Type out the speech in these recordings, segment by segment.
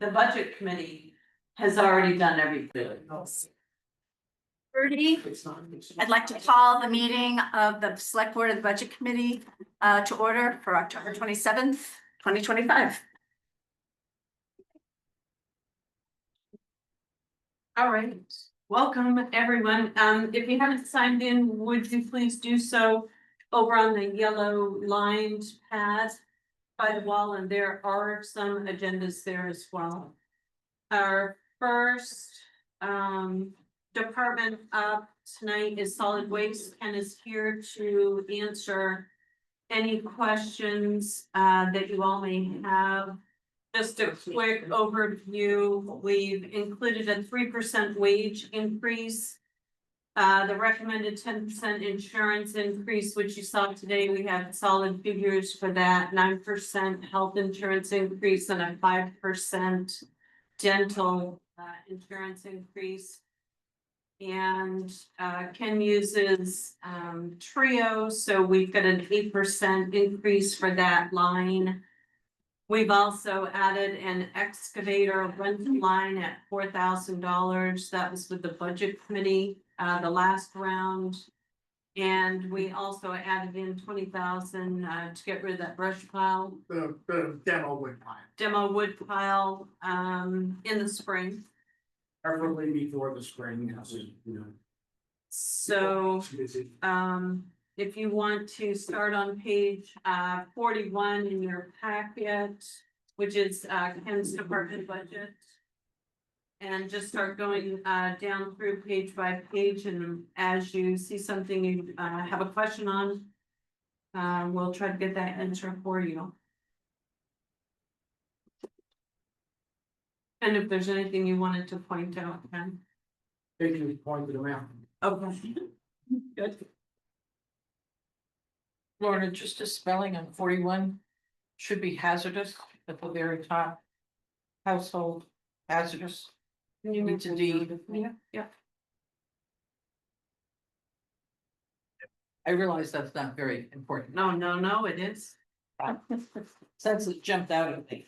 the budget committee has already done everything. I'd like to call the meeting of the Select Board of the Budget Committee to order for October 27th, 2025. All right, welcome everyone. If you haven't signed in, would you please do so over on the yellow lined pad by the wall, and there are some agendas there as well. Our first department up tonight is solid waste. Ken is here to answer any questions that you all may have. Just a quick overview, we've included a 3% wage increase. The recommended 10% insurance increase, which you saw today, we have solid figures for that, 9% health insurance increase and a 5% dental insurance increase. And Ken uses Trio, so we've got an 8% increase for that line. We've also added an excavator rental line at $4,000. That was with the budget committee, the last round. And we also added in 20,000 to get rid of that brush pile. The demo wood pile. Demo wood pile in the spring. Preferably before the spring, as you know. So if you want to start on page 41 in your packet, which is Ken's department budget. And just start going down through page by page, and as you see something you have a question on, we'll try to get that answer for you. And if there's anything you wanted to point out, Ken. Taking pointed them out. Okay. Good. Lorna, just a spelling on 41 should be hazardous at the very top. Household hazardous. You It's a D. Yeah. I realize that's not very important. No, it is. Since it jumped out at me.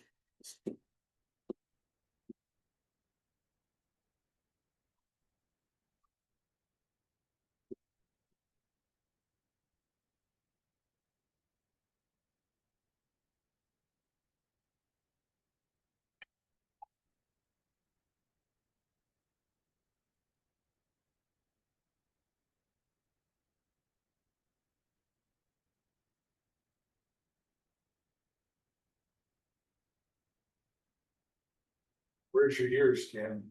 Where's your ears, Ken?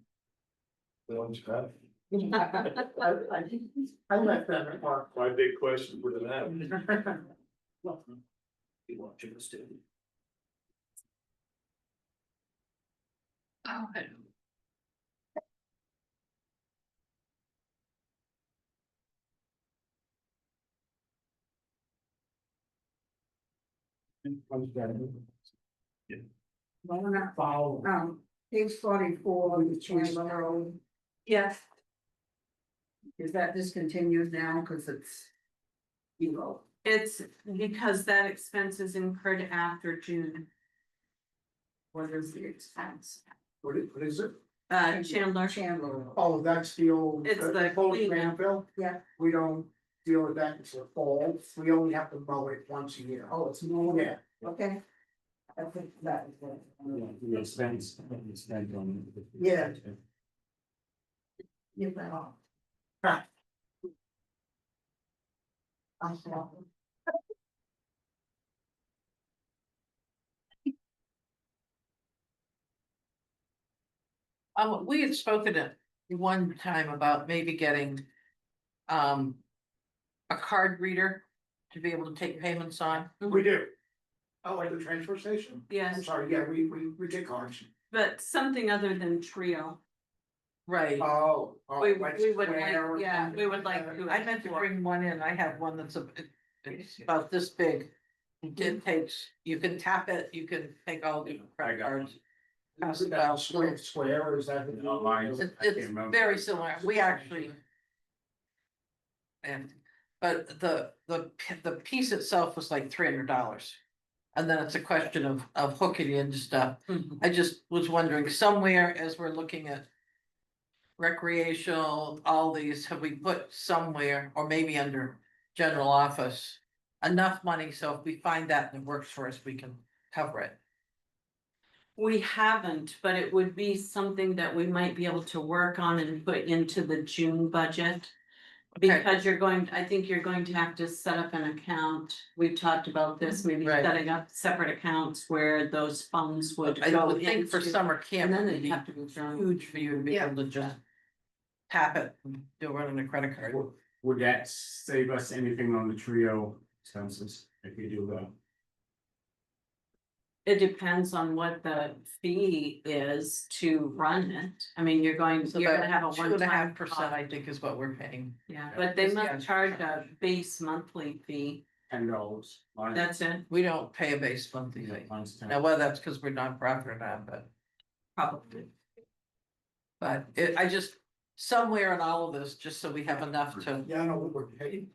The ones you have? I left that apart. My big question for tonight. You want to do. Oh, Follow. Page 44, the Chandler Road, Yes. is that discontinued now, cause it's. You know, It's because that expense is incurred after June. what is the expense? What is it? Chandler. Chandler Road. Oh, that's the old. It's the old cleanup. landfill. Yeah. We don't deal with that until fall. We only have to mow it once a year. Oh, it's more. Yeah. Okay. I think that is it. The expense spent on. Yeah. Give that off. Right. I saw. We had spoken at one time about maybe getting a card reader to be able to take payments on. We do. Oh, like the transfer station? I'm Yes, sorry, yeah, we take cards. but something other than Trio. Right. Oh. We like would like, Square or yeah, something we would like to. I meant to bring one in. I have one that's it's about this big. It takes, you can tap it, you can take all the credit cards. Is it that square or is that? It's very similar. We actually. And, but the piece itself was like $300. And then it's a question of hooking into stuff. Mhm. I just was wondering, somewhere as we're looking at. Recreational, all these, have we put somewhere, or maybe under general office? Enough money, so if we find that and it works for us, we can cover it. We haven't, but it would be something that we might be able to work on and put into the June budget. Okay. Because I think you're going to have to set up an account. We've talked about this, maybe Right. setting up separate accounts where those funds would I go would think for into. summer camp, And then it'd they'd be have to be thrown. huge for you to be Yeah. able to just. Tap it and do it on a credit card. Would that save us anything on the trio expenses if you do that? It depends on what the fee is to run it. I mean, you're gonna have a one-time 2.5%, I cost. think, is what we're paying. Yeah, but they Yeah. must charge a base monthly fee. $10. That's it, We don't pay a base monthly fee. Mine's 10. Now, whether that's because we're nonprofit or not, probably. but I just, somewhere in all of this, just so we have enough Yeah, I know what we're paying.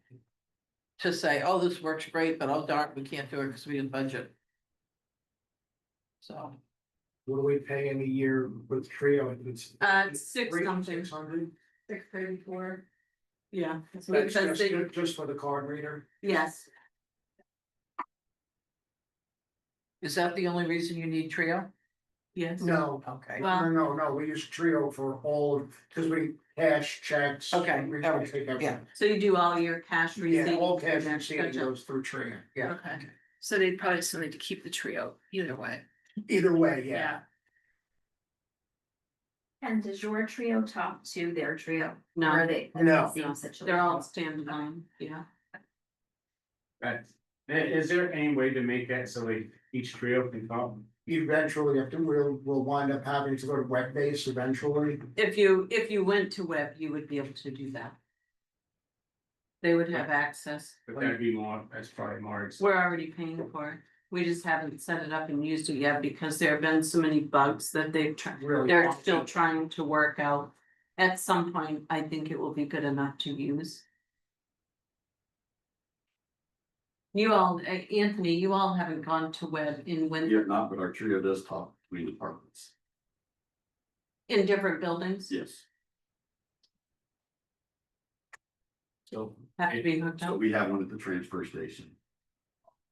to say, oh, this works great, but oh darn, we can't do it because we didn't budget. So, What do we pay in a year with Trio? It's Six three, something, 600? 634. Yeah. That's Because they, just for the card reader? yes, is that the only reason you need Trio? yes. No, Okay. Well, no, we use Trio for all of, because we cash checks. Okay, we all right, take everything. yeah. so you do all your cash receipts? Yeah, all cash and receiving gotcha. goes through Trio. Yeah. Okay, so they'd probably still need to keep the trio either way. Either way, yeah. And does your trio talk to their trio? No. Or are they? No. Same situation? They're all standalone, yeah. But is there any way to make that so like each trio can talk? Eventually, we'll wind up having to go to web-based eventually. If you went to web, you would be able to do that. They would have access. But that'd be more, that's probably more. We're already paying for it. We just haven't set it up and used it yet because there have been so many bugs that Really. they're still trying to work out. At some point, I think it will be good enough to use. You all, Anthony, you all haven't gone to web in Yeah, Windsor, not, but our trio does talk between departments. in different buildings, Yes. So, have to be hooked so up. we have one at the transfer station.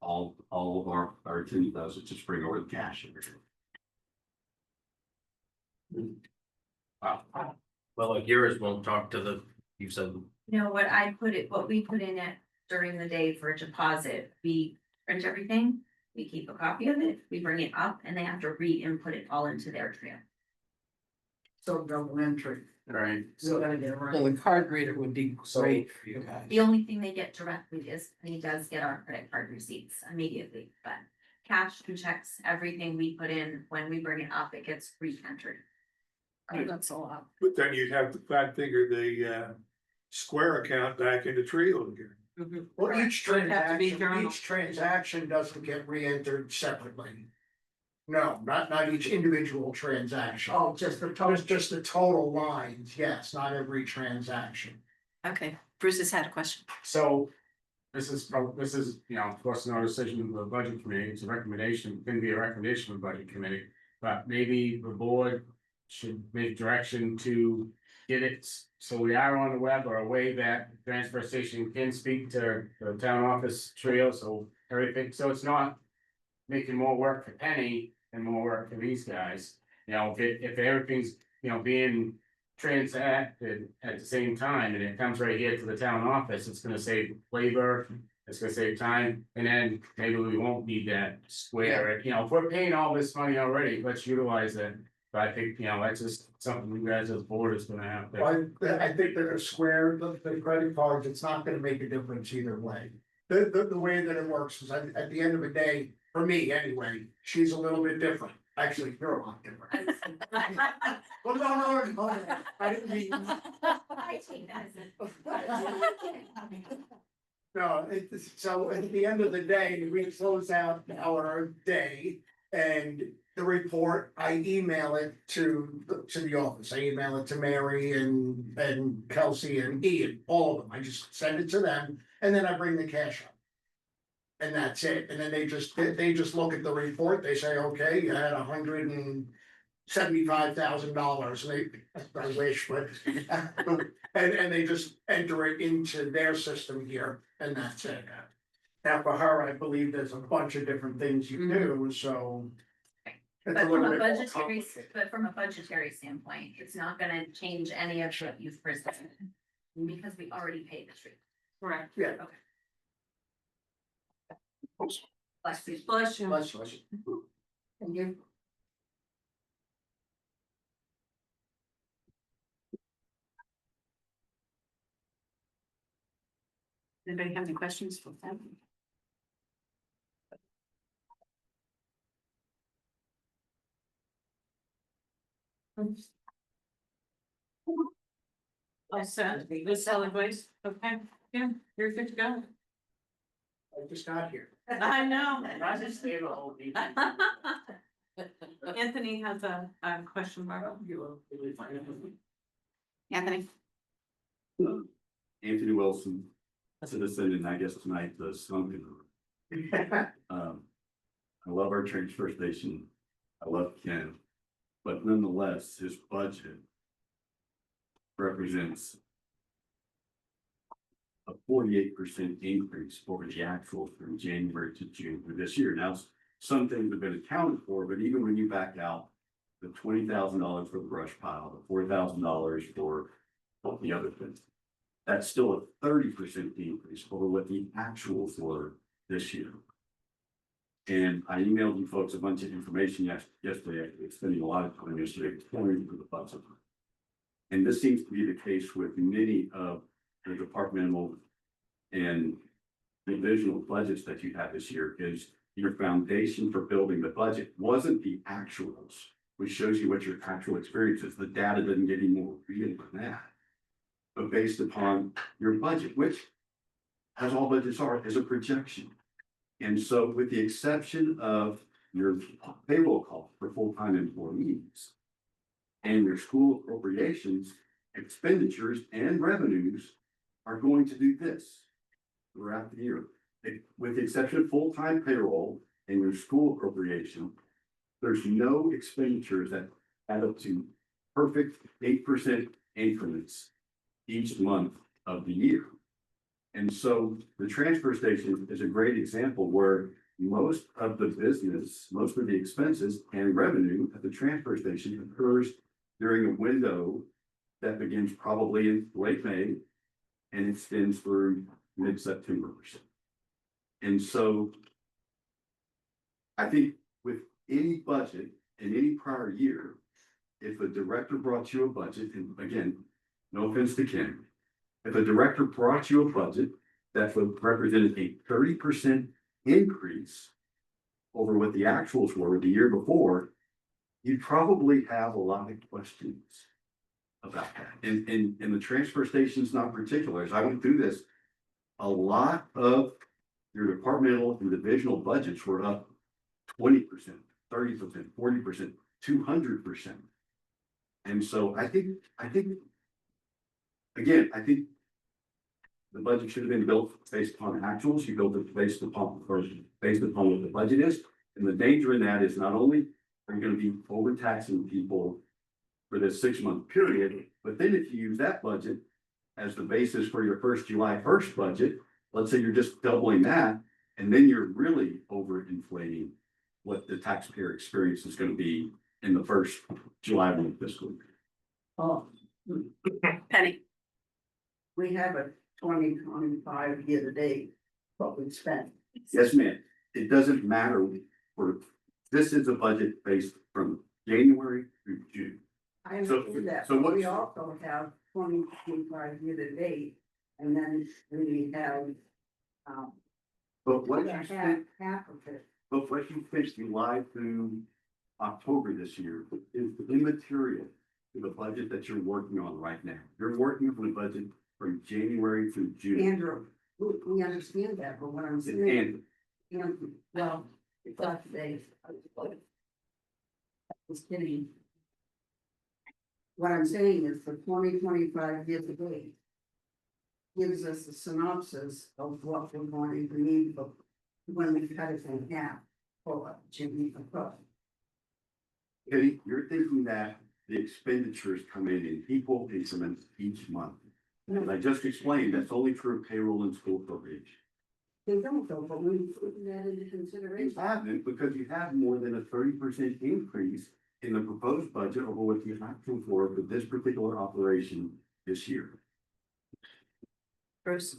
All of our team does is just bring over the cash. Well, like yours won't talk to the, you said, No, what we put in it during the day for a deposit, we print everything, we keep a copy of it, we bring it up, and they have to re-input it all into their trio. So double entry. Right. So So the card reader would be great for you guys. The only thing they get directly is, he does get our credit card receipts immediately, but cash and checks, everything we put in, when we bring it up, it gets re-entered. That's a lot. But then you'd have to figure the Square account back into Trio again. Mhm. Well, each Would have to be transaction, journal. each transaction doesn't get re-entered separately. No, not each individual transaction. Oh, just the total. Just the total lines, yes, not every transaction. Okay, Bruce has had a question. So this is, you know, of course, no decision of the budget committee, it's a recommendation, can be a recommendation of the budget committee. But maybe the board should make direction to get it, so we are on the web or a way that the transfer station can speak to the town office trio, so everything, so it's not making more work for Penny and more work for these guys. You know, if everything's, you know, being transacted at the same time and it comes right here to the town office, it's gonna save labor, it's gonna save time, and then maybe we won't need that square, you know, if we're paying all this money already, let's utilize it. But I think, you know, that's just something you guys as board is gonna have to. I think that a Square, the credit cards, it's not gonna make a difference either way. The way that it works is at the end of the day, for me anyway, she's a little bit different. Actually, you're a lot different. Well, no, I didn't mean. I take that as No, so at the end of the day, we close out our day and the report, I email it to the office. I email it to Mary and Kelsey and Ian, all of them. I just send it to them and then I bring the cash up. And that's it, and then they just look at the report, they say, okay, you had $175,000, I wish, but. And they just enter it into their system here, and that's it. Now, for her, I believe there's a bunch of different things you do, so. It's But a from little a bit more budgetary, complicated. but from a budgetary standpoint, it's not gonna change any of what you've presented. Because we already paid the tree. Correct. Yeah. Bless you. Bless you. Bless you. And you, Anybody have any questions for them? All set, the solid waste, okay, yeah, you're good to go. I just got here. I know. Anthony has a question mark. Anthony? Anthony Wilson, citizen, and I guess tonight the Sunken. I love our transfer station. I love Ken, but nonetheless, his budget represents a 48% increase over the actual from January to June for this year. Now, some things have been accounted for, but even when you back out the $20,000 for the brush pile, the $4,000 for the other things, that's still a 30% increase over what the actuals were this year. And I emailed you folks a bunch of information yesterday, spending a lot of time yesterday exploring for the budget. And this seems to be the case with many of the departmental and divisional budgets that you had this year, is your foundation for building the budget wasn't the actuals, which shows you what your actual experience is. The data doesn't get any more real than that. But based upon your budget, which, as all budgets are, is a projection. And so with the exception of your payroll cost for full-time employees and your school appropriations, expenditures and revenues are going to do this throughout the year. With the exception of full-time payroll and your school appropriation, there's no expenditures that add up to perfect 8% increments each month of the year. And so the transfer station is a great example where most of the business, most of the expenses and revenue at the transfer station occurs during a window that begins probably in late May and extends through mid-September. And so I think with any budget in any prior year, if a director brought you a budget, and again, no offense to Ken, if a director brought you a budget that would represent a 30% increase over what the actuals were the year before, you'd probably have a lot of questions about that. And the transfer station's not particular. As I went through this, a lot of your departmental and divisional budgets were up 20%, 30%, 40%, 200%. And so I think the budget should have been built based upon actuals. You build it based upon what the budget is. And the danger in that is not only are you going to be overtaxing people for this 6-month period, but then if you use that budget as the basis for your first July 1st budget, let's say you're just doubling that, and then you're really overinflating what the taxpayer experience is going to be in the first July 1 fiscal year. oh, Penny? we have a 2025 year to date, what we spent. Yes, ma'am. It doesn't matter this is a budget based from January through June. I So- understand that, so but what's- we also have 2025 year to date, and then we have, But what you half, spent, half of it. but what you spent July through October this year is immaterial to the budget that you're working on right now. You're working on the budget from January through June. Andrew, we understand that, but what I'm saying, And well, it's not today. I was kidding. What I'm saying is the 2025 year to date gives us a synopsis of what we're going to need for when we cut it in half, for Jimmy, Kitty, you're thinking that the expenditures come in equal increments each month. And I just explained, that's only true of payroll and school appropriation. they don't though, but we put that into You consideration. haven't, because you have more than a 30% increase in the proposed budget over what you actual for this particular operation this year. Bruce,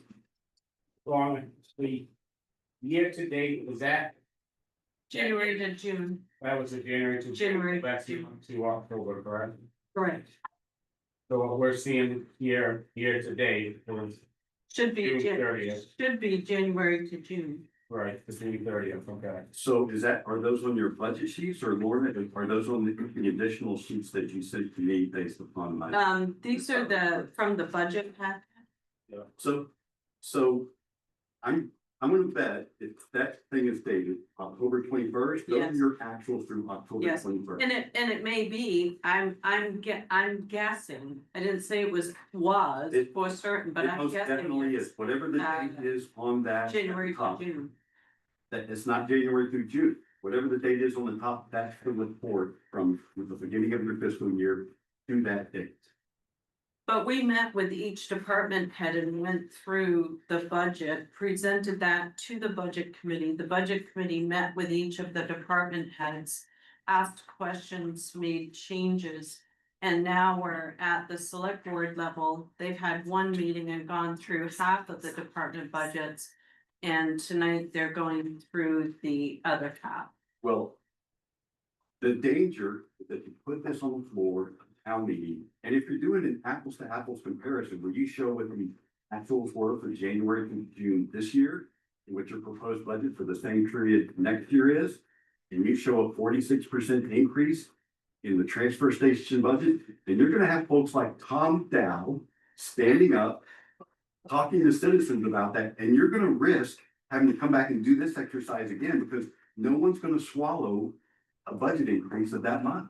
Well, the year to date, was that, January to June, that was a January to. January That's to- to October, correct? correct, So what we're seeing here, year to date, was, should be, June Jan- 30th. should be January to June. right, the June 30th, okay. So are those on your budget sheets or Laura, are those on the additional sheets that you sent to me based upon my? These are from the budget pack. So I'm gonna bet if that thing is dated October 21st, those are Yes. your actuals through October Yes. 21st. And it may be, I'm guessing, I didn't say it was It- for certain, but It I'm most guessing definitely it's is, whatever the Uh, date is on that. at the January to top, June. That it's not January through June, whatever the date is on the top, that's the report from the beginning of your fiscal year to that date. But we met with each department head and went through the budget, presented that to the budget committee. The budget committee met with each of the department heads, asked questions, made changes. And now we're at the select board level. They've had one meeting and gone through half of the department budgets. And tonight they're going through the other half. Well, the danger is that you put this on the floor, of town meeting, and if you're doing an apples to apples comparison, where you show what the actuals were for January to June this year, and what your proposed budget for the same period next year is, and you show a 46% increase in the transfer station budget, then you're gonna have folks like Tom Dow standing up, talking to citizens about that, and you're gonna risk having to come back and do this exercise again, because no one's gonna swallow a budget increase of that much.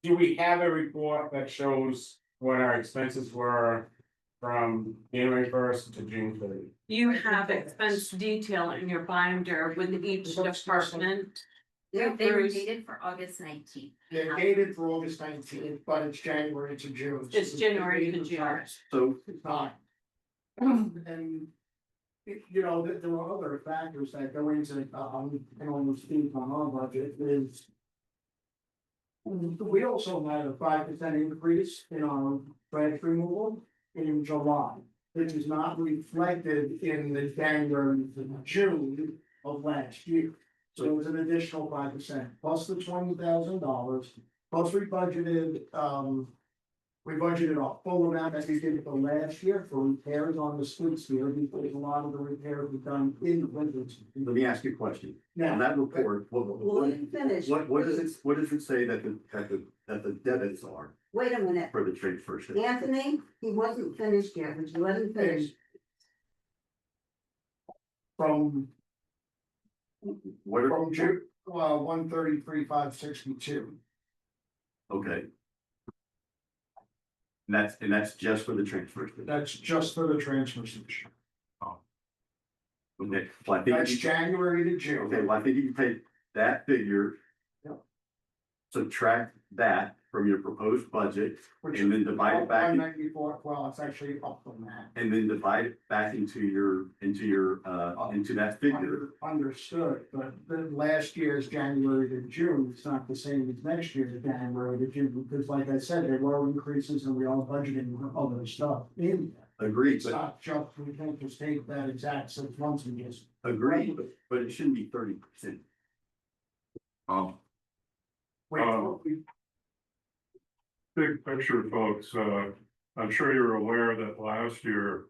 Do we have a report that shows what our expenses were from January 1st to June 30th? You have expense detail in your binder with each department. Yeah, They were Bruce. dated for August 19th. They're dated for August 19th, but it's January to June. so It's January to June. So It's not. And, you know, there are other factors that go into, and only speak on our budget is. We also had a 5% increase in our trash removal in July, which is not reflected in the January to June of last year. So it was an additional 5%, plus the $20,000, plus we budgeted a full amount that we did for last year for repairs on the skid steer, because a lot of the repairs were done in the winter. let me ask you a question. On Now, that report, Well, you finish. what does it say that the debits are Wait a minute, for the transfer station? Anthony, he wasn't finished yet, would you let him finish? from What are, from June, 133,562. okay. And that's just for the transfer station. That's just for the transfer station. Okay, well, I think. That's January to June. Okay, well, I think you can take that figure. Yep. Subtract that from your proposed budget Which and then divide it back, in- 194, well, it's actually up from that. and then divide it back into that figure. Understood, but the last year's January to June, it's not the same as next year's January to June, because like I said, there were increases and we all budgeted for other stuff in there. Agreed, It's but not just, we can't just take that exact 6 months and just. agreed, but it shouldn't be 30%. Wait, Big picture, folks, I'm sure you're aware that last year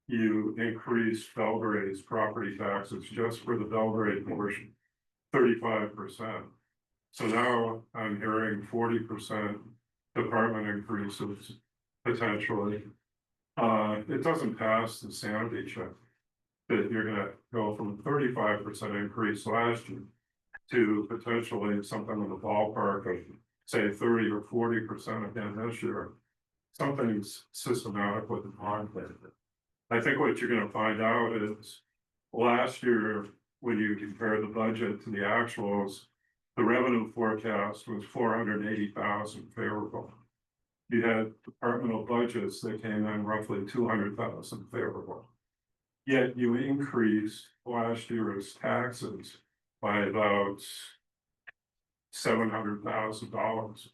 you increased Belgrade's property taxes just for the Belgrade portion, 35%. So now I'm hearing 40% department increases potentially. It doesn't pass the sanity check. That you're gonna go from 35% increase last year to potentially something in the ballpark of, say, 30 or 40% again this year. something's systematic with the bond plan. I think what you're gonna find out is, last year, when you compare the budget to the actuals, the revenue forecast was 480,000 favorable. You had departmental budgets that came in roughly 200,000 favorable. Yet you increased last year's taxes by about $700,000,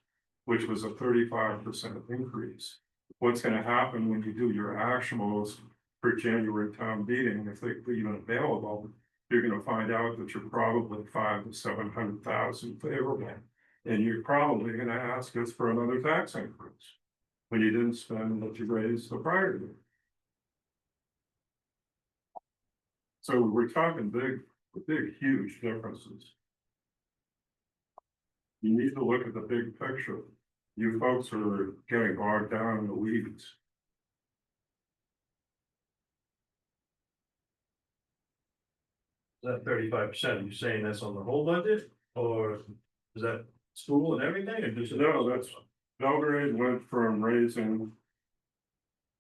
which was a 35% increase. What's gonna happen when you do your actuals for January town meeting, if they're even available, you're gonna find out that you're probably 500 to 700,000 favorable. And you're probably gonna ask us for another tax increase when you didn't spend what you raised the prior year. So we're talking big, huge differences. You need to look at the big picture. You folks are getting bogged down in the weeds. That 35%, are you saying that's on the whole budget, or is that school and everything, or just? No, that's, Belgrade went from raising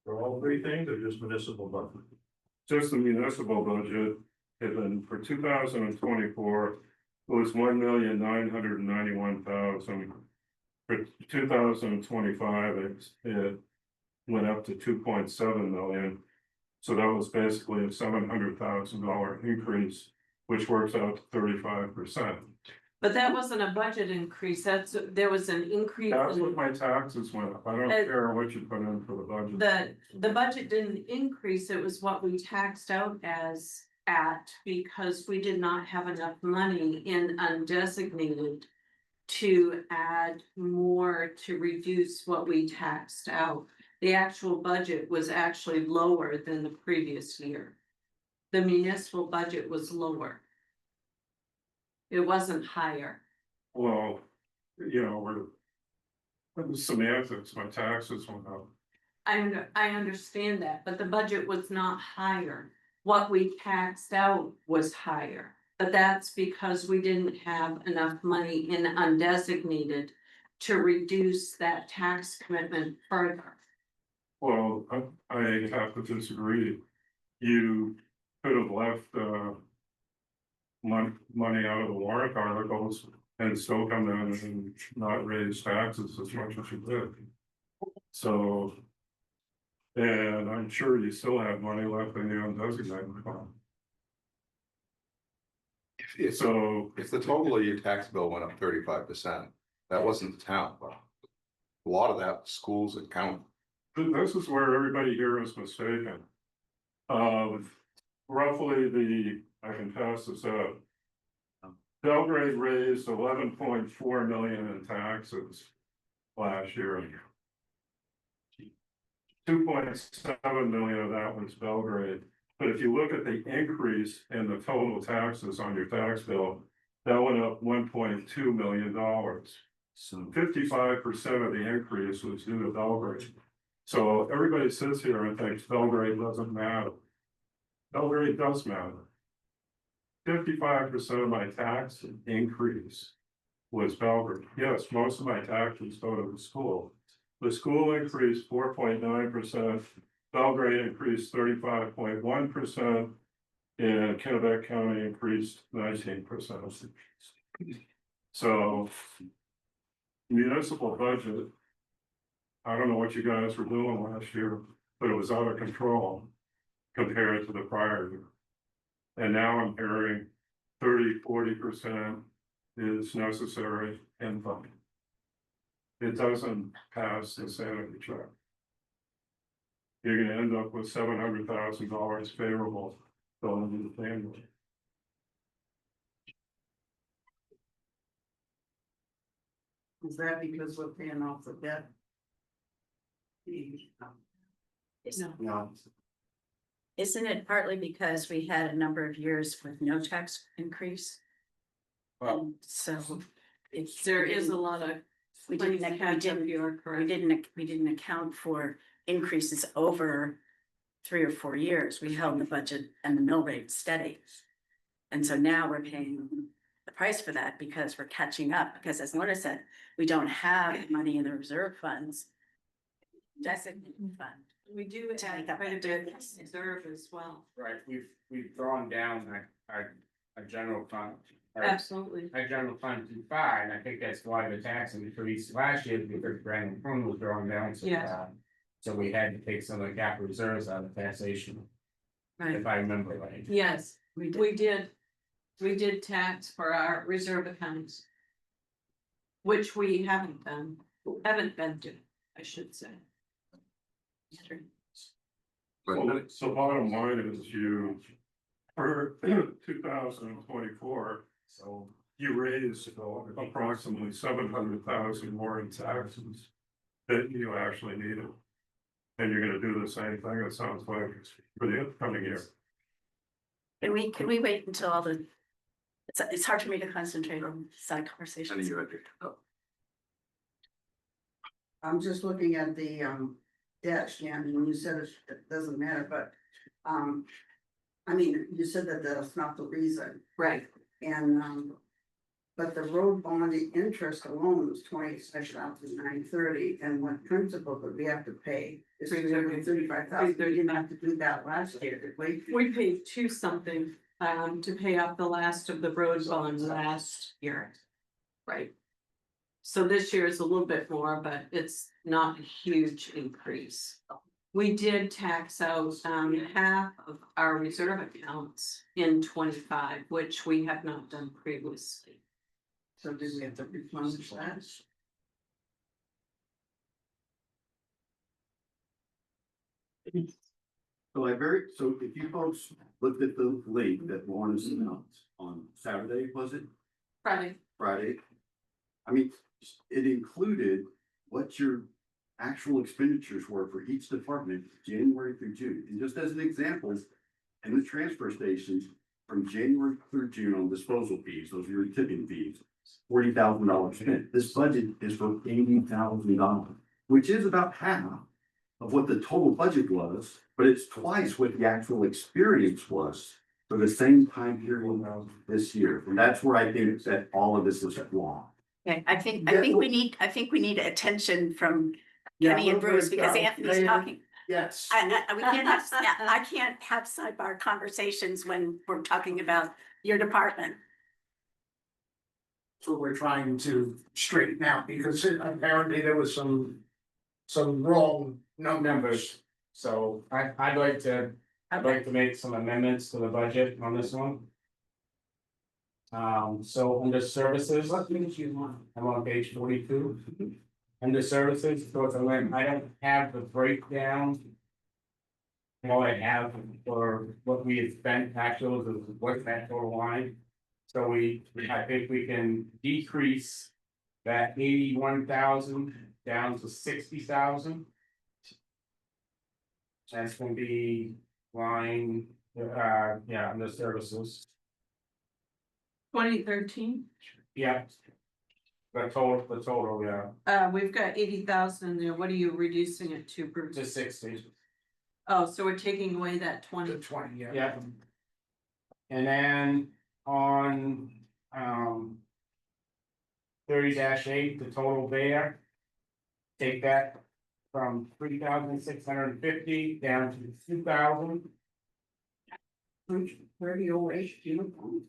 For all three things, or just municipal budget? just the municipal budget, and then for 2024, it was 1,991,000. For 2025, it went up to 2.7 million. So that was basically a $700,000 increase, which works out to 35%. But that wasn't a budget increase, there was an increase. That's in- what my taxes went up. I don't care what you put in for the budget. The budget didn't increase, it was what we taxed out because we did not have enough money in undesignated to add more to reduce what we taxed out. The actual budget was actually lower than the previous year. The municipal budget was lower. It wasn't higher. Well, you know, we're semantics, my taxes went up. I understand that, but the budget was not higher. What we taxed out was higher. But that's because we didn't have enough money in undesignated to reduce that tax commitment further. Well, I have to disagree. You could have left, money out of the warrant articles and still come in and not raise taxes as much as you did. So. And I'm sure you still have money left in the undesignated fund. So, If the total of your tax bill went up 35%, that wasn't the town, but a lot of that schools and county. this is where everybody here is mistaken. Roughly I can pass this out. Belgrade raised 11.4 million in taxes last year. 2.7 million of that was Belgrade. But if you look at the increase in the total taxes on your tax bill, that went up $1.2 million. So 55% of the increase was due to Belgrade. So everybody sits here and thinks Belgrade doesn't matter. Belgrade does matter. 55% of my tax increase was Belgrade. Yes, most of my taxes go to the school. The school increased 4.9%. Belgrade increased 35.1%. And Kennebec County increased 19%. So municipal budget, I don't know what you guys were doing last year, but it was out of control compared to the prior year. And now I'm hearing 30–40% is necessary and funded. It doesn't pass the sanity check. You're gonna end up with $700,000 favorable going to the family. Is that because we're paying off the debt? No, Isn't it partly because we had a number of years with no tax increase? And so if There is a lot of. we didn't, You're correct. we didn't account for increases over 3 or 4 years. We held the budget and the mill rate steady. And so now we're paying the price for that because we're catching up, because as Lorna said, we don't have money in the reserve funds. designated fund. We do Tell you have that quite a back bit to- of reserve as well. Right, we've drawn down our general fund. Absolutely. Our general fund to five, and I think that's why the tax increase last year, because Brandon Fund was drawn down so Yes. far. So we had to take some of the capital reserves out of taxation, Right, if I remember right. Yes, we did. we did tax for our reserve accounts. Which we haven't been doing, I should say. But So bottom line is you, for 2024, So you raised approximately 700,000 more in taxes that you actually needed. And you're gonna do the same thing, it sounds like, for the upcoming year. Can we wait until all the, it's hard for me to concentrate on side and conversations. you had to- I'm just looking at the debt, Stan, and you said it doesn't matter, but. I mean, you said that that's not the reason, Right. and but the road bond interest alone was 26,930, and what principal that we have to pay is 335,000. We didn't have to do that last year, did we? We paid two something, to pay off the last of the road bonds last year. Right. So this year is a little bit more, but it's not a huge increase. We did tax out, half of our reserve accounts in 25, which we have not done previously. So did we have to replenish that? So so if you folks looked at the link that Lauren sent out on Saturday, was it Right. Friday? I mean, it included what your actual expenditures were for each department, January through June. And just as an example, in the transfer stations, from January through June on disposal fees, those are your tipping fees, $40,000 spent. This budget is for $80,000, which is about half of what the total budget was, but it's twice what the actual experience was for the same time period this year. And that's where I think that all of this is wrong. Okay, I think we need attention from Kenny and Bruce because Anthony's talking. Yes. We can't have, I can't have sidebar conversations when we're talking about your department. So we're trying to straighten out, because apparently there was some wrong numbers. So I'd like to make some amendments to the budget on this one. So under services, I'm on page 42. Under services, so it's a limit. I don't have the breakdown. All I have for what we have spent actuals is what's that total line. So I think we can decrease that 81,000 down to 60,000. That's gonna be line, under services. 2013, Yeah. The total, yeah, we've got 80,000 in there. What are you reducing it to, Bruce? to 60. Oh, so we're taking away that 20. 20, yeah. Yeah. And then on, 30-8, the total there. Take that from 3,650 down to 2,000. 3008 uniform.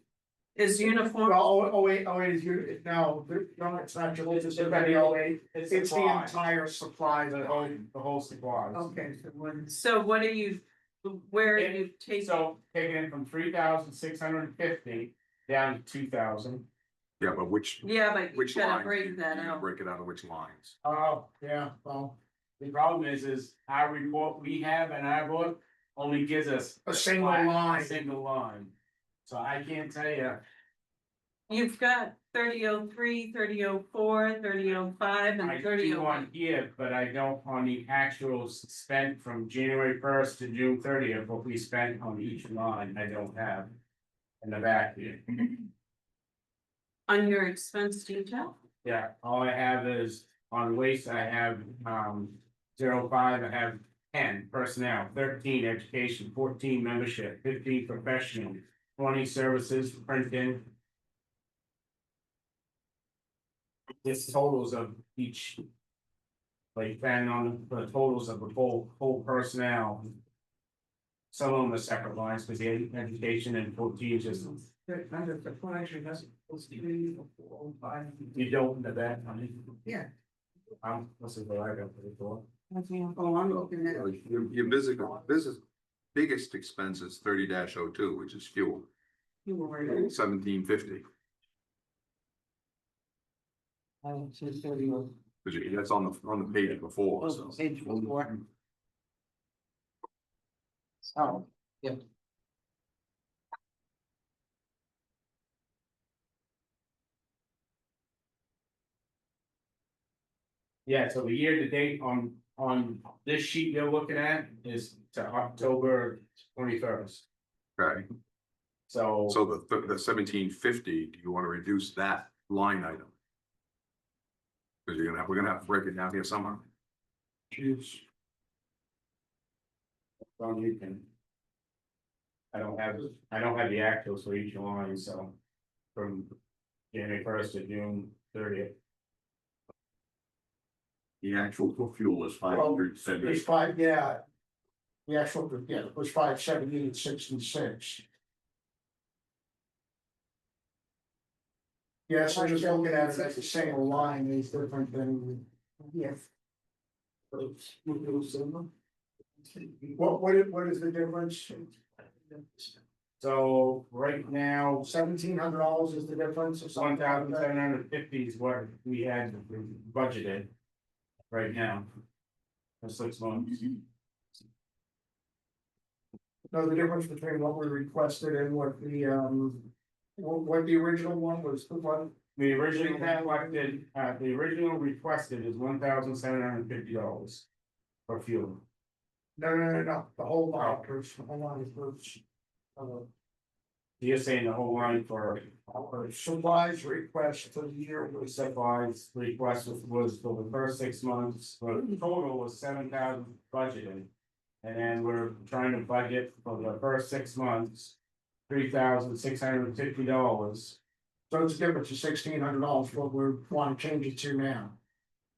Is uniform, Well, wait, is you, no, it's not just, it's the supplies. entire supply, The whole supplies. Okay, so when. so what are you, where are you taking? So taking it from 3,650 down to 2,000. Yeah, but which Yeah, but you lines? gotta break that You out. break it out of which lines? Oh, yeah, well, The problem is our report we have in our book only gives us. A single flat- line. A single line. So I can't tell you, You've got 3003, 3004, 3005, I and do 3001. on here, but I don't on the actuals spent from January 1st to June 30th, what we spent on each line, I don't have. In the back here. On your expense detail? Yeah, all I have is on waste, I have 05, I have 10 personnel, 13 education, 14 membership, 15 professional, 20 services, printing. This totals of each like depending on the totals of the whole personnel. Some of them are separate lines, because the education and 14 just, Under supplies, you're not supposed to be 405. you don't know that, I mean. Yeah. This is what I got for the door. Oh, I'm looking at. Your business, biggest expense is 30-02, which is fuel, You were right. 1750. That's on the page before, so. Page 4. So, yeah. Yeah, so the year to date on this sheet you're looking at is to October 21st. Okay, So. so the 1750, do you want to reduce that line item? Because we're gonna have to break it down here somehow. Choose. Well, you can. I don't have the actuals for each line, so. From January 1st to June 30th. The actual for fuel is 570. It's five, yeah. The actual, yeah, it was 578.66. Yeah, so just looking at it as the same line is different than. Yes. What is the difference? So right now, $1,700 is the difference of $1,750 is what we had budgeted. Right now. For 6 months. No, the difference between what we requested and what the original one was, the one. The original requested is $1,750 for fuel. No, the whole line, the whole line is. You're saying the whole line for Supplies request for the year was. supplies request was for the first 6 months, but the total was 7,000 budgeted. And then we're trying to budget for the first 6 months, $3,650. So it's a difference of $1,600, what we want to change it to now.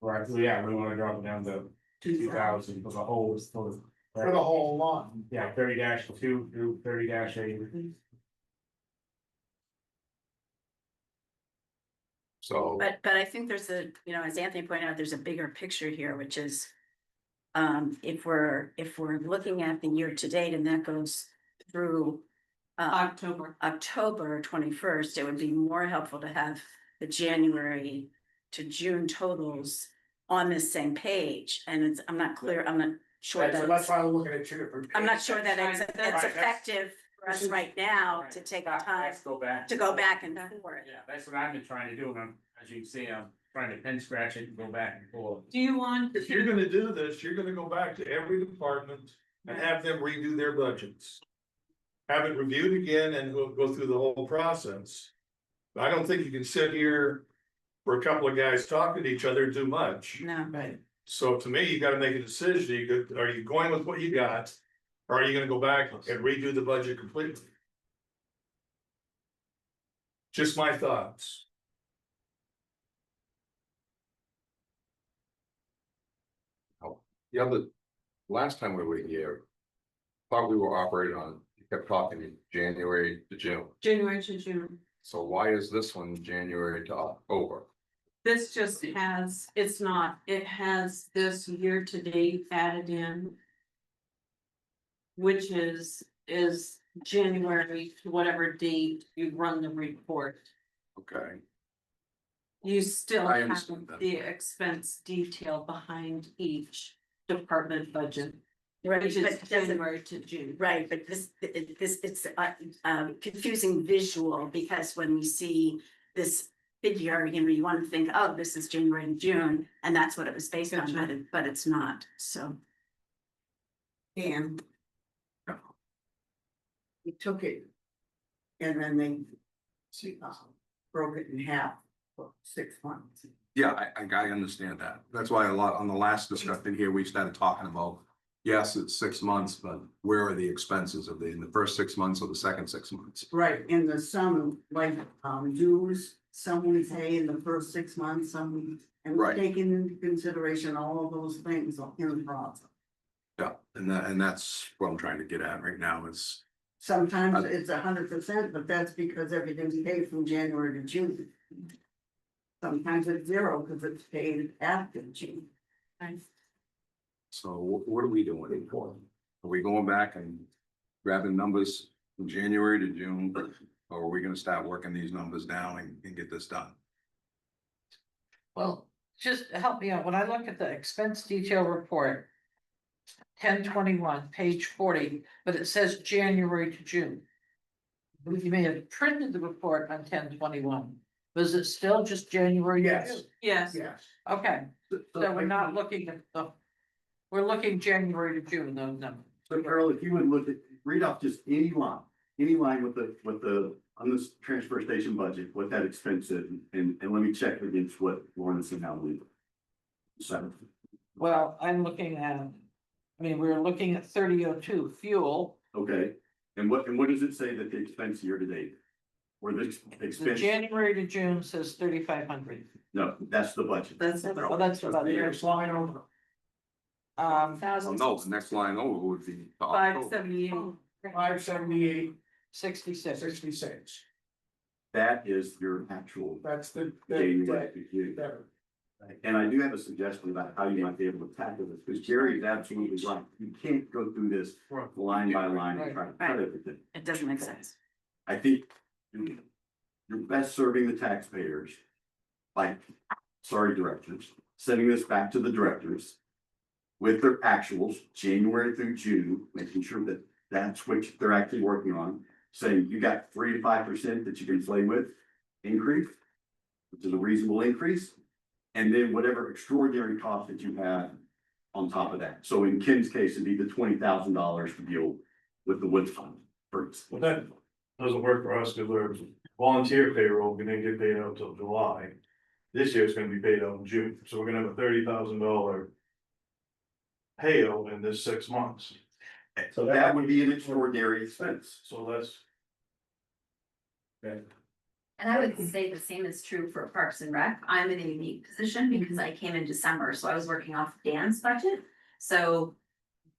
Right, so yeah, we wanna drop it down to 2,000 for the whole, For the whole line. yeah, 30-2 through 30-8. So, But I think there's a, as Anthony pointed out, there's a bigger picture here, which is. If we're looking at the year to date and that goes through. October. October 21st, it would be more helpful to have the January to June totals on this same page, and I'm not sure So that. that's why I'm looking at two different. I'm not sure that it's Right, effective for us right now to take the time Let's go back. to go back and forth. Yeah, that's what I've been trying to do, and as you can see, I'm trying to pen scratch it and go back and forth. Do you want? If you're gonna do this, you're gonna go back to every department and have them redo their budgets. Have it reviewed again and we'll go through the whole process. I don't think you can sit here for a couple of guys talking to each other and do much. No. Right. So to me, you gotta make a decision. Are you going with what you got? Or are you gonna go back and redo the budget completely? Just my thoughts. last time we were here. Thought we were operating on, you kept talking in January to June, January to June. so why is this one January to October? This just has, it's not, it has this year to date added in. Which is January to whatever date you run the report. Okay, You still I have understand that. the expense detail behind each department budget. Right, Which is but doesn't, January to June. right, but it's confusing visual, because when we see this figure, you want to think, oh, this is January and June, and that's what it was based on, Gotcha. but it's not, so. And. We took it. And then they. Broke it in half for 6 months. yeah, I understand that, that's why on the last discussion here, we started talking about. Yes, it's 6 months, but where are the expenses in the first 6 months or the second 6 months? Right, and the some like dues, some we pay in the first 6 months, some, and we're Right. taking into consideration all of those things in the process. Yeah, and that's what I'm trying to get at right now is, Sometimes it's 100%, but that's because everything's paid from January to June. Sometimes it's 0 because it's paid after June. so what are we doing it for? Are we going back and grabbing numbers from January to June? Or are we gonna start working these numbers down and get this done? Well, just help me out, when I look at the expense detail report. 10/21, page 40, but it says January to June. You may have printed the report on 10/21. Was it still just January to Yes. June? Yes, Yes. Okay, so we're not looking at we're looking January to June, those numbers. So Carol, if you would look at, read off just any line with the, on this transfer station budget, what that expense is, and let me check against what Lawrence and now we. So, Well, I'm looking at, we're looking at 3002 fuel. okay, and what does it say that the expense year to date? Or the The expense, January to June says 3,500. no, that's the budget. That's the Well, that's about it. Next line over. Oh, no, the next line over would be. the October. 578. 578, 66. 66. That is your actual That's the. January to June. Better. And I do have a suggestion about how you might be able to tackle this, because Jerry is absolutely right. You can't go through this line by line and try to cut everything. It doesn't make sense. I think you're best serving the taxpayers by, directors, sending this back to the directors with their actuals, January through June, making sure that that's what they're actually working on, saying you got 3 to 5% that you can play with, increase, which is a reasonable increase, and then whatever extraordinary cost that you have on top of that. So in Ken's case, it'd be the $20,000 to deal with the wood fund, for instance. Well, that doesn't work for us, because we're volunteer payroll, we didn't get paid out till July. This year it's gonna be paid out in June, so we're gonna have a $30,000 payout in this 6 months. So that would be an extraordinary expense. So that's, And I would say the same is true for Parks and Rec. I'm in a unique position because I came in December, so I was working off Dan's budget. So,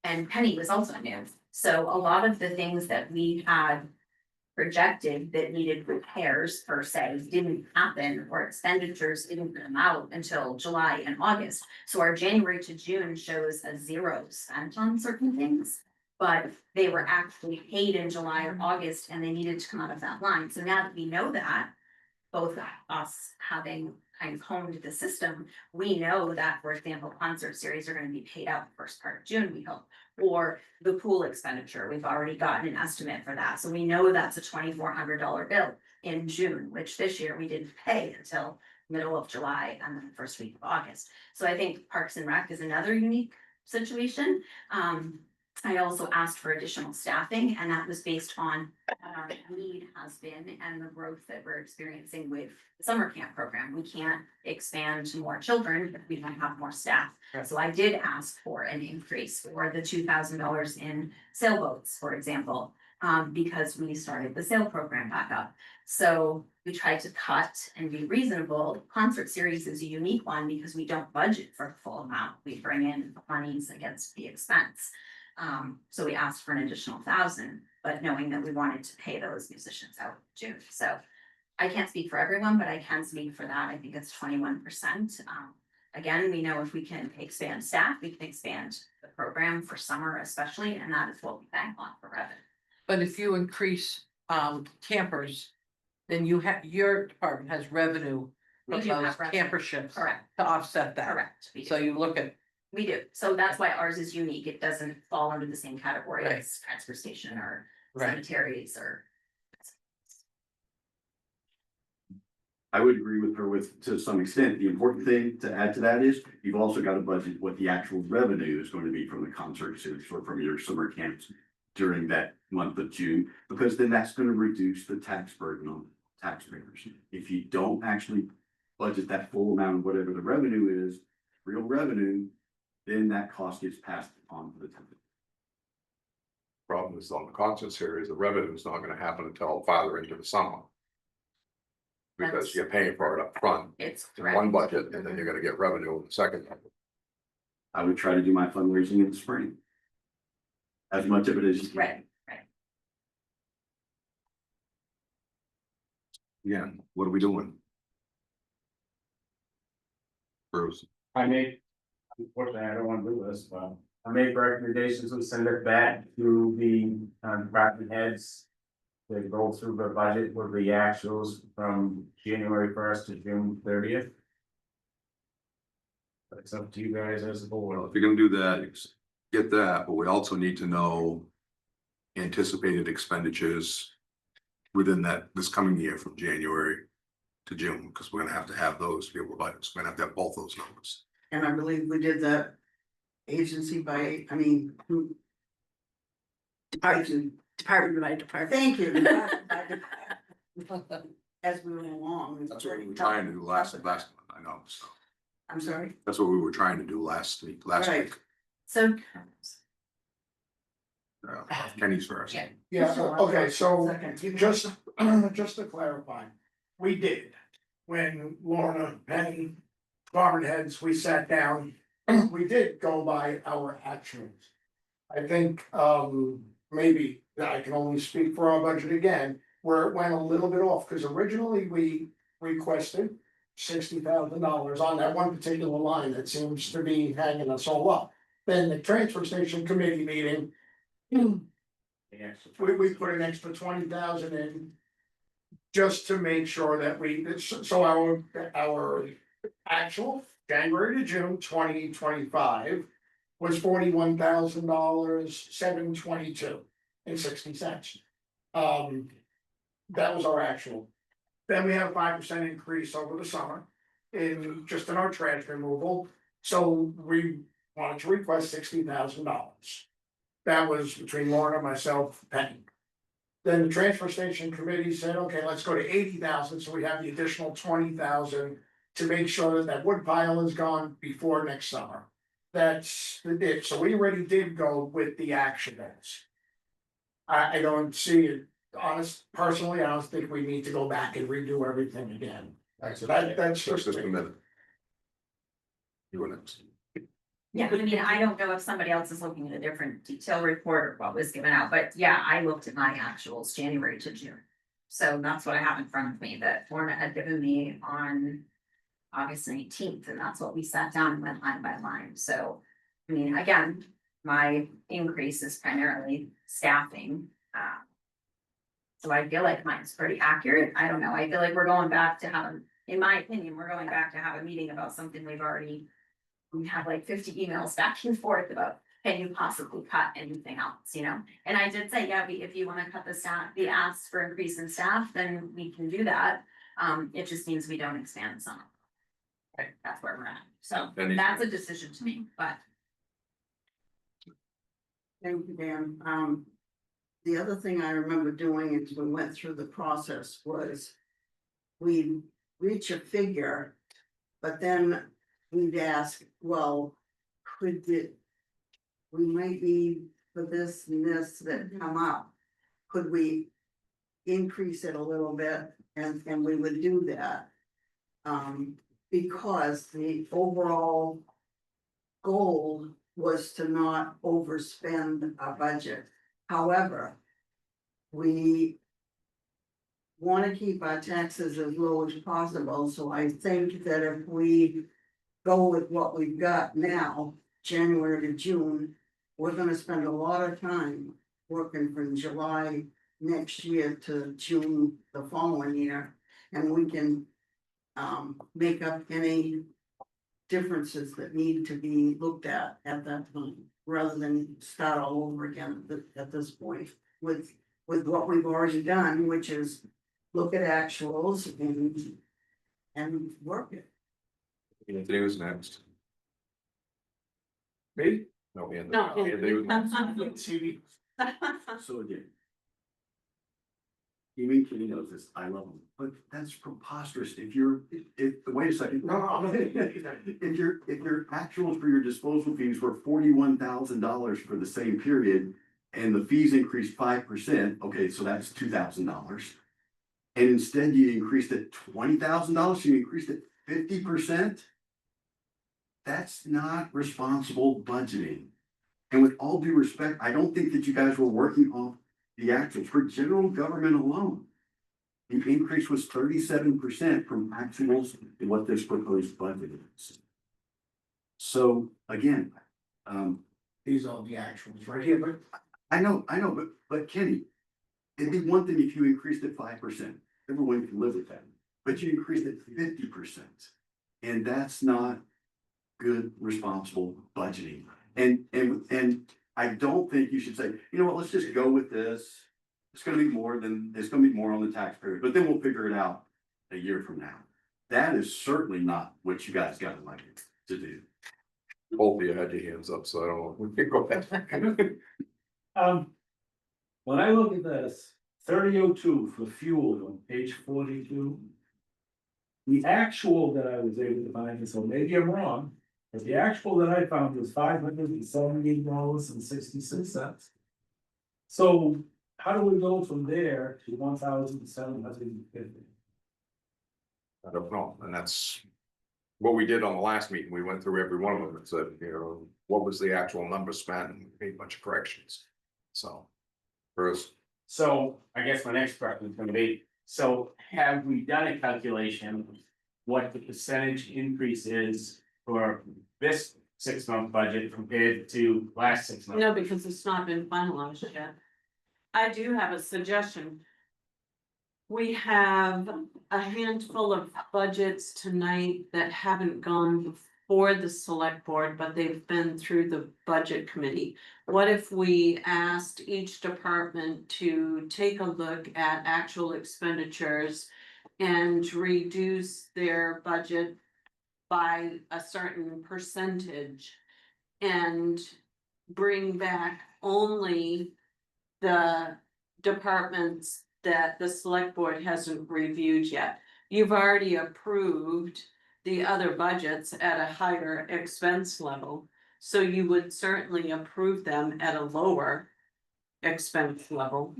and Penny was also new. So a lot of the things that we had projected that needed repairs per se didn't happen, or expenditures didn't come out until July and August. So our January to June shows a 0 spent on certain things. But they were actually paid in July or August and they needed to come out of that line. So now that we know that, both us having kind of honed the system, we know that, for example, concert series are gonna be paid out the first part of June, we hope. Or the pool expenditure, we've already gotten an estimate for that. So we know that's a $2,400 bill in June, which this year we didn't pay until middle of July and then the first week of August. So I think Parks and Rec is another unique situation. I also asked for additional staffing, and that was based on what our need has been and the growth that we're experiencing with the summer camp program. We can't expand to more children if we don't have more staff. So I did ask for an increase for the $2,000 in sailboats, for example, because we started the sail program back up. So we tried to cut and be reasonable. Concert series is a unique one because we don't budget for the full amount. We bring in monies against the expense. So we asked for an additional 1,000, but knowing that we wanted to pay those musicians out in June. So I can't speak for everyone, but I can speak for that. I think it's 21%. Again, we know if we can expand staff, we can expand the program for summer especially, and that is what we bank on for revenue. But if you increase campers, then your department has revenue We from do have those revenue. camper ships to Correct, offset that. correct. We do. So you look at, We do. So that's why ours is unique. It doesn't fall under the same category Right. as transfer station or right, cemeteries or. I would agree with her to some extent. The important thing to add to that is you've also got to budget what the actual revenue is going to be from the concert series or from your summer camps during that month of June, because then that's going to reduce the tax burden on taxpayers. If you don't actually budget that full amount of whatever the revenue is, real revenue, then that cost gets passed on to the taxpayer. Problem is on the concert series, the revenue is not gonna happen until farther into the summer. Because you're paying for it up front It's in one budget, and then you're gonna get revenue in the second. I would try to do my fundraising in the spring. As much of it as you can. right. Again, what are we doing? Bruce, I make, unfortunately, I don't wanna do this, but I make recommendations and send it back to the department heads. To go through the budget with the actuals from January 1st to June 30th. It's up to you guys as a well, board. if you're gonna do that, get that, but we also need to know anticipated expenditures within this coming year from January to June, because we're gonna have those to be able to budget. So we're gonna have to have both those numbers. And I believe we did that agency by, I mean, Department by department. thank you. As we went along. That's what we were trying to do last, I know, so. I'm sorry? That's what we were trying to do last week, Right. week. So, Kenny's first. yeah, Yeah, okay, so Second. just to clarify, we did. When Lorna, Penny, department heads, we sat down, we did go by our actions. I think, maybe I can only speak for our budget again, where it went a little bit off, because originally we requested $60,000 on that one particular line that seems to be hanging us all up. Then the transfer station committee meeting, we put an extra 20,000 in. Just to make sure that so our actual January to June 2025. Was $41,000, $722.60. That was our actual. Then we had a 5% increase over the summer in our trash removal, so we wanted to request $60,000. That was between Lauren and myself, Penny. Then the transfer station committee said, okay, let's go to 80,000, so we have the additional 20,000 to make sure that wood pile is gone before next summer. That's the dip, so we already did go with the actionals. I don't see it, personally, I don't think we need to go back and redo everything again. That's Just a minute. You were next. yeah, I mean, I don't know if somebody else is looking at a different detail report or what was given out, but yeah, I looked at my actuals January to June. So that's what I have in front of me that Lorna had given me on August 19th, and that's what we sat down and went line by line, so. I mean, again, my increase is primarily staffing. So I feel like mine's pretty accurate, I don't know, I feel like we're going back to have, in my opinion, we're going back to have a meeting about something we've already. We have like 50 emails back and forth about, can you possibly cut anything else, you know? And I did say, yeah, if you wanna cut the staff, the asks for increase in staff, then we can do that. It just means we don't expand some. Right, that's where we're at, so Any- that's a decision to me, but. Thank you, Dan. The other thing I remember doing as we went through the process was. We'd reach a figure, but then we'd ask, well, could it? We might need for this and this that come up. Could we increase it a little bit? And we would do that. Because the overall goal was to not overspend our budget. However, we want to keep our taxes as low as possible, so I think that if we go with what we've got now, January to June, we're gonna spend a lot of time working from July next year to June the following year, and we can make up any differences that need to be looked at that time, rather than start all over again at this point with what we've already done, which is look at actuals and work it. Anthony was next. Me? No, Anthony. No. Anthony was next. TV. So again. Even Kenny knows this, I love him, but that's preposterous, wait a second. No. If your actuals for your disposal fees were $41,000 for the same period. And the fees increased 5%, okay, so that's $2,000. and instead you increased it $20,000, you increased it 50%. That's not responsible budgeting. And with all due respect, I don't think that you guys were working off the actuals for general government alone. The increase was 37% from actuals to what this proposed budget is. So again, These are the actuals right here, but I know, but Kenny, it'd be one thing if you increased it 5%. Everyone can live with that, but you increased it 50%. And that's not good, responsible budgeting. And I don't think you should say, you know what, let's just go with this. It's gonna be more on the taxpayer, but then we'll figure it out a year from now. That is certainly not what you guys got like to do. Both of you had your hands up, so I don't know. We can go ahead. When I look at this, 3002 for fuel on page 42. The actual that I was able to find, and so maybe I'm wrong, but the actual that I found was $578.66. So how do we go from there to 1,750? I don't know, and that's what we did on the last meeting. We went through every one of them and said, you know, what was the actual number spent, and made a bunch of corrections. So, Bruce. So I guess my next question is gonna be, so have we done a calculation of what the percentage increase is for this 6-month budget compared to last 6 months? No, because it's not been finalized yet. I do have a suggestion. We have a handful of budgets tonight that haven't gone before the select board, but they've been through the budget committee. What if we asked each department to take a look at actual expenditures and reduce their budget by a certain percentage and bring back only the departments that the select board hasn't reviewed yet? You've already approved the other budgets at a higher expense level, so you would certainly approve them at a lower expense level.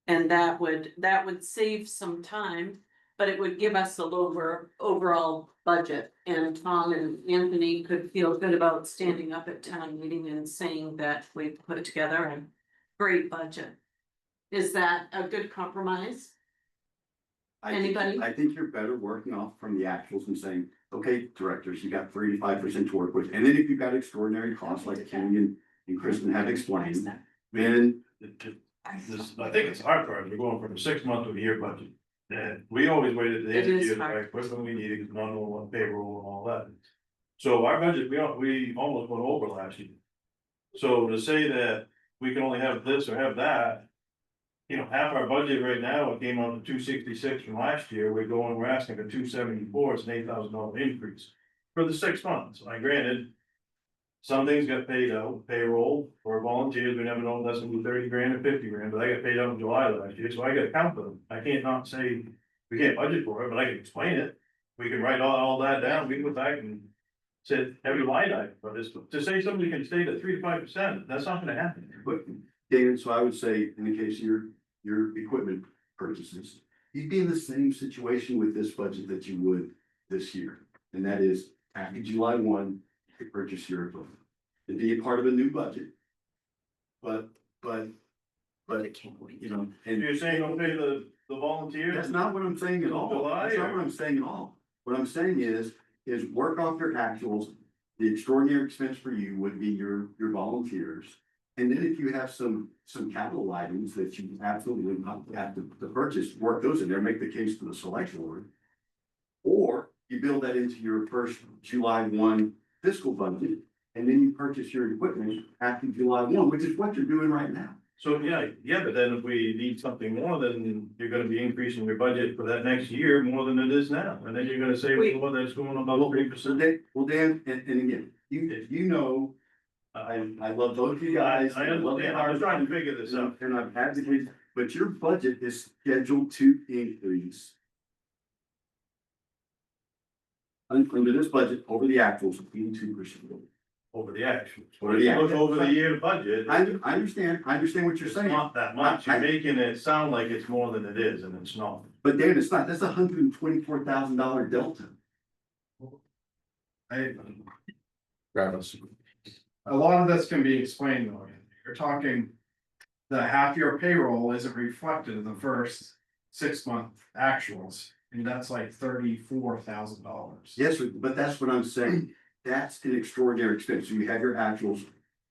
And that would save some time, but it would give us a lower overall budget. And Tom and Anthony could feel good about standing up at town meeting and saying that we put together a great budget. Is that a good compromise? Anybody? I think you're better working off from the actuals and saying, okay, directors, you got 35% to work with. And then if you've got extraordinary costs like Kenny and Kristen have explained, then I think it's hard for us, we're going from a 6-month to a year budget. And we always waited to the end of the year, like, what's when we needed, non-normal payroll and all that. So our budget, we almost went over last year. So to say that we can only have this or have that. You know, half our budget right now, it came out to 266 from last year, we're asking for 274, it's an $8,000 increase. For the 6 months, I granted. Some things got paid out, payroll for volunteers, we never know, that's gonna be 30 grand or 50 grand, but I got paid out in July last year, so I gotta count for them. I can't not say, we can't budget for it, but I can explain it. We can write all that down, we can go back and set every line item, but it's, to say somebody can stay at 3 to 5%, that's not gonna happen. But David, so I would say, in the case of your equipment purchases, you'd be in the same situation with this budget that you would this year. And that is, after July 1, you could purchase your equipment. It'd be a part of a new budget. But, you know, and You're saying don't pay the volunteers? that's not what I'm saying at all. That's not what I'm saying at all. What I'm saying is work off your actuals. The extraordinary expense for you would be your volunteers. And then if you have some capital items that you absolutely have to purchase, work those in there, make the case to the select board. Or you build that into your first July 1 fiscal budget, and then you purchase your equipment after July 1, which is what you're doing right now. So, yeah, but then if we need something more, then you're gonna be increasing your budget for that next year more than it is now, and then you're gonna say, well, that's going above 3%. Well, Dan, and again, you know, I love both of you guys. I understand, I was trying to figure this out. And I've advocated, but your budget is scheduled to increase. Under this budget, over the actuals, 82%. over the actual. Well, If you yeah. look over the year budget. I understand what you're It's saying. not that much, you're making it sound like it's more than it is, and it's not. But Dan, it's not, that's $124,000 delta. Travis. A lot of this can be explained though, you're talking. The half year payroll isn't reflected in the first 6 month actuals, and that's like $34,000. Yes, but that's what I'm saying. That's an extraordinary expense. You have your actuals,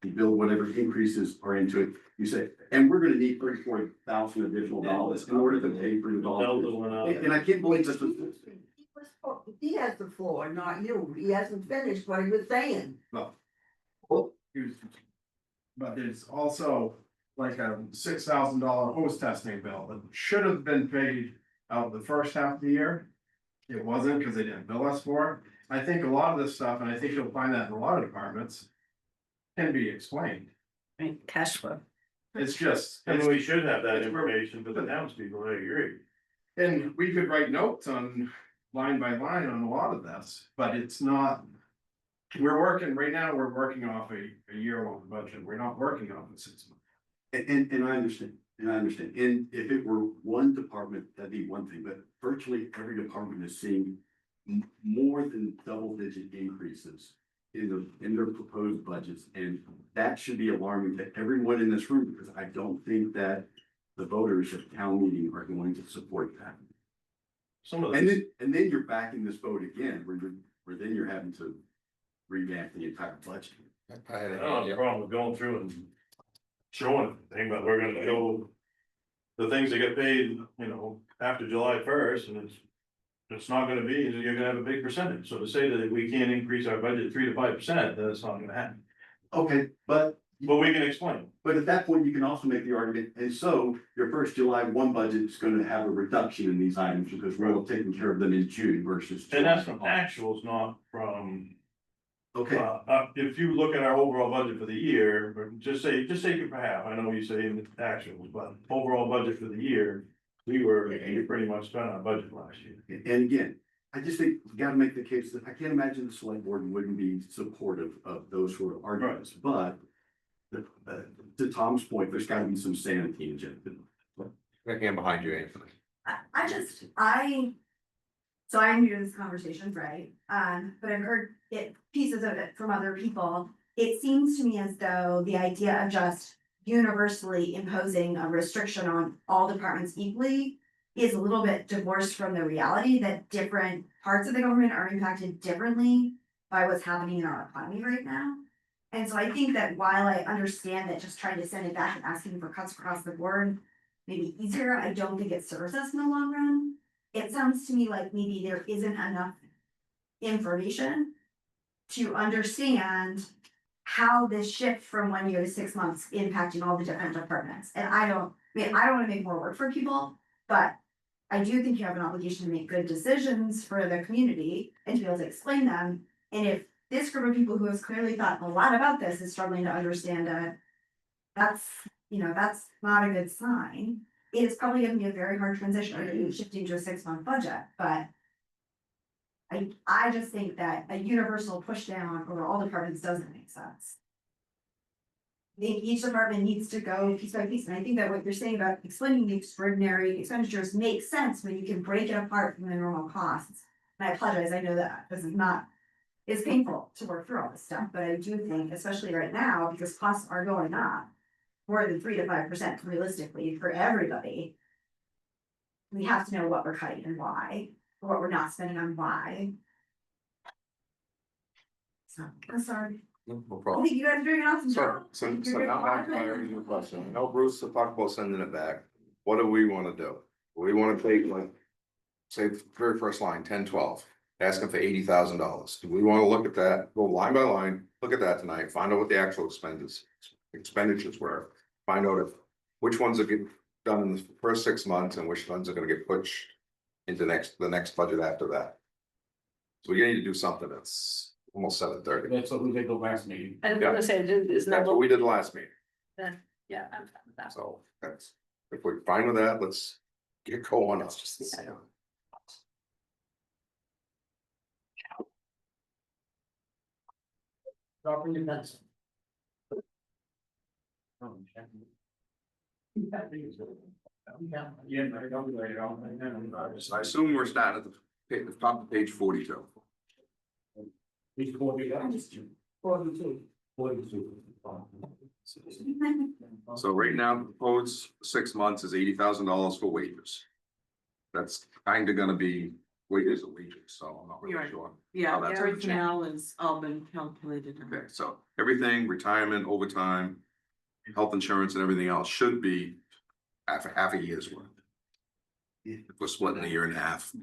you build whatever increases are into it. You say, and we're gonna need $34,000 additional dollars in order to pay for the Delta dollars. went up. And I can't believe this was. He has the floor, not you. He hasn't finished what he was saying. But there's also like a $6,000 hose testing bill that should have been paid out the first half of the year. It wasn't because they didn't bill us for it. I think a lot of this stuff, and I think you'll find that in a lot of departments, can be explained. I mean, cash flow. It's just, And we should have that it's- information, but the townspeople, I agree. and we could write notes on line by line on a lot of this, but it's not. We're working, right now, we're working off a year-long budget. We're not working off a 6 month. And I understand, and if it were one department, that'd be one thing, but virtually every department is seeing. More than double-digit increases in their proposed budgets, and that should be alarming to everyone in this room, because I don't think that. The voters at town meeting are going to support that. Some of And the, then you're backing this vote again, where then you're having to revamp the entire budget. I had I a don't have a problem with going through and showing everything, but we're gonna show. The things that get paid, after July 1st, and it's not gonna be, you're gonna have a big percentage, so to say that we can't increase our budget 3 to 5%, that's not gonna happen. Okay, but We can explain. But at that point, you can also make the argument, and so your first July 1 budget is gonna have a reduction in these items because we're all taking care of them in June versus. And that's from actuals, not from, Okay, if you look at our overall budget for the year, or just say for half, I know you say in actuals, but overall budget for the year. We pretty much spent our budget last year. and again, I just think you gotta make the case that I can't imagine the select board wouldn't be supportive of those sort of arguments, but. To Tom's point, there's gotta be some sanity in it. Right hand behind you, Anthony. So I'm new to this conversation, right? But I've heard pieces of it from other people. It seems to me as though the idea of just universally imposing a restriction on all departments equally is a little bit divorced from the reality that different parts of the government are impacted differently by what's happening in our economy right now. And so I think that while I understand that just trying to send it back and asking for cuts across the board may be easier, I don't think it serves us in the long run. It sounds to me like maybe there isn't enough information to understand how this shift from 1 year to 6 months impacting all the different departments. And I don't wanna make more work for people, but I do think you have an obligation to make good decisions for the community and to be able to explain them. And if this group of people who has clearly thought a lot about this is struggling to understand it, that's not a good sign. It is probably gonna be a very hard transition, shifting to a 6 month budget, but I just think that a universal push down over all departments doesn't make sense. I think each department needs to go piece by piece, and I think that what you're saying about explaining the extraordinary expenditures makes sense when you can break it apart from the normal costs. And I apologize, I know that this is not, it's painful to work through all this stuff, but I do think, especially right now, because costs are going up more than 3 to 5% realistically for everybody. We have to know what we're cutting and why, or what we're not spending on why. So, I'm sorry. No I problem. think you guys are doing an awesome So, job. so, I think so you're doing now a lot I'm of good. firing your question. I know Bruce talked about sending it back. What do we wanna do? We wanna take like, say, the very first line, 10, 12, asking for $80,000. Do we wanna look at that, go line by line, look at that tonight, find out what the actual expenditures were? Find out which ones are getting done in the first 6 months and which ones are gonna get pushed into the next budget after that. So we need to do something. It's almost 7:30. That's what we did the last meeting. I was gonna say, isn't that That's what we did last meeting. Yeah, I'm fine with that. So that's, if we're fine with that, let's get going. That's just, yeah. Sharpen your pencil. I assume we're starting at the top of page 42. So right now, the proposed 6 months is $80,000 for wages. That's kind of gonna be wages, so I'm not really Right. sure. Yeah, how that's gonna change. personnel is all been calculated. Okay, so everything, retirement, overtime, health insurance and everything else should be half a year's worth. If we're splitting a year in half.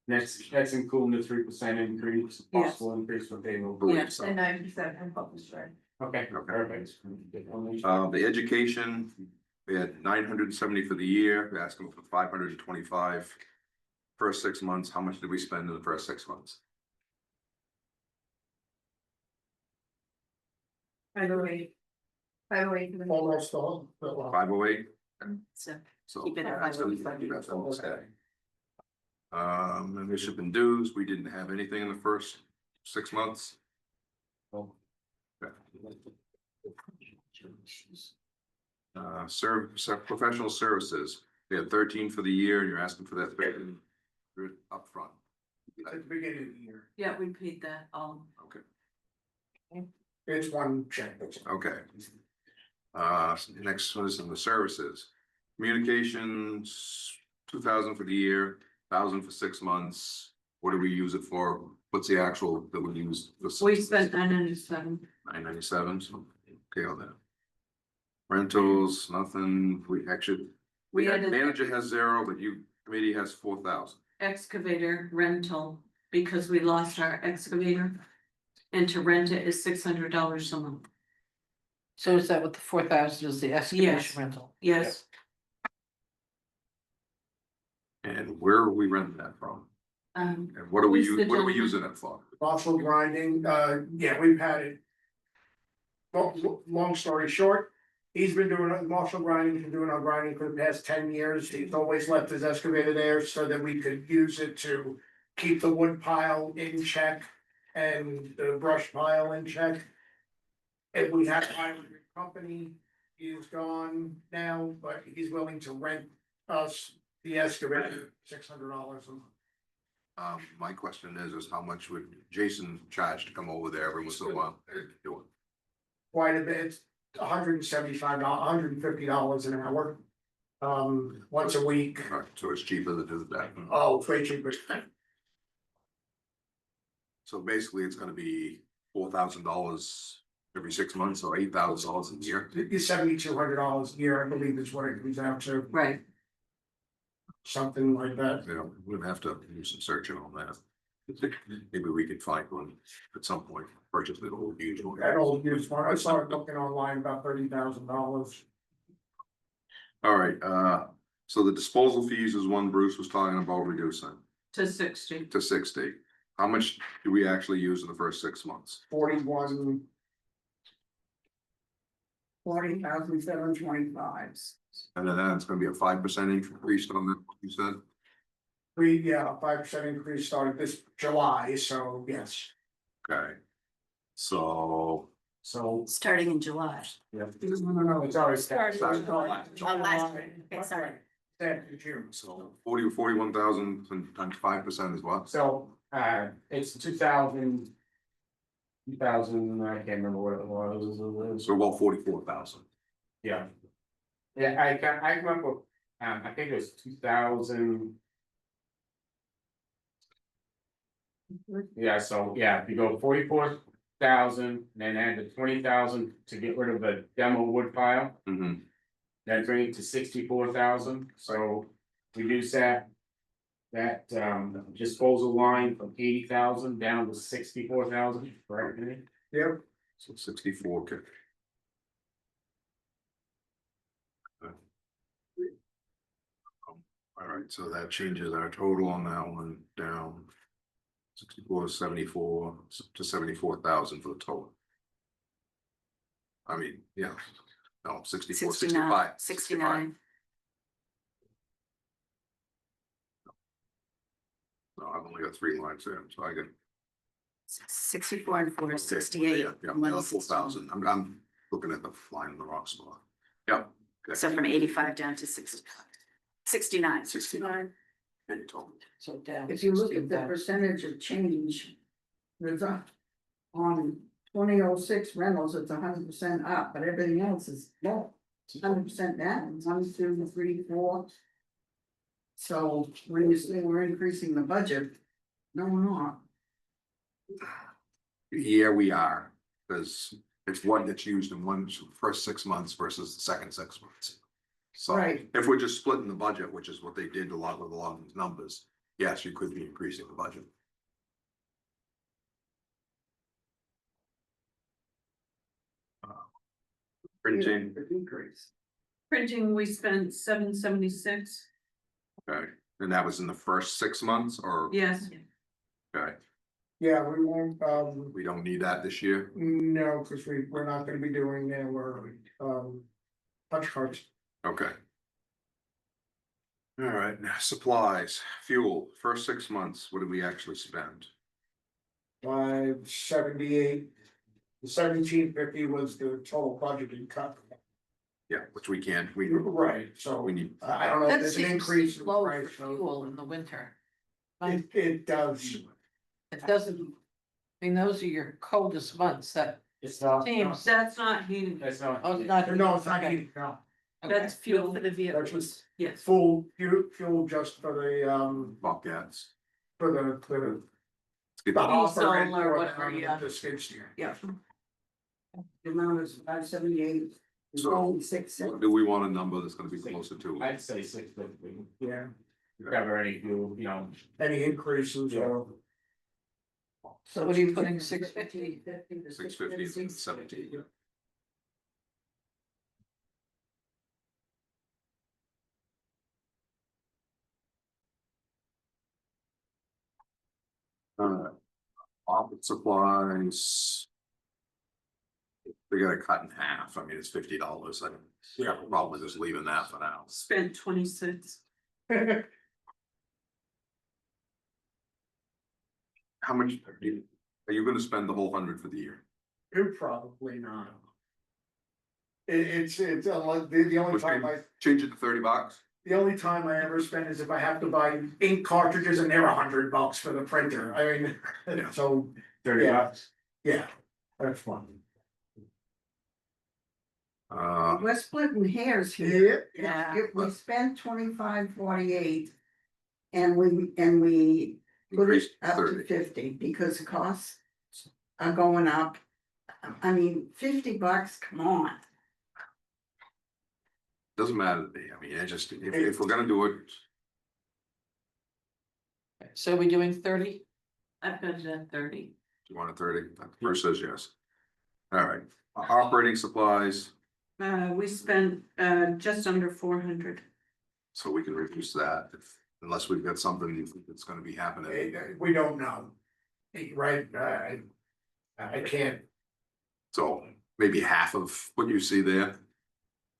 That's including the 3% increase, Yes. possible increase for payroll. believe Yes, so. And 9% from published, right? Okay, perfect. The education, we had 970 for the year, we're asking for 525. First 6 months, how much did we spend in the first 6 months? By the way. By the way. Almost all. 508, So so. keep it at that's 505. that's almost steady. Membership and dues, we didn't have anything in the first 6 months. Okay. Professional services, we had 13 for the year, and you're asking for that 13 upfront. At the beginning of the year, Yeah, we paid that all. Okay, it's one check. okay. Next one is in the services, communications, 2,000 for the year, 1,000 for 6 months. What do we use it for? What's the actual that we use? We spent 997. 997, so okay on that. Rentals, nothing, we actually, We had an manager has 0, but committee has 4,000. excavator rental because we lost our excavator. And to rent it is $600 a month. So is that what the 4,000 is, the Yes. excavation rental? Yes, And where are we renting that from? um, And what are we, Who's the what are we gentleman? using it for? Marshall grinding, yeah, we've had it. Long story short, he's been doing, Marshall grinding's been doing our grinding for the past 10 years. He's always left his excavator there so that we could use it to keep the wood pile in check and the brush pile in check. If we have to hire a company, he is gone now, but he's willing to rent us the excavator, $600 a month. My question is how much would Jason charge to come over there every once in a while? Do it. Quite a bit, $175, $150 an hour. Once a week. All right, so it's cheaper to do that. Oh, it's way cheaper. So basically, it's gonna be $4,000 every 6 months or $8,000 a year. It's $7,200 a year, I believe is what it comes out to, right. something like that. You know, we'd have to do some searching on that. Maybe we could find one at some point, purchase the old used one. That old used one, I started looking online about $30,000. All right, so the disposal fees is one Bruce was talking about reducing To 60. to 60. How much do we actually use in the first 6 months? 41, 40,725. And then that's gonna be a 5% increase on that, you said? 5% increase started this July, so yes. Okay. So. starting in July. No, it's already started. Oh, last year. Okay, sorry. That June. So 40 or 41,000 times 5% is what? So, it's 2,000. 2,000, I can't remember what it was. So about 44,000. Yeah. Yeah, I come up with, I think it was 2,000. Yeah, so, yeah, if you go 44,000, then add the 20,000 to get rid of the demo wood pile. Mm-hmm. That bring it to 64,000, so reduce that. That disposal line from 80,000 down to 64,000, correct? Yep. So 64, okay. All right, so that changes our total on that one down. 64 to 74 to 74,000 for the total. I mean, yeah, no, 64, 65. 69. No, I've only got 3 lines there, so I can. 64 and 4, 68. Yeah, the other 4,000. I'm looking at the line in the wrong spot. Yep. Okay. So from 85 down to 69. 69. And you told me. So down. If you look at the 16,000. percentage of change, there's a, on 2006 rentals, it's 100% up, but everything else is low. 100% down, 1, 2, 3, 4. So when you say we're increasing the budget, no, we're not. Yeah, we are, because it's what gets used in first 6 months versus the second 6 months. So Right. if we're just splitting the budget, which is what they did a lot with these numbers, yes, you could be increasing the budget. Printing, Increase. Printing, we spent $776. okay, and that was in the first 6 months, or? Yes, Okay, Yeah, we won't, we don't need that this year, no, because we're not gonna be doing our, punch cards. okay. All right, now supplies, fuel, first 6 months, what did we actually spend? 578, the 1750 was the total budgeted cut. Yeah, which we can't, we Right, so need, I don't know if That there's an seems increase in low for price, so fuel in the winter. it does. It doesn't, I mean, those are your coldest months, that It's not, seems, that's not heating, that's not. oh, not. No, it's not okay, heating, no. okay. that's fuel for the That's vehicles, just yes. full fuel just for the, Bobcats. for the Let's get the that. hopper and Diesel or for whatever, yeah. the skid steer. Yeah. The amount is 578. So, 6. Do we want a number that's gonna be closer to? I'd say 650. Yeah, Cover any fuel, you know, any increases or. So what are you putting, 650? 650 and 17. Office supplies. We gotta cut in half, I mean, it's $50, yeah, probably just leaving that for now. Spent 26. How much are you gonna spend the whole 100 for the year? Probably not. It's like the only Which time means- Change it to $30? the only time I ever spend is if I have to buy ink cartridges and they're $100 for the printer, I mean, Yeah. so, $30. Yeah. yeah, that's fun. We're splitting hairs here. Yeah, If we spent 2548. And we put it Increased up to 30. 50 because costs are going up. I mean, $50, come on. Doesn't matter to me, I mean, if we're gonna do it, So we doing 30? I've got it at 30. you want a 30, Bruce says yes. All right, operating supplies, We spent, just under 400. so we can reduce that unless we've got something that's gonna be happening. we don't know. Right, I can't, So maybe half of what you see there,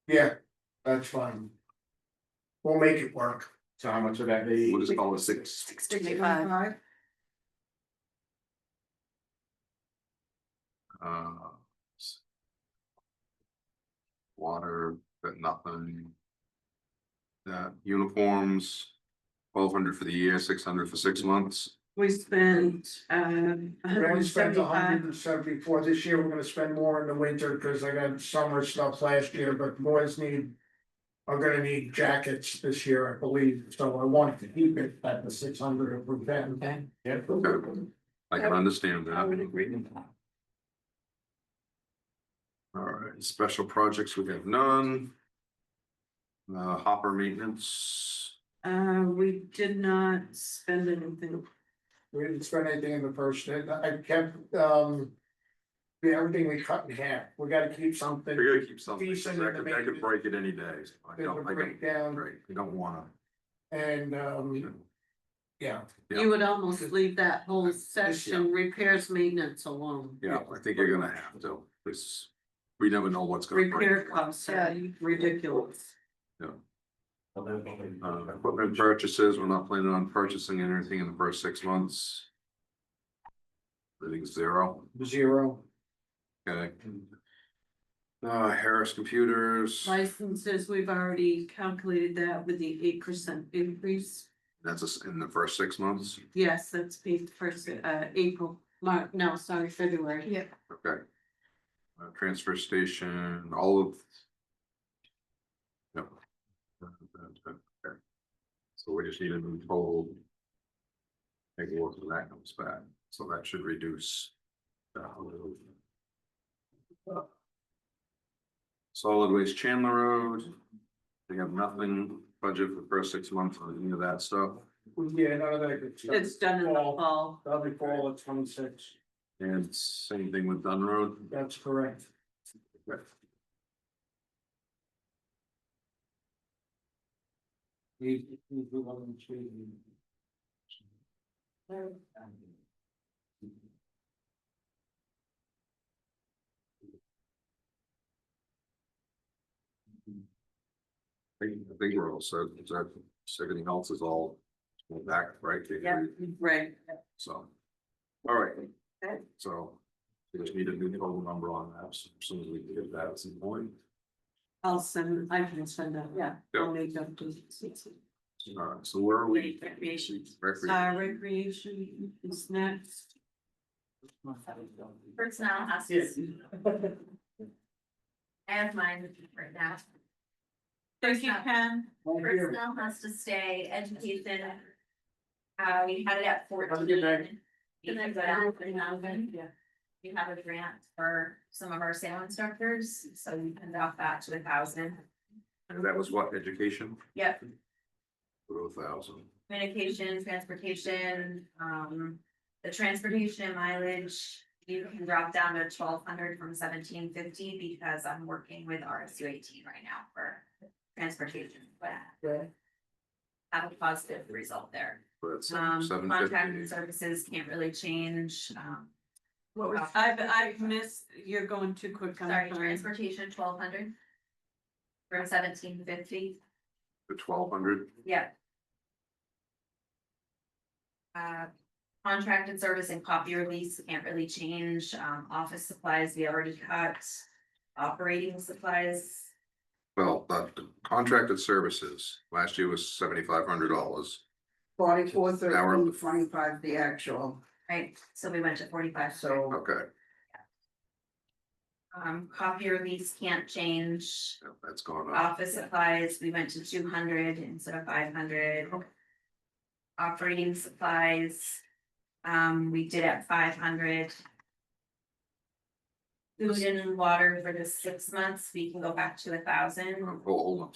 yeah, that's fine. We'll make it work. So how much would that be? we'll just call it 6. 65. Uh, Water, got nothing. Uniforms, 1,200 for the year, 600 for 6 months. We spent, We only spent 175. 174 this year, we're gonna spend more in the winter, cause I got summer stuff last year, but boys are gonna need jackets this year, I believe, so I wanted to keep it at the 600 if we can. Okay. Yeah. Okay. I can understand I would that. agree with that. All right, special projects, we have none. Hopper maintenance, We did not spend anything. We didn't spend anything in the first, I kept, yeah, everything we cut in half, we gotta keep something. we gotta keep something, 'cause Decent I could break it any day. I There's a don't, breakdown right, we don't wanna. and, yeah. Yeah. You would almost leave that whole section, repairs, maintenance alone. Yeah, I think you're gonna have to, because we never know what's gonna break. Repair costs are ridiculous. Equipment purchases, we're not planning on purchasing anything in the first 6 months. Everything's zero, Zero. okay. Harris Computers, Licenses, we've already calculated that with the 8% increase. that's in the first 6 months, Yes, that's paid first, April, March, no, sorry, February. Yeah. okay. Transfer station, all of. Yep. Okay. So we just need a new total. Take a look when that comes back, so that should reduce. Solid Waste Chandler Road. They have nothing budget for the first 6 months on any of that stuff. Yeah, none of that. It's done in the fall. That'll be fall at 26. And same thing with Dunn Road. That's correct. Okay. I think we're all set, is that, everything else is all back, right? Yeah, right. So, all right, so we just need a new total number on that, so as soon as we can get that at some point. I can send that, yeah. I'll make them do it. All right, so where are we? Recreation. Recreation. Recreation is next. Personnel has to. I have mine right now. Thank you, Ken. Personnel has to stay, education. We had it at 14. And then go down to 3,000. Yeah. We have a grant for some of our sale instructors, so we can off that to 1,000. And that was what, education? Yep, 1,000. communication, transportation, the transportation and mileage. You can drop down to 1,200 from 1,750 because I'm working with RSU 18 right now for transportation, but. Have a positive result there. But Contract and 750. services can't really change, What was, I've missed, you're going too quick. I'm sorry, transportation 1,200. From 1,750, The 1,200. yeah. Contracted service and copy release can't really change, office supplies, we already cut. Operating supplies, Well, the contracted services, last year was $7,500. 44, Now we're up 13, to- 25, the actual, right, so we went to 45, so. Okay, copy release can't change. yeah, that's gone up. Office supplies, we went to 200 instead of 500. Operating supplies, we did at 500. Food and water for the 6 months, we can go back to 1,000. Hold on,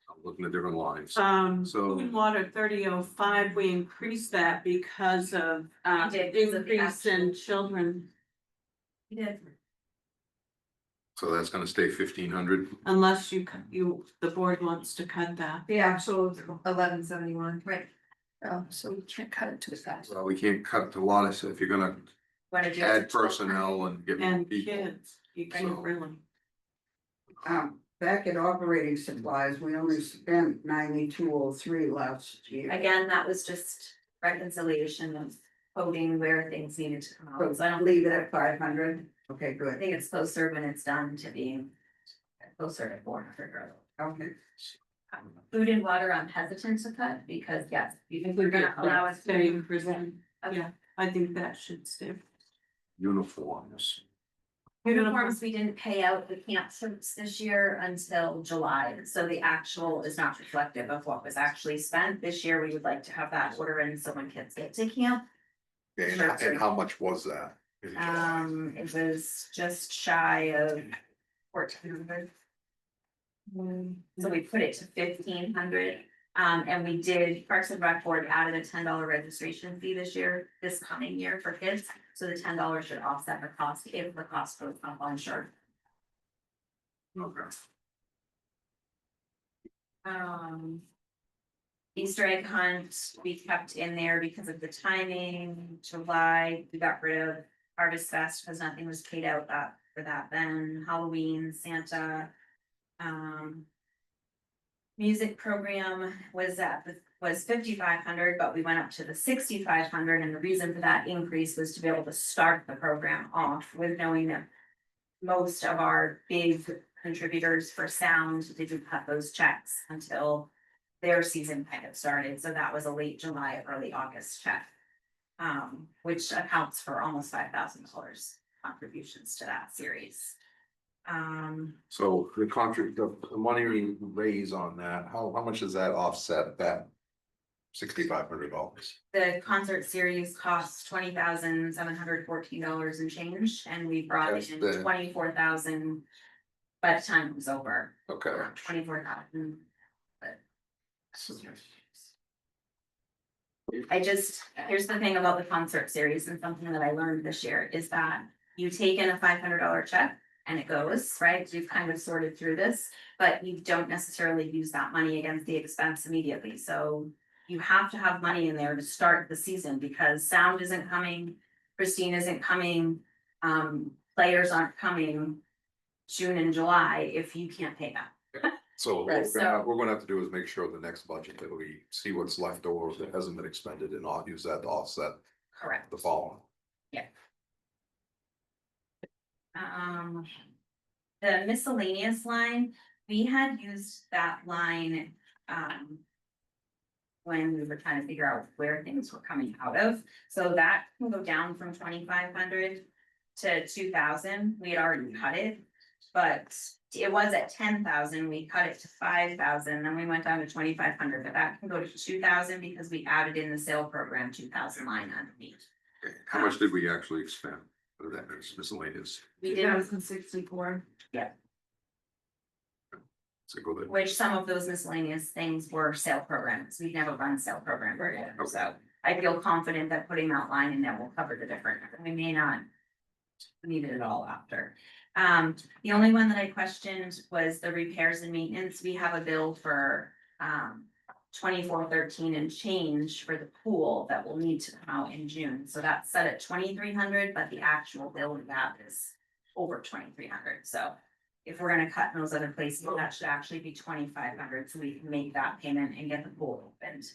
I'm looking at different lines. So- Food and water 3005, we increased that because of, We did, because of the increase in actual- children. We did. So that's gonna stay 1,500. Unless the board wants to cut that. The actual is 1171. Right. So we can't cut it to that. Well, we can't cut a lot of, so if you're gonna Wanna do it add to 1200? personnel and get more And people. kids, you can't So- really. Back at operating supplies, we only spent 9203 last year. Again, that was just reconciliation of coding where things needed to come out, so I don't Leave think it at 500, okay, I good, think it's closer when it's done to being closer to 400. okay. Food and water, I'm hesitant to cut because yes, If we're we're gonna allow us stay to. in prison, yeah, I think that should stay. Uniforms. Uniforms, we didn't pay out the camp trips this year until July, so the actual is not reflective of what was actually spent. This year, we would like to have that order in so when kids get to camp. And how much was that? It was just shy of 1,400. So we put it to 1,500, and we did, Parks and Rec Board added a $10 registration fee this coming year for kids. So the $10 should offset the cost if the cost goes up on sure. Okay. Easter egg hunt, we kept in there because of the timing, July, we got rid of Harvest Fest because nothing was paid out for that then, Halloween, Santa. Music program was at the was 5,500, but we went up to the 6,500, and the reason for that increase was to be able to start the program off with knowing that most of our big contributors for sound didn't cut those checks until their season kind of started, so that was a late July, early August check. Which accounts for almost $5,000 contributions to that series. So the contract, the money we raise on that, how much does that offset that? $6,500. The concert series costs $20,714 and change, and we brought That's in the- 24,000 by the time it was over. Okay. 24,000. Here's the thing about the concert series, and something that I learned this year is that you take in a $500 check and it goes, right? You've kind of sorted through this, but you don't necessarily use that money against the expense immediately, so you have to have money in there to start the season, because sound isn't coming, Christine isn't coming, players aren't coming June and July if you can't pay them. So Right, what we're gonna have to do is make sure the next budget that we see what's left over that hasn't been expended and not use that to offset Correct. the following. The miscellaneous line, we had used that line, when we were trying to figure out where things were coming out of, so that can go down from 2,500 to 2,000, we had already cut it. But it was at 10,000, we cut it to 5,000, then we went down to 2,500, but that can go to 2,000 because we added in the sale program 2,000 line underneath. Okay, how much did we actually expend? For that is miscellaneous. We did, 2,064. So go there. which some of those miscellaneous things were sale programs, we've never run sale program before, so I feel confident that putting that line in there will cover the difference. We may not need it all after. The only one that I questioned was the repairs and maintenance. We have a bill for 2413 and change for the pool that will need to come out in June. So that's set at 2,300, but the actual bill we have is over 2,300. So if we're gonna cut in those other places, that should actually be 2,500, so we can make that payment and get the pool opened.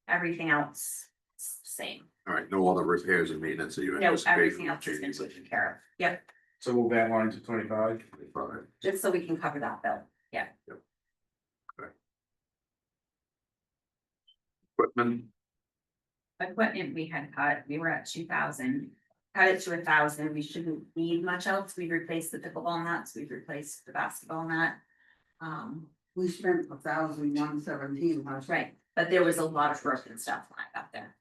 Everything else, same. All right, no other repairs and maintenance that you No, anticipate everything from else has been changes. taken care of. Yep, So move that line to 25. Alright, just so we can cover that bill. Yeah. equipment, Equipment we had cut, we were at 2,000. Cut it to 1,000, we shouldn't need much else. We replaced the pickleball nets, we've replaced the basketball net. We spent 1,117 last. Right, but there was a lot of broken stuff when I got there.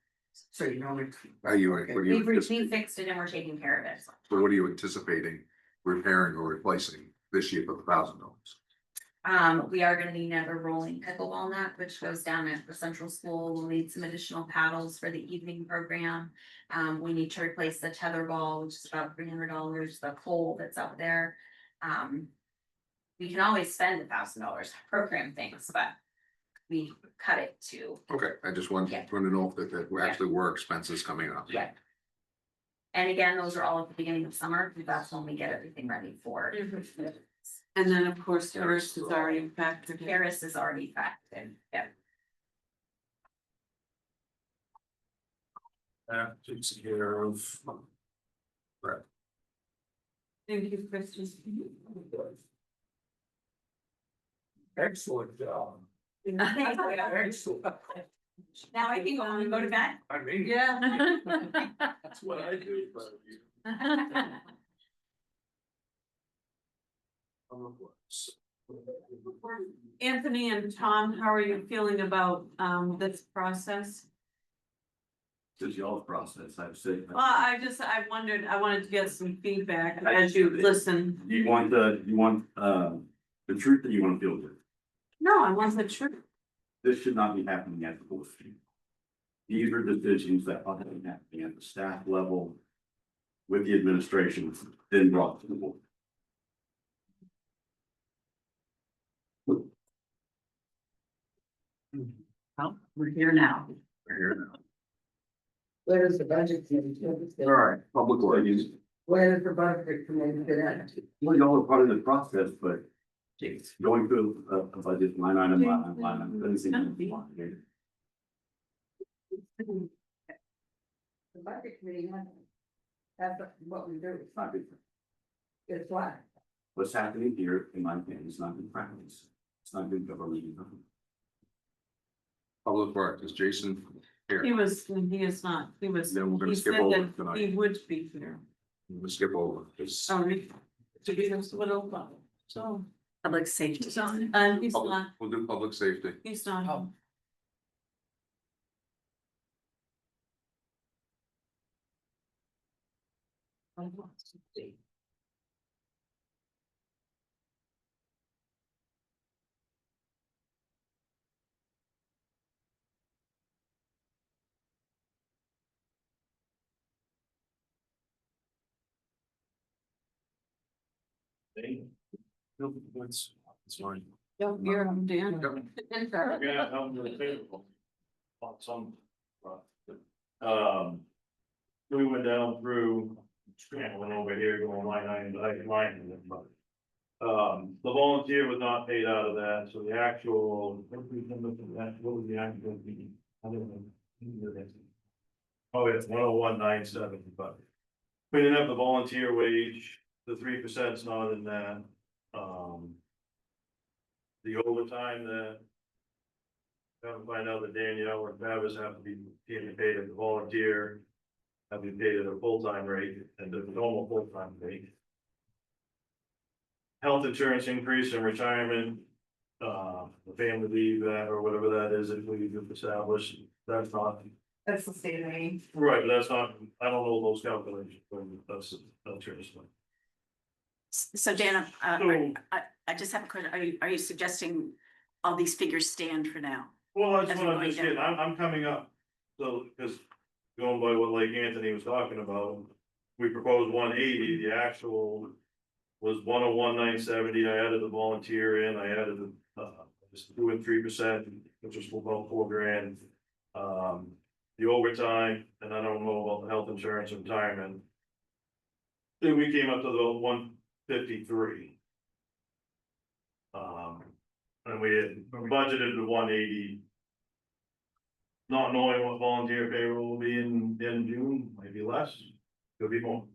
So you know. are you, what are you, We anticipating- fixed it and we're taking care of it. so what are you anticipating repairing or replacing this year for $1,000? We are gonna need another rolling pickleball net, which goes down at the central school. We'll need some additional paddles for the evening program. We need to replace the tether ball, which is about $300, the pole that's out there. We can always spend $1,000 to program things, but we cut it to, Okay, I just want Yeah. to know if that actually were expenses coming up. yeah. And again, those are all at the beginning of summer, because that's when we get everything ready for. And then, of course, Harris is already factored in. Harris is already factored in, yeah. That takes care of. Thank you, Kristen. Excellent job. Excellent. Now I can go home and go to bed. I mean, Yeah. that's what I do. but you- Anthony and Tom, how are you feeling about this process? This is y'all's process, I've said. Well, I wanted to get some feedback as you listen. You want the truth that you want to feel good. No, I want the truth. This should not be happening at the board. These are decisions that are happening at the staff level with the administration, then brought to the board. Well, we're here now. We're here now. Where does the budget committee? All right, public works. Where does the budget committee fit in? Well, y'all are part of the process, but going through a budget line item, doesn't seem to be complicated. The budget committee, that's what we do, it's not. It's what? What's happening here, in my opinion, is not good practice. It's not good government. Public Works, is Jason here? He is not, he was, Then we're gonna he skip said over that tonight. he would be here. We'll skip over this. Sorry. To be this little, so, Public safety. he's not, We'll do public safety. he's not. Oh. No, that's fine. Don't hear him, Dan. Yeah, I'm gonna say, on some, we went down through, scrambling over here, going line item by line, but. The volunteer was not paid out of that, so the actual, what was the actual? I don't know. Oh, it's 101,970, but. We didn't have the volunteer wage, the 3%'s not in that, the overtime that. Gotta find out that Danielle or Travis have to be getting paid as a volunteer. Have to be paid at a full-time rate and the normal full-time rate. Health insurance increase in retirement, the family leave that or whatever that is, if we've established, that's not. That's the state of me. Right, but that's not, I don't know those calculations, but that's interesting. So Dana, So- I just have a question. Are you suggesting all these figures stand for now? Well, that's As what we're I'm going just getting, down. I'm coming up, so, cause going by what Lake Anthony was talking about. We proposed 180, the actual was 101,970, I added the volunteer in, I added the, just 2 and 3%, which was about $4,000. The overtime, and I don't know about the health insurance and retirement. Then we came up to the 153. And we had budgeted the 180. Not knowing what volunteer payroll will be in June, maybe less, could be more.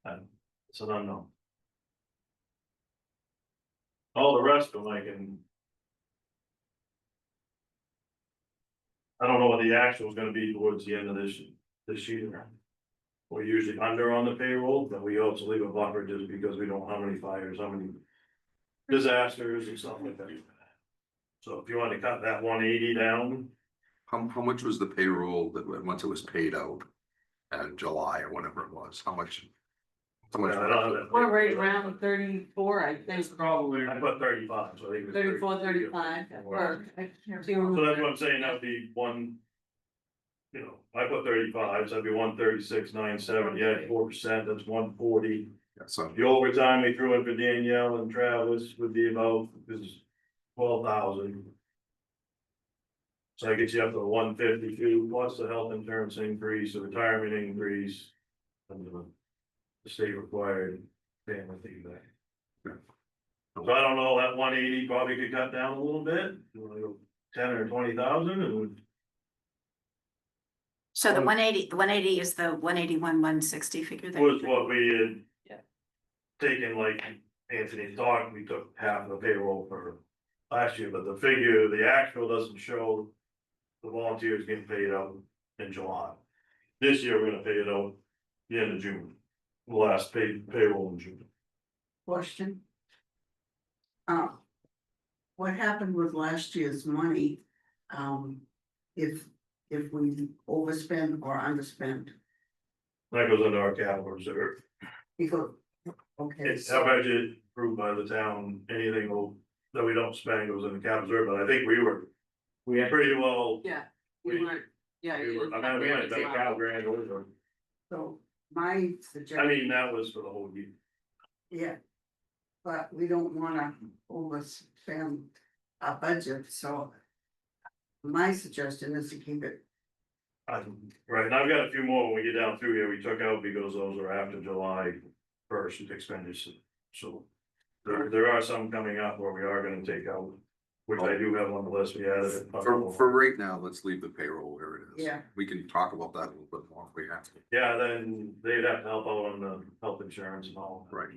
And it's an unknown. All the rest of them I can. I don't know what the actual is gonna be towards the end of this year. We're usually under on the payroll, but we also leave a buffer just because we don't know how many fires, how many disasters and stuff like that. So if you want to cut that 180 down, How much was the payroll that, once it was paid out? In July or whatever it was, how much? How much? I don't know that- We're right around 34, I think, it's probably, I put 35, so I think. it's 34, 35, or. So that's what I'm saying, that'd be one. You know, I put 35, so that'd be 136,970, yeah, 4%, that's 140. Yeah, so, The overtime we threw in for Danielle and Travis would be about, is 12,000. So that gets you up to 152, plus the health insurance increase, the retirement increase. And the state required family leave back. So I don't know, that 180 probably could cut down a little bit, you wanna go 10 or 20,000 and. So the 180 is the 181, 160 figure there? Was what we had. Yeah. Taken, like Anthony talked, we took half of the payroll for last year, but the figure, the actual doesn't show. The volunteers getting paid out in July. This year, we're gonna pay it out the end of June, the last payroll in June. Question. What happened with last year's money? If we overspend or underspend? That goes into our capital reserve. Because, okay, It's our budget approved by the town, anything that we don't spend goes in the capital reserve, but I think we had pretty well. Yeah, we weren't, yeah. We were, I mean, we went about $5,000 over. so my suggestion. I mean, that was for the whole year. Yeah. But we don't wanna overspend our budget, so. My suggestion is to keep it. Right, and I've got a few more when we get down through here, we took out because those are after July 1st expenditures, so. There are some coming up where we are gonna take out which I do have on the list, we added it. For right now, let's leave the payroll where it is. Yeah. We can talk about that a little bit more if we have to. Yeah, then they'd have to help out on the health insurance and all. Right.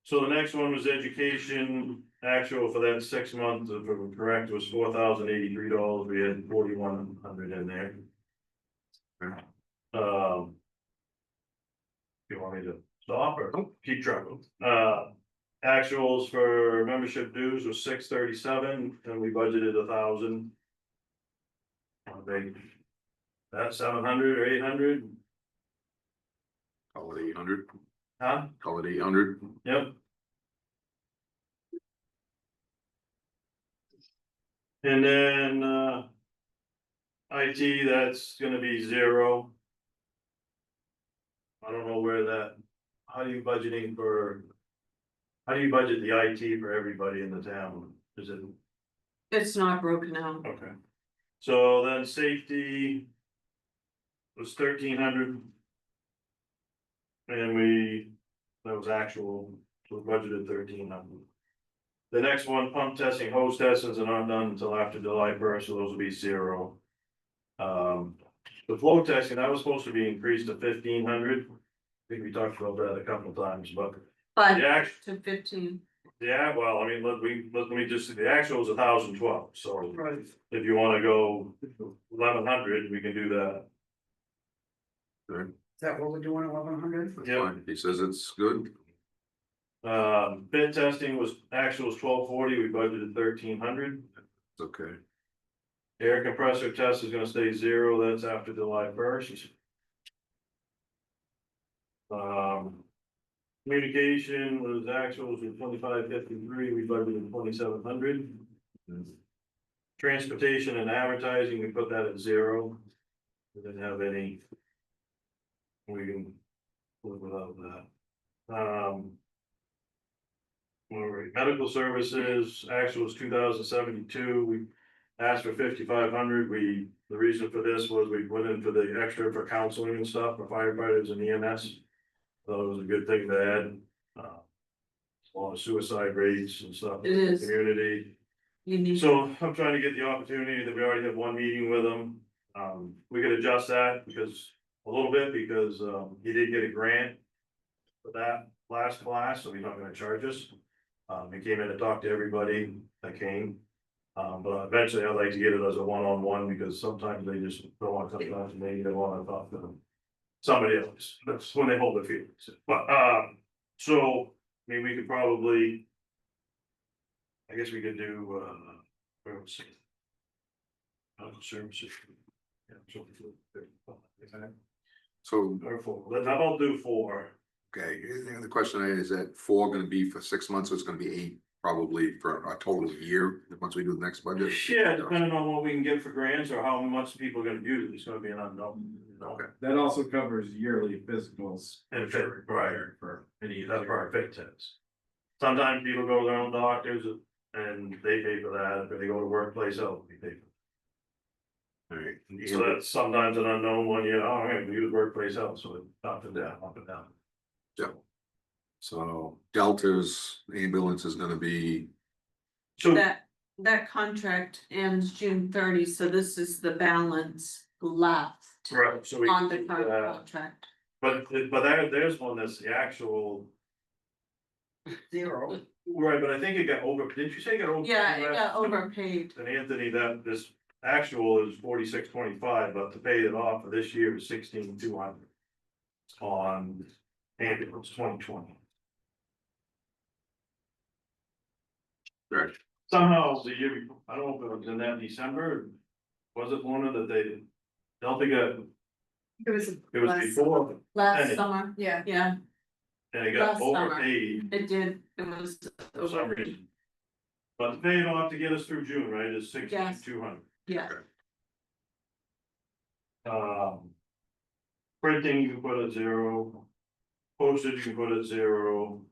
So the next one was education, actual for that 6 months, if I'm correct, was $4,083, we had 4,100 in there. You want me to stop or keep trucking? Actuals for membership dues was $637, and we budgeted 1,000. That's 700 or 800, Call it 800. huh? Call it 800. Yep. And then, IT, that's gonna be 0. I don't know where that, how are you budgeting for? How do you budget the IT for everybody in the town? Is it, It's not broken out. okay. So then safety was 1,300. And that was actual, so we budgeted 1,300. The next one, pump testing, hose testings are not done until after July 1st, so those will be 0. The flow testing, that was supposed to be increased to 1,500. I think we talked about that a couple of times, but But the actual, to 15, yeah, well, I mean, let me just, the actual is 1,012, so Right. if you wanna go 1,100, we can do that. Good. Is that what we're doing, 1,100? That's Yep. fine. He says it's good. Bid testing was, actual was 1,240, we budgeted 1,300. It's okay. Air compressor test is gonna stay 0, that's after July 1st. Communication was actuals was 2,553, we budgeted 2,700. Transportation and advertising, we put that at 0. We didn't have any. We can live without that. Where were we? Medical services, actual was 2,072, we asked for 5,500, the reason for this was we went in for the extra for counseling and stuff for firefighters and EMS. So it was a good thing to add. A lot of suicide rates and stuff It in the is. community. you need. So I'm trying to get the opportunity that we already had one meeting with him. We could adjust that because, a little bit, because, he did get a grant for that last class, so he's not gonna charge us. He came in to talk to everybody that came. But eventually I'd like to get it as a one-on-one, because sometimes they just don't want to come to me, they wanna talk to them. Somebody else, that's when they hold their feelings, but, so, I mean, we could probably. I guess we could do, where was it? Services. Yeah, So, or 4, let's, I'll do 4. okay, the question is that 4 gonna be for 6 months, so it's gonna be 8 probably for a total year, once we do the next budget? Yeah, depending on what we can get for grants or how much people are gonna use it, it's gonna be an unknown, you know. Okay. That also covers yearly physicals. And fit, right, For and that's for our fit test. Sometimes people go to their own doctors and they pay for that, if they go to workplace health, we pay for All right. it. So that's sometimes an unknown one, you know, oh, hey, we use workplace health, so it's up and down, up and down. Yeah. So Delta's ambulance is gonna be, So, That contract ends June 30, so this is the balance left right, so we. on the current contract. But there's one that's the actual, 0. right, but I think it got over, didn't you say it got over? Yeah, it got overpaid. And Anthony, that this actual is 4625, but to pay it off for this year is 16,200. On ambulance 2020. right, Somehow the year before, I don't know if it was in that December, was it one of that they, don't think It was. it was last before, Last And it- summer, Yeah. yeah, and it got last summer. overpaid it did, it was for some overpaid, reason. But to pay it off to get us through June, right, is 16,200. yeah. Printing, you can put at 0. Postage, you can put at 0.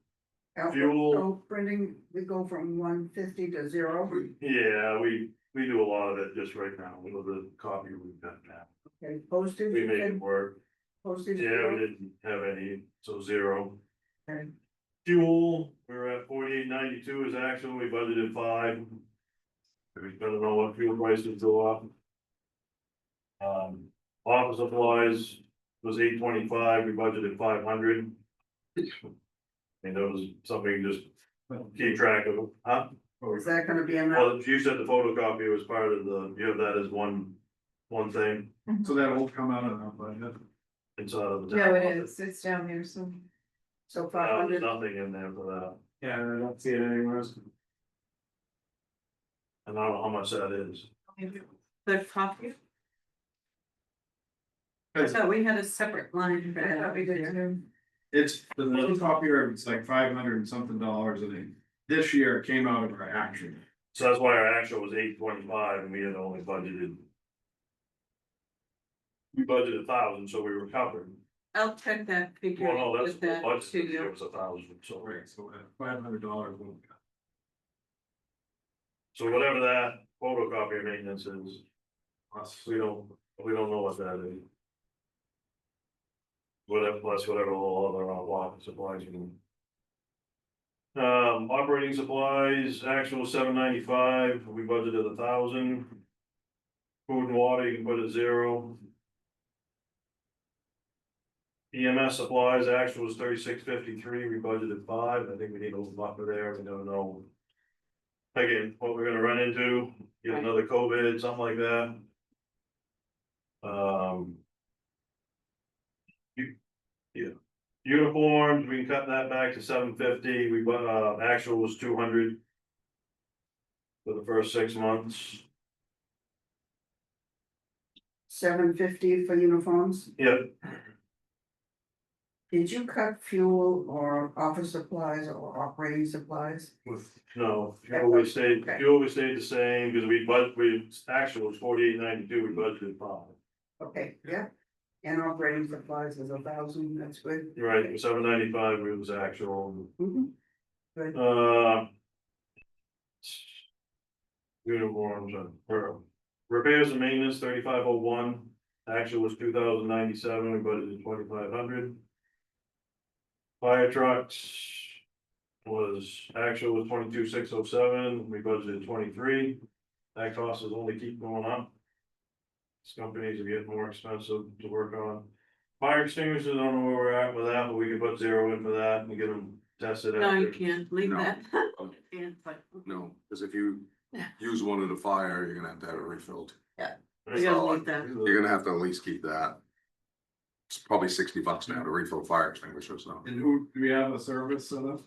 Fuel. So printing, we go from 150 to 0. Yeah, we do a lot of it just right now, with the copy we've got now. Okay, postage. We you make it said work. Postage. Yeah, we didn't have any, so 0. Okay. Fuel, we're at 48 $48.92 is actual, we budgeted 5. We're gonna know what fuel prices go up. Office supplies was $825, we budgeted 500. And that was something just keep track of, huh? Is that gonna be enough? Well, you said the photocopy was part of the, you have that as one thing So that will come out of our budget. inside of the. No, town it office. it's down here, so No, 500. there's nothing in there for that, Yeah, I don't see it anywhere else. and I don't know how much that is. The copy? I thought we had a separate line for that. It's, the photocopier, it's like $500 and something, and then this year it came out of our action. So that's why our actual was $825 and we had only budgeted. We budgeted 1,000, so we were covered. I'll check that figure Well, no, that's with the that budget, to it you. was 1,000, so. Right, so $500 will. So whatever that photocopier maintenance is, we don't know what that is. Whatever, plus whatever all other office supplies you need. Operating supplies, actual $795, we budgeted 1,000. Food and water, you can put at 0. EMS supplies, actual was $36.53, we budgeted 5, I think we need a little buffer there, we don't know. Again, what we're gonna run into, get another COVID, something like that. Yeah, uniforms, we can cut that back to $750, we, actual was 200. For the first 6 months. $750 for uniforms. Yep. Did you cut fuel or office supplies or operating supplies? No, fuel stayed the same, because we actual was $48.92, we budgeted 5. Okay, yeah, and operating supplies is 1,000, that's good. Right, $795 was actual. Mhm. Good. Uniforms, repairs and maintenance, 3,501, actual was 2,097, we budgeted 2,500. Fire trucks was, actual was 22,607, we budgeted 23, that cost is only keep going up. These companies are getting more expensive to work on. Fire extinguishers, I don't know where we're at with that, but we can put 0 in for that and get them tested. No, you after. can't leave No. that. Can't, but- No, because if you use one at a fire, you're gonna have to have it refilled. We gotta leave that. You're gonna have to at least keep that. It's probably $60 now to refill fire extinguishers, so. And who, do we have a service set up?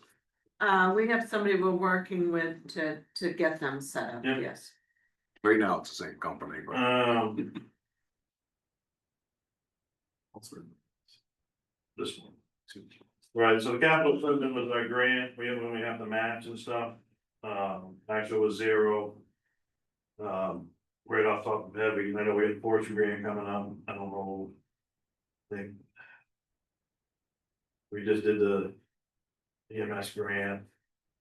We have somebody we're working with to get them set up, Yeah. yes. Right now, it's the same company, but. This one. Right, so the capital equipment was our grant, we have to match and stuff, actual was 0. Right off the top of the head, I know we had fortune grant coming up, I don't know. Think. We just did the EMS grant,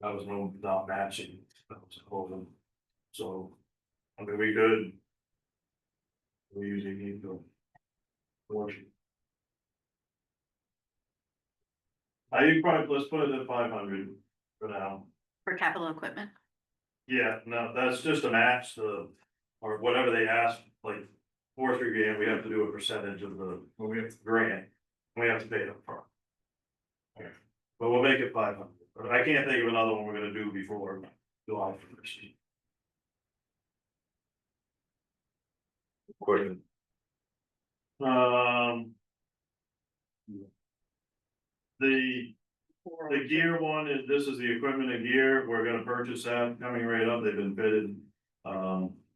that was not matching, that was holding, so, I mean, we could. We usually need to. Fortune. I probably, let's put it at 500 for now. For capital equipment. Yeah, no, that's just a match the, or whatever they ask, like, forestry grant, we have to do a percentage of the grant. We have to pay it up front. Okay, but we'll make it 500, but I can't think of another one we're gonna do before July 1st. Equipment. The gear one is, this is the equipment and gear, we're gonna purchase that coming right up, they've been fitted.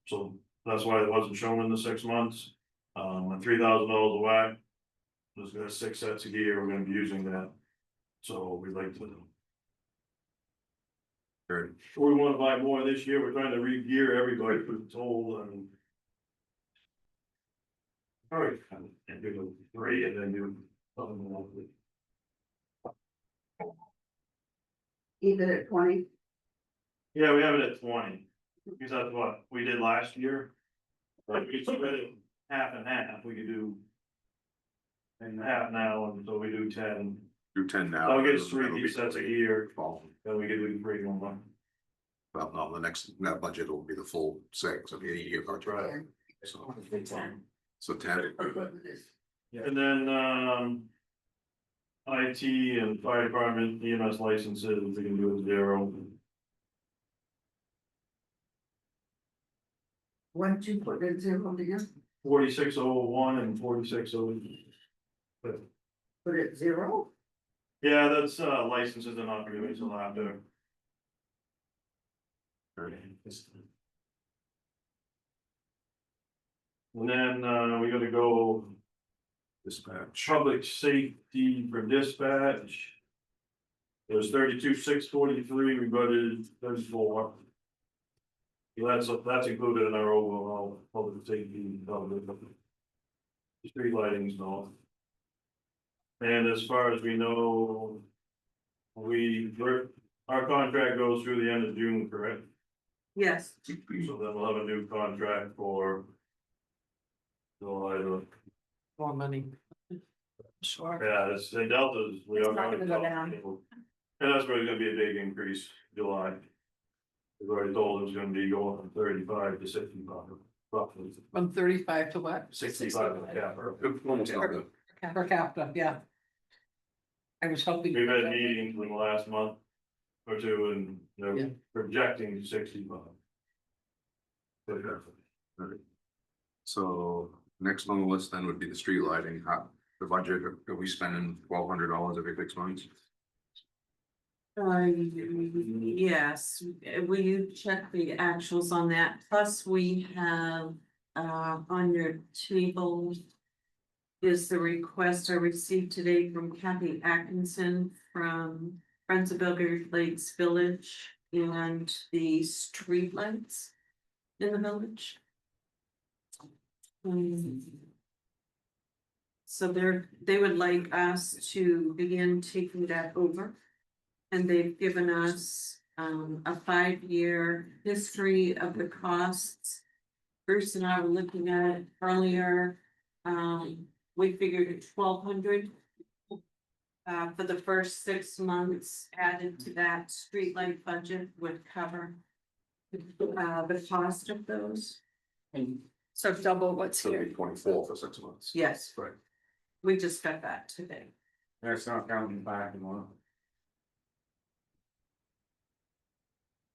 So that's why it wasn't shown in the 6 months. At $3,000 a whack. There's got 6 sets of gear, we're gonna be using that. So we'd like to. Great. We wanna buy more this year, we're trying to re-gear everybody for the toll and. Alright, and do 3 and then do something more. Even at 20, Yeah, we have it at 20, because that's what we did last year. Like, we split it half and half, we could do. And half now, and so we do 10, Do 10 now. I'll get 3 That'll be sets a year, fall. then we get to bring them on. Well, no, the next, that budget will be the full 6, it'll be a year budget. Right. So 10. And then, IT and fire department EMS licenses, we can do it 0. What did you put in zero again? 4601 and 4602. Put it zero? Yeah, that's licenses they're not renewing till after. And then we gotta go Dispatch. public safety for dispatch. It was 32,643, we budgeted 34. So that's included in our overall public safety. Street lighting's not. And as far as we know, our contract goes through the end of June, correct? Yes, So then we'll have a new contract for July, More money. Sure. yeah, it's the Deltas. We It's are not going gonna go to down. And that's really gonna be a big increase, July. We've already told them it's gonna be going from 35 to 65, roughly From 35 to what? 65 in the cap. Almost double. Per capita, yeah. I was hoping. We've had meetings in the last month or two and Yeah. they're projecting 65. Okay. So next on the list then would be the street lighting, the budget, are we spending $1,200 every 6 months? yes, will you check the actuals on that? Plus, we have, on your table. Is the request I received today from Kathy Atkinson from Friends of Belgrade Lakes Village and the streetlights in the village. So they would like us to begin taking that over. And they've given us a 5-year history of the costs. Bruce and I were looking at it earlier. We figured at 1,200. For the first 6 months added to that streetlight budget would cover. The cost of those. So double what's So it'll here. be 24 for 6 months. Yes, Right. we just got that today. That's not counting back tomorrow.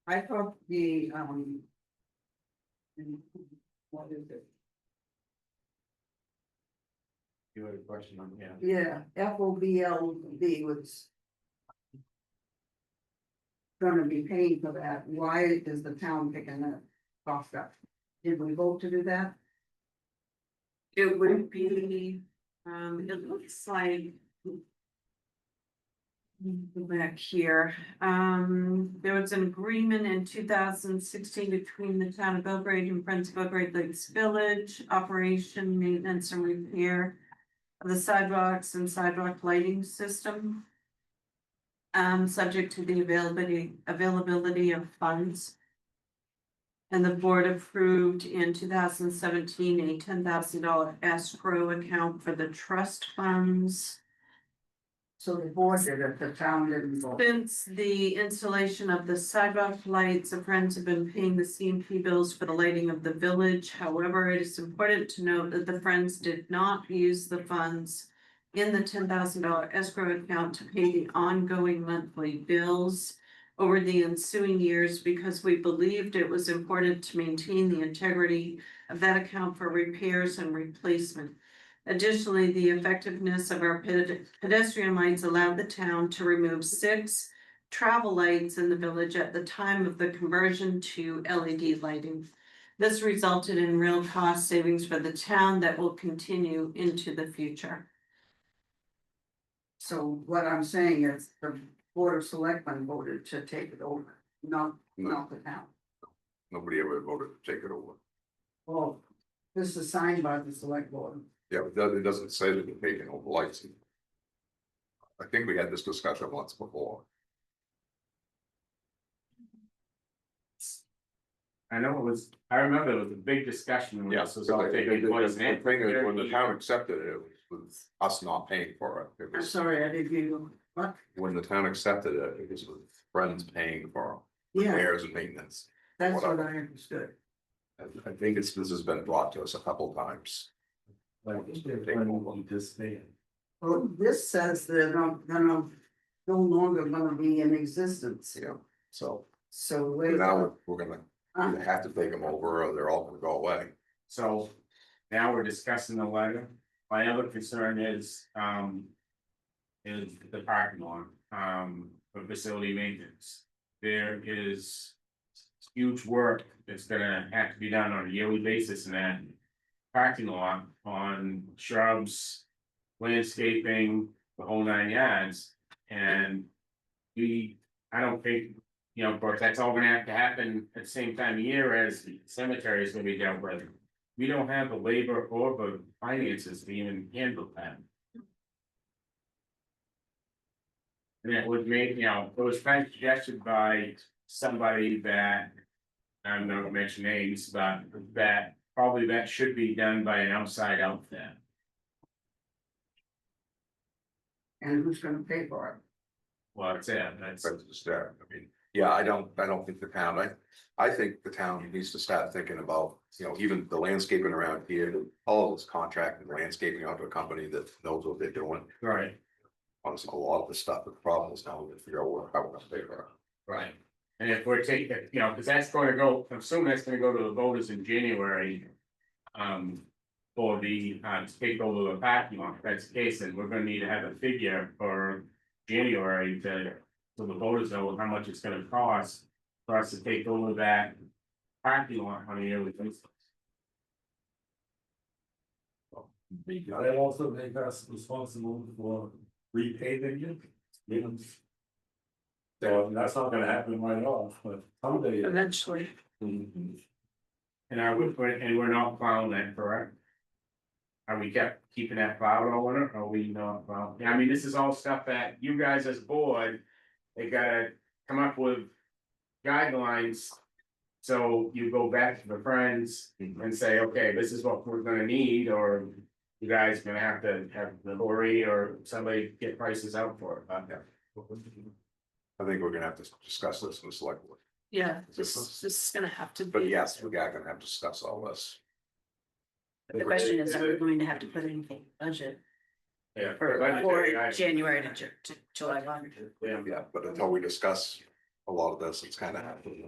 I thought the, what is it? You had a question on, yeah. Yeah, FOBLB was gonna be paying for that. Why is the town picking that cost up? Did we vote to do that? It would be, it looks like. Go back here, there was an agreement in 2016 between the town of Belgrade and Friends of Belgrade Lakes Village, operation, maintenance and repair. Of the sidewalks and sidewalk lighting system. Subject to the availability of funds. And the board approved in 2017 a $10,000 escrow account for the trust funds. So the board did it, the town didn't vote. Since the installation of the sidewalk lights, the Friends have been paying the CMP bills for the lighting of the village. However, it is important to note that the Friends did not use the funds in the $10,000 escrow account to pay the ongoing monthly bills over the ensuing years because we believed it was important to maintain the integrity of that account for repairs and replacement. Additionally, the effectiveness of our pedestrian lights allowed the town to remove 6 travel lights in the village at the time of the conversion to LED lighting. This resulted in real cost savings for the town that will continue into the future. So what I'm saying is the board of selectmen voted to take it over, not the town. Nobody ever voted to take it over. Well, this is signed by the select board. Yeah, but it doesn't say that they're taking over lights. I think we had this discussion once before. I know it was, I remember it was a big discussion when this was all taking place. The thing is, when the town accepted it, it was us not paying for it. It I'm was, sorry, I didn't hear you. When the town accepted it, it was with friends paying for Yeah, repairs and maintenance. that's what I understood. I think this has been brought to us a couple times. Well, this says they're no longer gonna be in existence, Yeah, so so wait. now we're gonna either have to take them over or they're all gonna go away. So now we're discussing the letter. My other concern is the parking lot, for facility maintenance. There is huge work that's gonna have to be done on a yearly basis in that parking lot on shrubs, landscaping, the whole 9 yards. And I don't think, you know, of course, that's all gonna have to happen at the same time of year as the cemetery is gonna be dealt with. We don't have the labor or the finances to even handle that. And it would make, you know, it was kind of suggested by somebody that, I'm not gonna mention names, but that probably that should be done by an outside outfit. And who's gonna pay for it? Well, that's That's just there. I mean, yeah, I don't think the town, I think the town needs to start thinking about, you know, even the landscaping around here, all of this contracting landscaping onto a company that knows what they're doing. right, Honestly, a lot of the stuff, the problem is now we figure out how we're gonna pay for it. right. And if we're taking, you know, because that's going to go, I'm assuming that's gonna go to the voters in January. For the, to take over the parking lot, if that's the case, then we're gonna need to have a figure for January to, so the voters know how much it's gonna cost for us to take over that parking lot on a yearly basis. They also make us responsible for repaving it. You know. So that's not gonna happen right off, but someday. Eventually. Mhm. And we're not plowing that, correct? Are we keeping that plowed all winter, or are we not plowing? Yeah, I mean, this is all stuff that you guys as board, they gotta come up with guidelines. So you go back to the friends and say, okay, this is what we're gonna need, or you guys gonna have to have Lori or somebody get prices out for it. I think we're gonna have to discuss this in the select board. Yeah, this is gonna have to be. But yes, we are gonna have to discuss all this. The question is, are we going to have to put anything in the budget Yeah. for January to July 1? Yeah, but until we discuss a lot of this, it's kind of,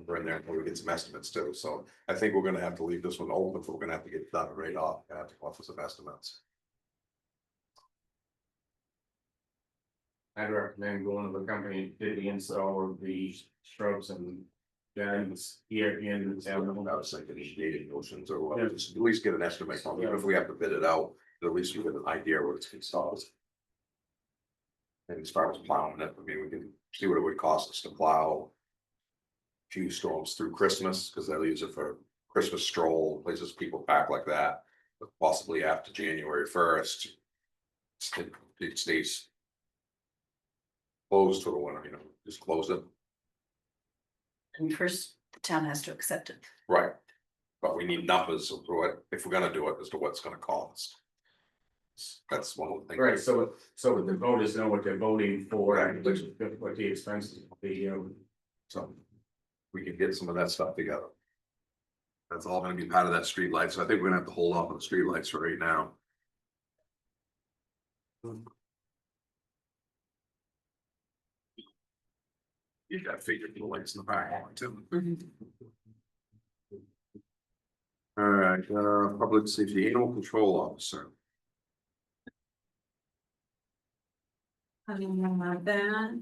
we're in there until we get some estimates too, so I think we're gonna have to leave this one open, but we're gonna have to get it done right off, and have to offer some estimates. I'd recommend going to the company, that did the install of the shrubs and gardens here in the town. I was thinking dated notions or what, just at least get an estimate from it, if we have to bid it out, at least we get an idea what it's installed. And as far as plowing it, I mean, we can see what it would cost us to plow. Few storms through Christmas, because they'll use it for Christmas stroll, places people pack like that, but possibly after January 1st. It stays. Closed for the winter, you know, just close it, And first, the town has to accept it. right? But we need numbers of what, if we're gonna do it, as to what's gonna cost. That's one of the things. Right, so the voters know what they're voting for, and Right. what the expenses will be, So we can get some of that stuff together. That's all gonna be part of that street light, so I think we're gonna have to hold off on the street lights for right now. You got figured the lights in the back too. All right, public safety animal control officer. That,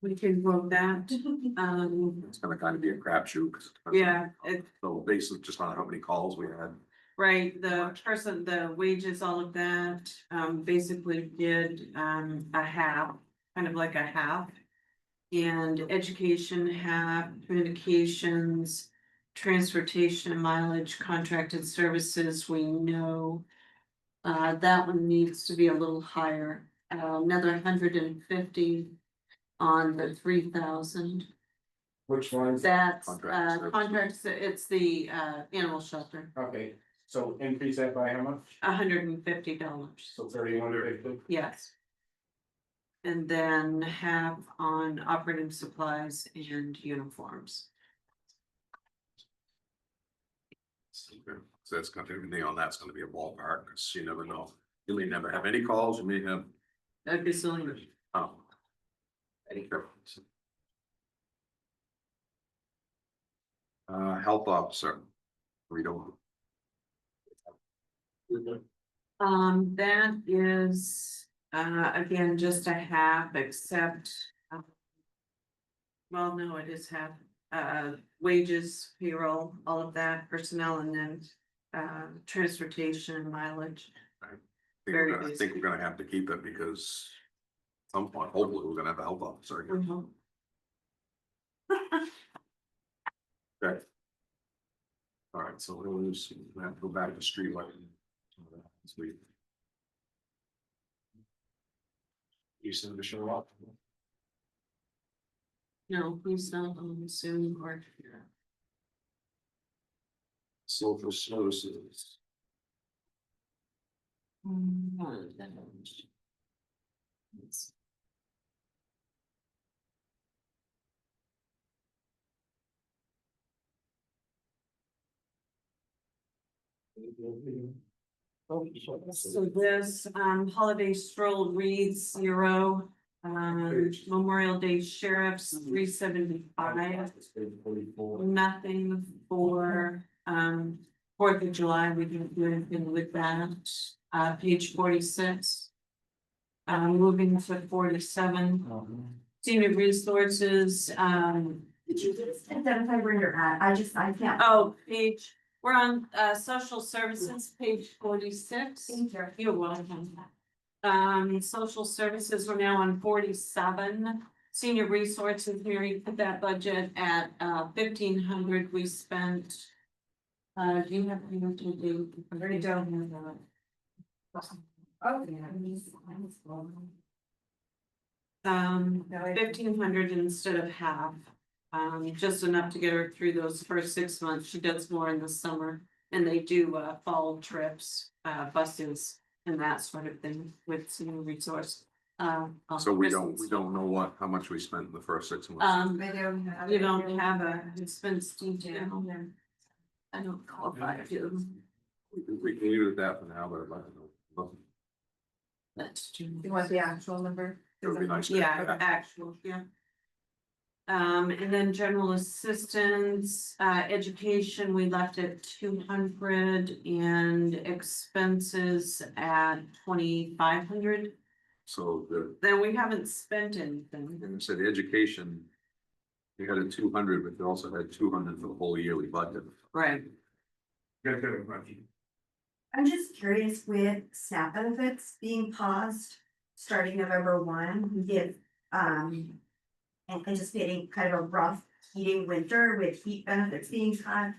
we can vote that, It's gonna kind of be a crapshoot. yeah, So basically just on how many calls we had. right, the person, the wages, all of that, basically did, a half, kind of like a half. And education, half, communications, transportation, mileage, contracted services, we know. That one needs to be a little higher, another 150 on the 3,000. which ones? That's, Contract services. contracts, it's the, animal shelter, Okay, so increase that by how much? $150, So 3,150. yes. And then half on operating supplies and uniforms. So that's gonna, everything on that's gonna be a ballpark, cause you never know. You may never have any calls, you may have, That'd be silly. oh. Any difference. Health officer. We don't. That is, again, just a half, except. Well, no, it is half, wages, payroll, all of that, personnel, and then, transportation and mileage. I think we're gonna have to keep it because. At some point, hopefully, we're gonna have a health officer again. Mhm. Okay. All right, so we'll just have to go back to street lighting. This week. You send to show up. No, he's not on Zoom or. Social services. So this, holiday stroll reads 0, Memorial Day sheriffs 375. Nothing for, 4th of July, we didn't do anything with that, page 46. Moving to 47, senior resources, Could you just identify where you're at? I can't. oh, we're on, social services, page 46. Thank you. You're welcome. Social services, we're now on 47. Senior resources, Mary put that budget at 1,500. We spent. Do you have any to do? I already don't have that. Oh, yeah. 1,500 instead of half. Just enough to get her through those first 6 months. She does more in the summer, and they do fall trips, buses, and that sort of thing with senior resource. So we don't know how much we spent in the first 6 months. You don't have a expense detail. I don't qualify to. We can leave it at that for now, but I'd like to know. That's true. You want the actual number? It would be nice. to Yeah, have that. actual, yeah. And then general assistance, education, we left at 200 and expenses at 2,500. So Then we haven't spent anything. and you said education. You had a 200, but you also had 200 for the whole yearly budget. Right. Good. I'm just curious with SNAP benefits being paused starting November 1, we get and anticipating kind of a rough heating winter with heat benefits being cut.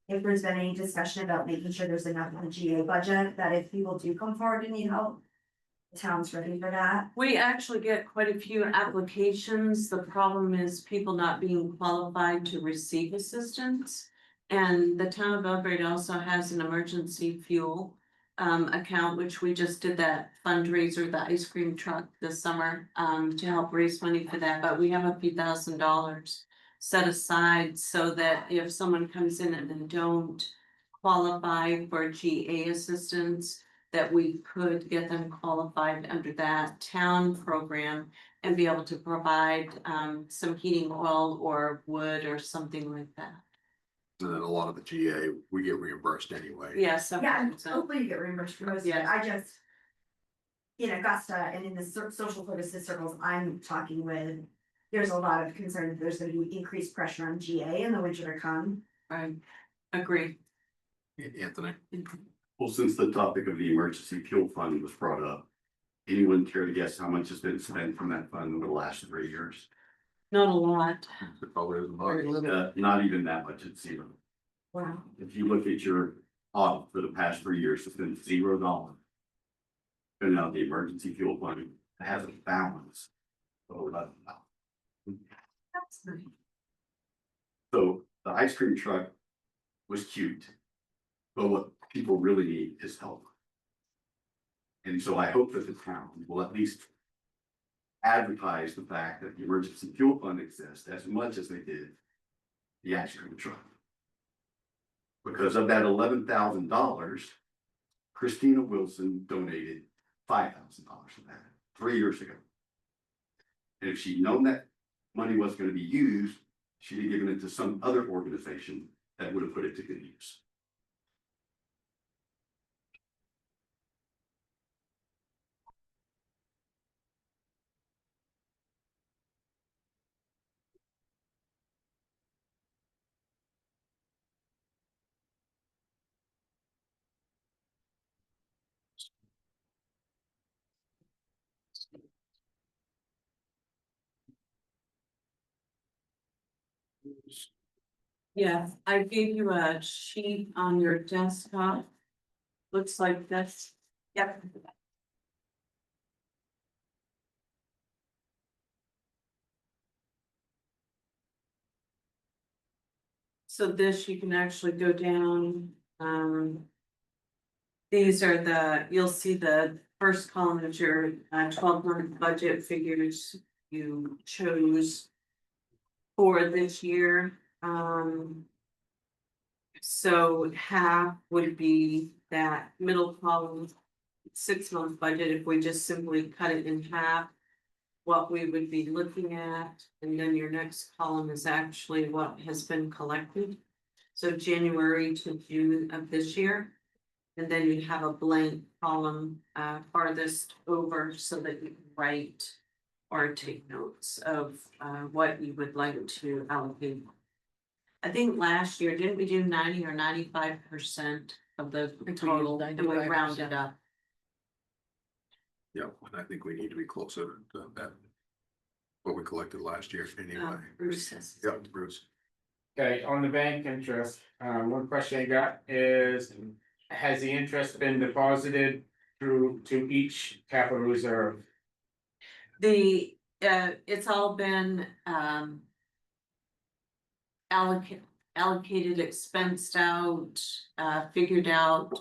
If there's been any discussion about making sure there's enough in the GA budget that if people do come forward and need help, the town's ready for that. We actually get quite a few applications. The problem is people not being qualified to receive assistance. And the town of Belgrade also has an emergency fuel account, which we just did that fundraiser, the ice cream truck this summer, to help raise money for that, but we have a few $1,000s set aside so that if someone comes in and they don't qualify for GA assistance, that we could get them qualified under that town program and be able to provide some heating oil or wood or something like that. And then a lot of the GA, we get reimbursed anyway. Yes. Yeah, and hopefully you get reimbursed for most of it. Yes. I just. In Augusta and in the social services circles I'm talking with, there's a lot of concern that there's gonna be increased pressure on GA in the winter to come. I agree. Anthony. Well, since the topic of the emergency fuel fund was brought up, anyone care to guess how much has been spent from that fund over the last 3 years? Not a lot. Not even that much, it's zero. Wow. If you look at your audit for the past 3 years, it's been $0. And now the emergency fuel fund has a balance of $11. That's nice. So the ice cream truck was cute, but what people really need is help. And so I hope that the town will at least advertise the fact that the emergency fuel fund exists as much as they did the action control. Because of that $11,000, Christina Wilson donated $5,000 of that 3 years ago. And if she'd known that money was going to be used, she'd have given it to some other organization that would have put it to good use. Yeah, I gave you a sheet on your desktop. Looks like this. Yep. So this, you can actually go down, these are you'll see the first column is your 12-month budget figures you chose for this year. So half would be that middle column, 6-month budget, if we just simply cut it in half. What we would be looking at, and then your next column is actually what has been collected. So January to June of this year. And then you have a blank column farthest over so that you can write or take notes of what you would like to allocate. I think last year, didn't we do 90 or 95% of the total, and we rounded up? Yeah, and I think we need to be closer to that. What we collected last year anyway. Bruce says. Yep, Bruce. Okay, on the bank interest, one question I got is, has the interest been deposited to each capital reserve? It's all been allocated, expensed out, figured out.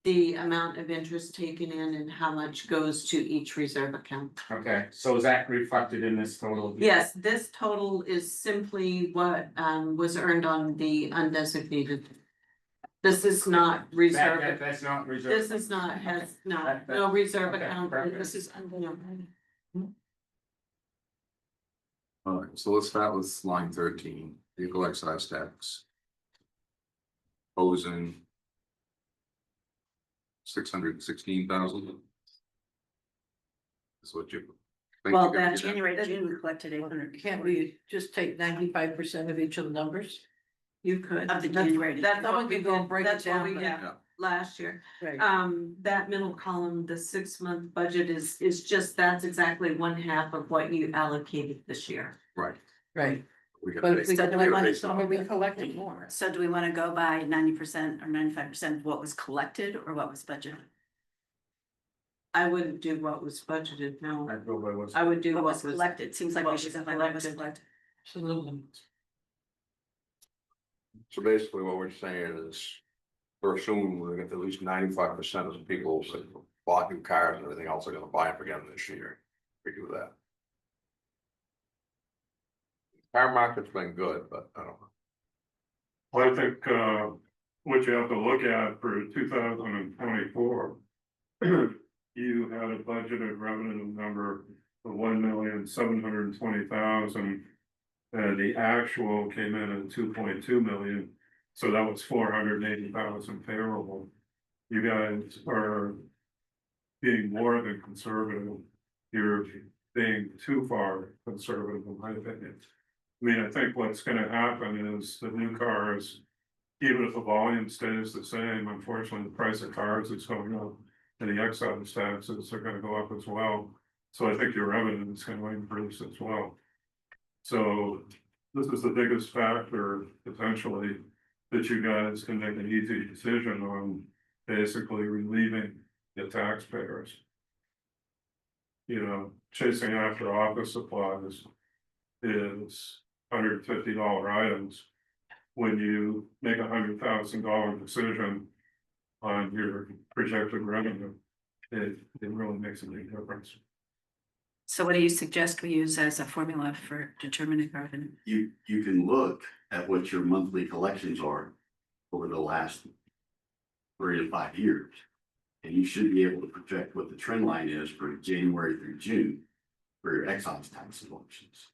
The amount of interest taken in and how much goes to each reserve account. Okay, so is that reflected in this total? Yes, this total is simply what was earned on the undesignated. This is not reserve. That's not reserve. This is not, has no reserve Okay, account. perfect. This is. All right, so let's start with line 13, vehicle excise tax. Posing 616,000. That's what you. think Well, you're gonna that get at? January to June, we collected 800. Can't we just take 95% of each of the numbers? You could. Of the January to That's June. what we We go did, break it that's what down, we but- did Yeah. last year. Right. That middle column, the 6-month budget is just, that's exactly 1/2 of what you allocated this year. Right. Right, We got but to if we So got do we that want money, to- so we collected more. So do we want to go by 90% or 95% of what was collected or what was budgeted? I wouldn't do what was budgeted, no. I'd go by what's. I would do What what was was. collected? Seems like what we should was go by what was collected. collected. Absolutely. So basically what we're saying is, we're assuming we're gonna get at least 95% of the people that bought new cars and everything else are gonna buy them again this year. We do that. Car market's been good, but I don't know. Well, I think, what you have to look at for 2024. You had a budgeted revenue number of 1,720,000. And the actual came in at 2.2 million, so that was 480,000 favorable. You guys are being more than conservative. You're being too far conservative, in my opinion. I mean, I think what's gonna happen is the new cars, even if the volume stays the same, unfortunately, the price of cars is going up. And the excise taxes are gonna go up as well. So I think your revenue is gonna increase as well. So this is the biggest factor potentially that you guys can make an easy decision on, basically relieving the taxpayers. You know, chasing after office supplies is $150 items. When you make $100,000 decision on your projected revenue, it really makes a big difference. So what do you suggest we use as a formula for determining revenue? You can look at what your monthly collections are over the last 3 to 5 years. And you should be able to project what the trend line is for January through June for your excise tax collections.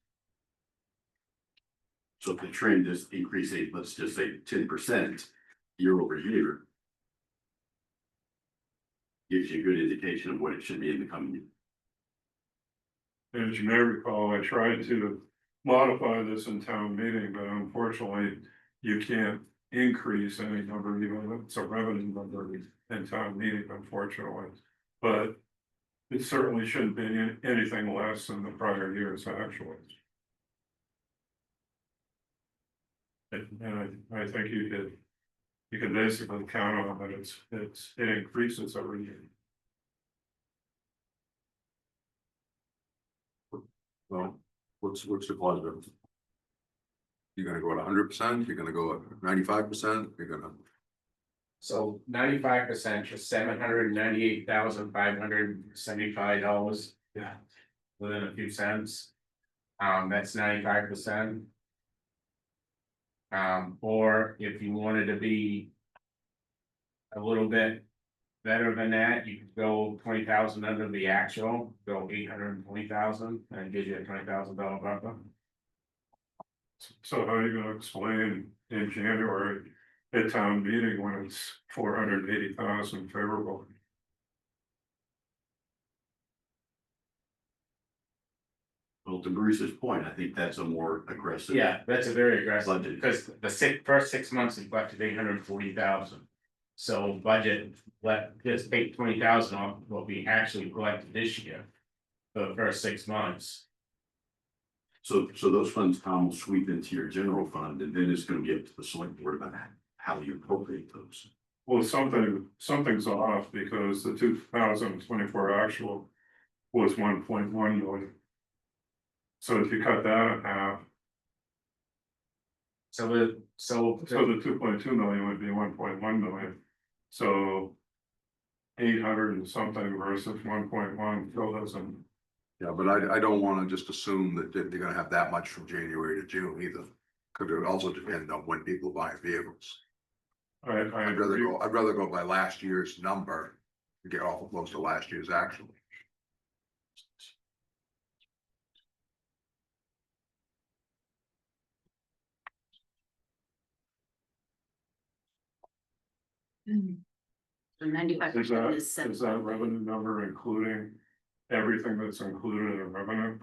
So if the trend is increasing, let's just say 10% year over year, gives you a good indication of what it should be in the coming year. As you may recall, I tried to modify this in town meeting, but unfortunately, you can't increase any number, even if it's a revenue number in town meeting, unfortunately. But it certainly shouldn't be anything less than the prior years, actually. And I think you can basically count on that it increases every year. Well, what's the pleasure? You're gonna go at 100%, you're gonna go at 95%, you're gonna, So 95% is $798,575. Yeah. Within a few cents. That's 95%. Or if you wanted to be a little bit better than that, you could go 20,000 under the actual, go 820,000, and it gives you a $20,000 buffer. So how are you gonna explain in January at town meeting when it's 480,000 favorable? Well, to Bruce's point, I think that's a more aggressive. Yeah, that's a very aggressive, Budget. because the first 6 months we collected 840,000. So budget, just take 20,000 off what we actually collected this year. For the first 6 months. So those funds, Tom, will sweep into your general fund, and then it's gonna be up to the select board about how you appropriate those. Well, something's off because the 2024 actual was 1.1 million. So if you cut that in half, So the, so the 2.2 million would be 1.1 million. So 800 and something versus 1.1 still doesn't. yeah, but I don't wanna just assume that they're gonna have that much from January to June either. Could it also depend on when people buy vehicles? I'd rather go by last year's number, to get awful close to last year's actual. So 95% is Is that revenue number including everything that's included in revenue?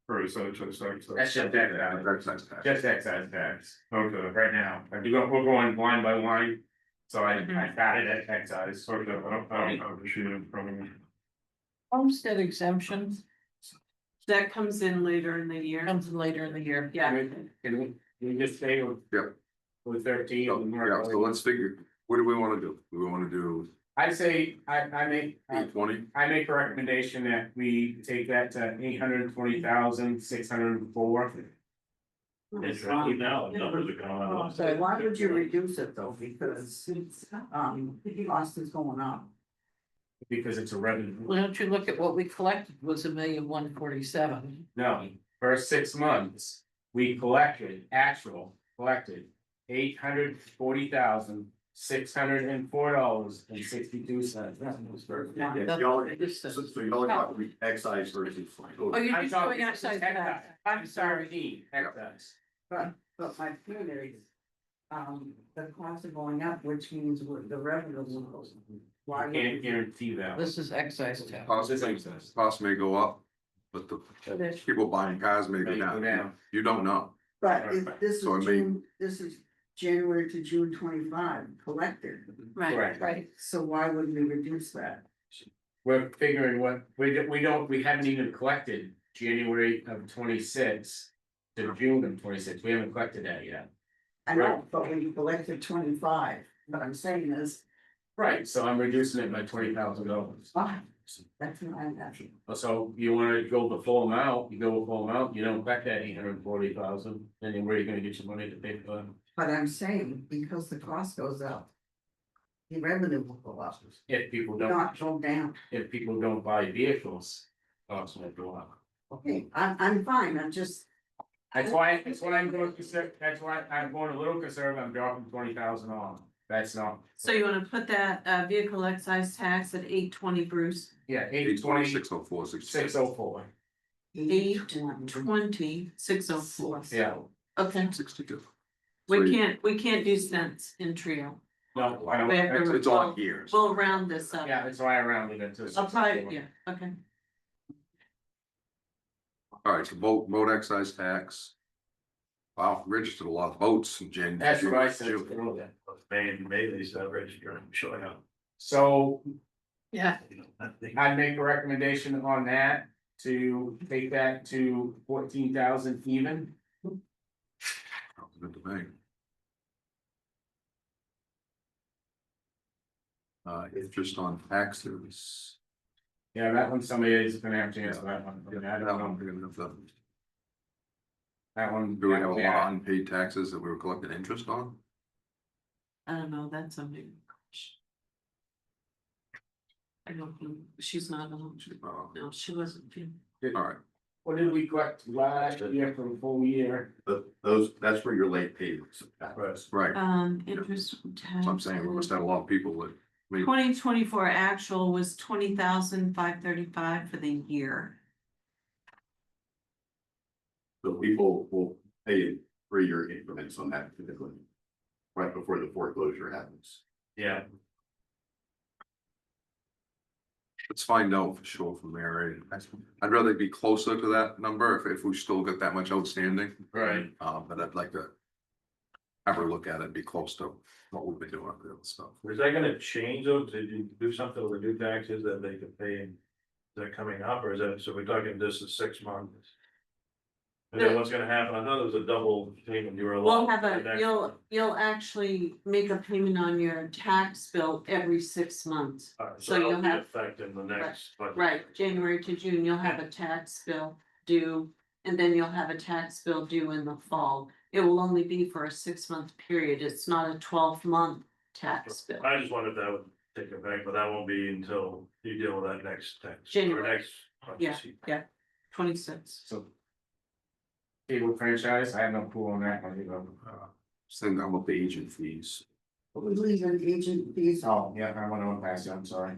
Or is that just excess? that's just excise, Excise tax. just excise tax, Okay, right now, we're going line by line. So I got it at excise. okay, I don't have the sheet in front of me. Homestead exemption That comes in later in the year. comes in later in the year. Yeah, Can we just stay with? Yep. With 13. So, and yeah, so let's figure, what do we wanna do? Do we wanna do I say, I make, 820? I make a recommendation that we take that to 820,604. It's dropping now, the numbers are going up. So why would you reduce it though? Because, cost is going up. Because it's a revenue. Well, don't you look at what we collected was 1,147,000. No, first 6 months, we collected $840,604.62. So y'all got excise versus. Oh, you're just going outside that. I'm sorry, excise. But my point is, the costs are going up, which means the revenue will go. Why would Can't guarantee that. This is excise tax. Costs may go up, but the people buying cars may go May go down. down. You don't know. But if this So is it may- June, this is January to June 25 collected, right, Correct. Right. so why would we reduce that? We're figuring what, we haven't even collected January of 26 to June of 26, we haven't collected that yet. I know, but we collected 25, what I'm saying is, Right, so I'm reducing it by $20,000. that's not actually. So you wanna go the full amount, you go the full amount, you don't collect that 840,000, then where are you gonna get your money to pay for it? But I'm saying, because the cost goes up, the revenue will go up, If people not go down. if people don't buy vehicles, costs will go up. Okay, I'm fine, I'm just, That's why I'm going that's why I'm going a little conservative, I'm dropping 20,000 on, that's not. So you wanna put that vehicle excise tax at 820, Bruce? Yeah, 820, 820, 604, 604, 820, 604. yeah, Okay, 62. we can't do cents in Trio. no, I We have don't, to- It's all years. We'll round this up. yeah, that's why I rounded it to. I'll probably, yeah, okay. All right, so boat excise tax. Wow, registered a lot of boats in January. That's what I said. May they start registering, showing up. So Yeah. I'd make a recommendation on that to take that to 14,000 even. Good to me. Interest on taxes. Yeah, that one, somebody is gonna have to answer that one. Yeah, I that don't one, know. we're gonna have to, That one. do we have a lot yeah. of unpaid taxes that we were collecting interest on? I don't know, that's something. I don't know, she's not on, no, she wasn't. All right, What did we collect last year for a full year? But that's for your late payments. right, Interest from tax. so I'm saying we must have a lot of people that, I mean, 2024 actual was 20,535 for the year. So people will pay in 3-year increments on that typically. Right before the foreclosure happens. Yeah, let's find out for sure from there. I'd rather be closer to that number if we still got that much outstanding. right. But I'd like to have a look at it, and be close to what we've been doing up there and stuff. Is that gonna change though? Did you do something with the new taxes that they could pay? Is that coming up or is that, so we're talking this is 6 months? And then what's gonna happen? I thought it was a double payment. You were. We'll allowed have the a, next- you'll actually make a payment on your tax bill every 6 months. All right, so So you'll it'll be have- affecting the next. budget. Right, January to June, you'll have a tax bill due, and then you'll have a tax bill due in the fall. It will only be for a 6-month period, it's not a 12-month tax bill. I just wondered if that would take effect, but that won't be until you deal with that next tax. or January. next budget Yeah. season. 26. So. Cable franchise, I have no clue on that one, you know. Same thing about the agent fees. we leave an agent fees. Oh, yeah, I went on past it, I'm sorry.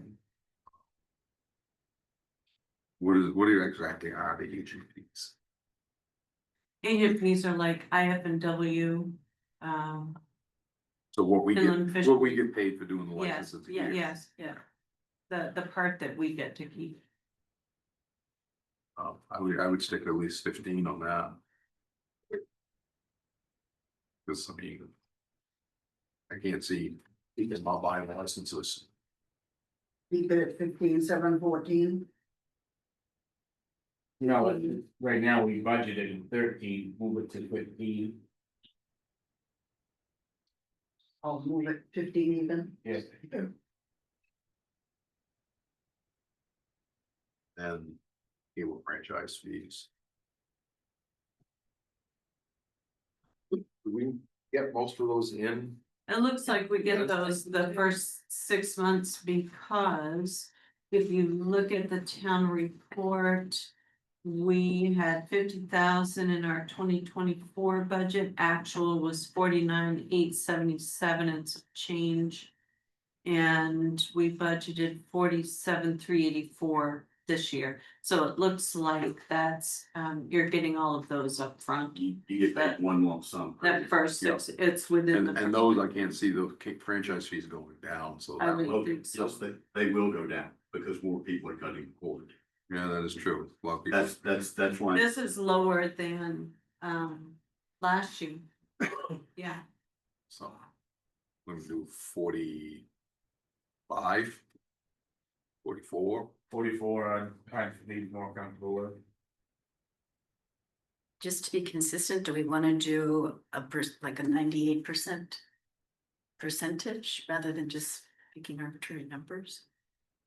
What are you exactly are the agent fees? Agent fees are like IF&W, So what we Inland get, fish- what we get paid for doing the yes, licenses. yeah, yes, yeah. The part that we get to keep. I would stick at least 15 on that. Cause I mean. I can't see, people not buying licenses. Keep it at 15,714. You know, right now we budgeted 13, move it to 15, I'll move it 15 even. yes. And cable franchise fees. Do we get most of those in? It looks like we get those the first 6 months because if you look at the town report. We had 50,000 in our 2024 budget, actual was 49,877 and some change. And we budgeted 47,384 this year, so it looks like that's, you're getting all of those up front. You get that one lump sum. That first Yeah. six, it's within the. And those, I can't see the franchise fees going down, so. I that would- will- think so. Yes, they will go down because more people are cutting cord. Yeah, that is true. A lot of people. That's why. This is lower than, last year. Yeah, So. Let me do 45. 44. 44, I'd be more comfortable with. Just to be consistent, do we wanna do like a 98% percentage rather than just picking arbitrary numbers?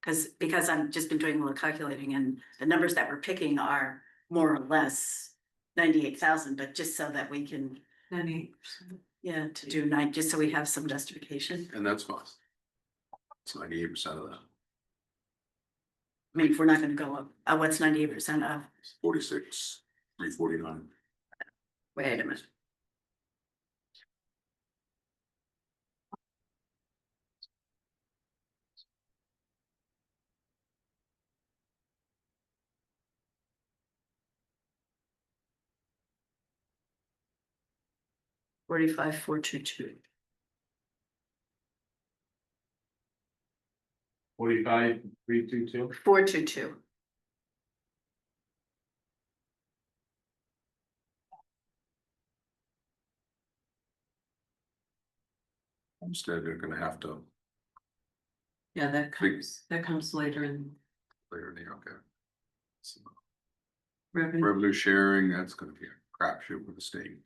Because I've just been doing a little calculating and the numbers that we're picking are more or less 98,000, but just so that we can, 98%. yeah, to do just so we have some justification. And that's fine. It's 98% of that. I mean, if we're not gonna go up, what's 98% of? 46, 349. Wait a minute. $45,422. 45,322. 422. Instead, they're gonna have to Yeah, that comes later in later in the year, okay. So, revenue. revenue sharing, that's gonna be a crapshoot with the state.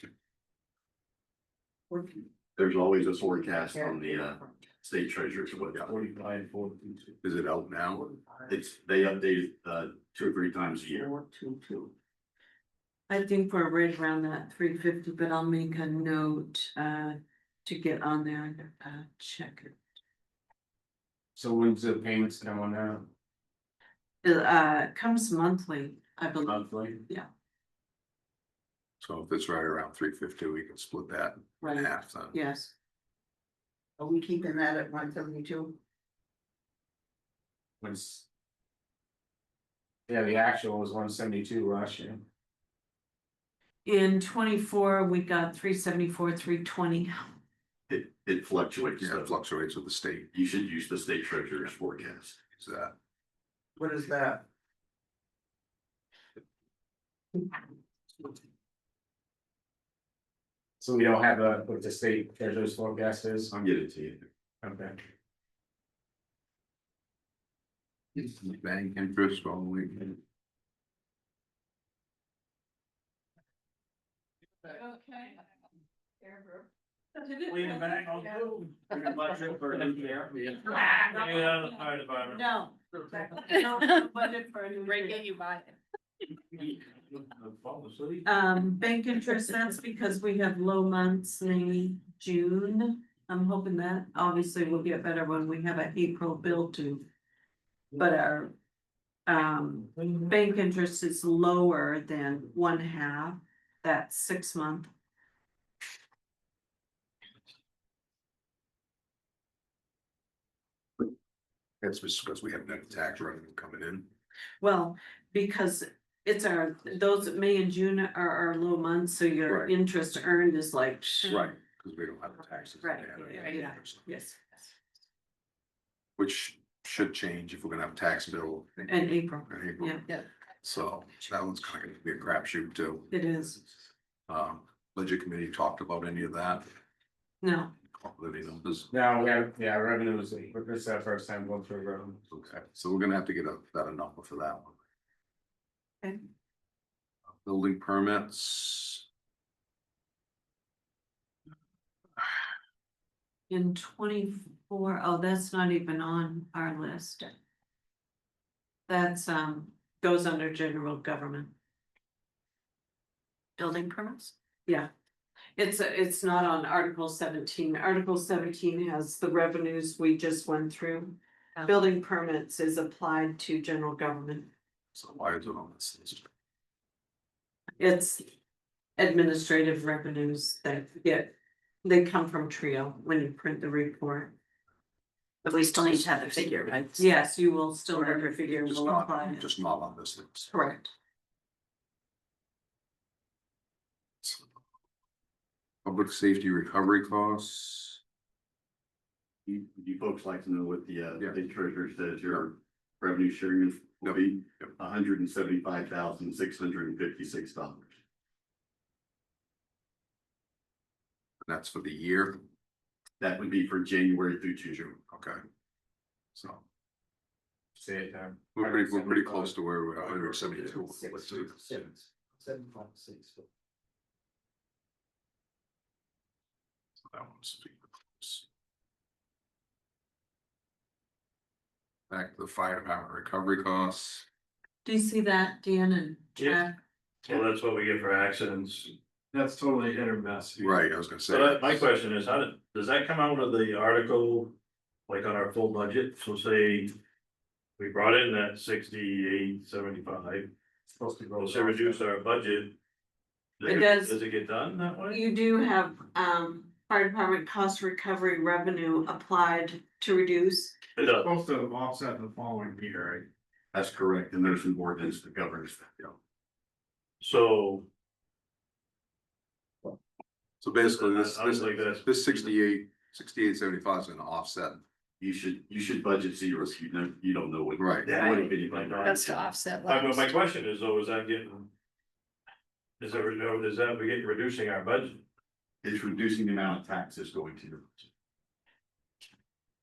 There's always a forecast from the state treasurers, what, 45,422. Is it out now? they update it 2 or 3 times a year. 422. I think we're right around that 350, but I'll make a note to get on there and check it. So when's the payments come on now? It comes monthly, I believe. Monthly? So if it's right around 350, we can split that in Right, half then. yes. Are we keeping that at 172? When's? Yeah, the actual was 172 last year. In 24, we got 374, 320. It fluctuates. Yeah, it fluctuates with the state. You should use the state treasurer's forecast. Is that? What is that? So we don't have what the state treasurer's forecast is? I'll get it to you. Okay. Bank interest only. Lean it back on. Budget for a new year. Yeah, the fire department. No. No budget for a new Right, year. you buy it. Bank interest, that's because we have low months, May, June. I'm hoping that obviously will get better when we have an April bill due. But our bank interest is lower than 1/2, that's 6 month. That's just because we have net tax revenue coming in. Well, because it's those May and June are our low months, so your Right. interest earned is like. Right, because we don't have the taxes. Right, Yeah, yeah, yes, Which should change if we're gonna have a tax bill. and April, in April. yeah, So that one's kind of gonna be a crapshoot too. it is, Budget committee talked about any of that, no, any numbers. Now, we have, yeah, revenue is, this is our first time going through revenue. Okay, so we're gonna have to get a better number for that one. okay. Building permits, In 24, oh, that's not even on our list. That's goes under general government. Building permits? Yeah. It's not on Article 17. Article 17 has the revenues we just went through. Oh. Building permits is applied to general government. so why is it on this list? It's administrative revenues that they come from Trio when you print the report. But we still need to have the figure, right? Yes, you will still have your figure. Just We'll apply not, it. just not on this list. Correct. Public safety recovery costs, You folks like to know what the Yeah. state treasurer says your revenue sharing will be? $175,656. that's for the year, That would be for January through June. okay. So Say it down. we're pretty close to where we're at, 172. Let's see. That one's pretty close. Back to the fire department recovery costs. Do you see that, Dan and Yeah. Chad? Well, that's what we get for accidents. That's totally hit or miss. Right, I was gonna say. So my question is, does that come out of the article, like on our full budget? So say We brought in that 68.75. Supposed to go. We'll say reduce our budget. It does. Does it get done that way? You do have, fire department cost recovery revenue applied to reduce. It does. Supposed to offset the following year, right? That's correct, and there's an ordinance that governs that, yeah. So. So basically, I was like, that's. this 68.75 is gonna offset. You should budget zero, so you don't know what. Right. What if anybody. That's to offset. But my question is, though, is that getting? Is that we getting reducing our budget? It's reducing the amount of taxes going to your.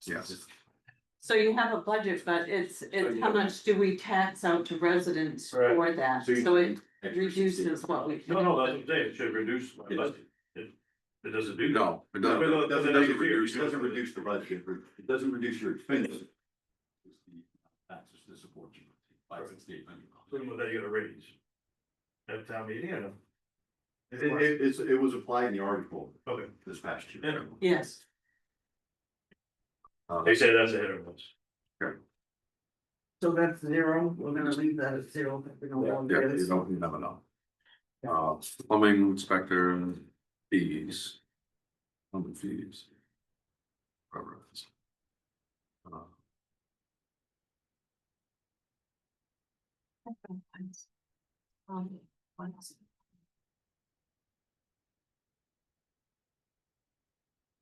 Yes. So you have a budget, but it's how much do we tax out to residents Right. for that? So you- So it reduces what we. No, that's what I'm saying, it should reduce my budget. It doesn't do that. No, it doesn't. No, it doesn't reduce- reduce the budget, it doesn't reduce your expenses. It's the taxes to support you. By the state. So then you gotta raise. At town meeting, I know. It was applied in the article Okay. this past year. Yeah. Yes, They say that's ahead of us. So that's zero, we're gonna leave that at zero. If we don't want Yeah, this. you never know. Plumbing inspector fees. Plumbing fees. Whatever it is.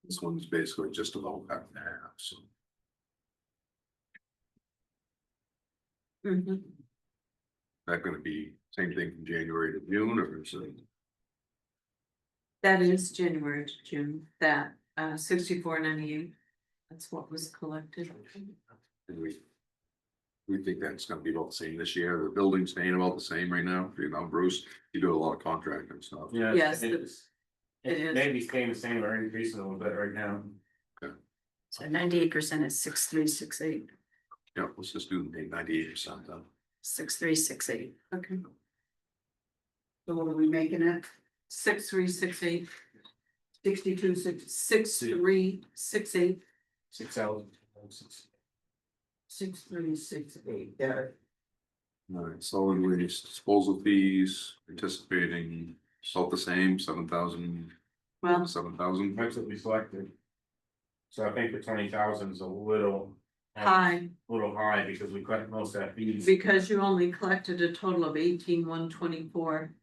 This one's basically just about half and half, so. Mhm. That gonna be same thing from January to June, or is it? That is January to June, that 64.98. That's what was collected. And we think that's gonna be about the same this year, the building's staying about the same right now, you know, Bruce, you do a lot of contracting stuff. Yeah. Yes, It it is. may be staying the same or increasing a little bit right now. So 98% is 6,368. Yeah, let's just do the 98% then. 6,368. Okay, So what are we making it? 6368, 62, 6, 6368. 6,000. 6, 3, 6, 8, yeah. Alright, solid waste disposal fees, anticipating about the same, 7,000, Well, 7,000. That's what we selected. So I think the 20,000 is a little. high, Little high because we collect most of that fees. because you only collected a total of 18,124.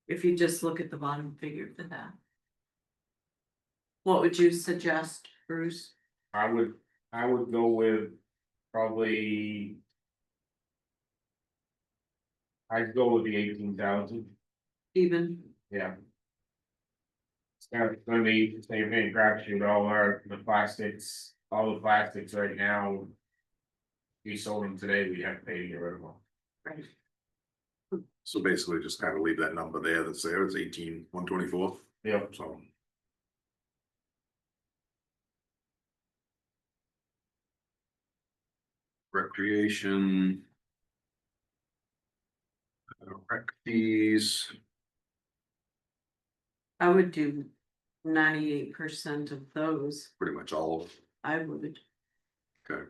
If you just look at the bottom figure for that. What would you suggest, Bruce? I would go with probably. I'd go with the 18,000, Even, yeah. It's gonna be the same thing, crapshoot, the plastics right now. We sold them today, we have to pay to get rid of them. right, So basically just kind of leave that number there, that's there, it's 18,124, Yeah, so. Recreation. Rec fees, I would do 98% of those, pretty much all of, I would. okay.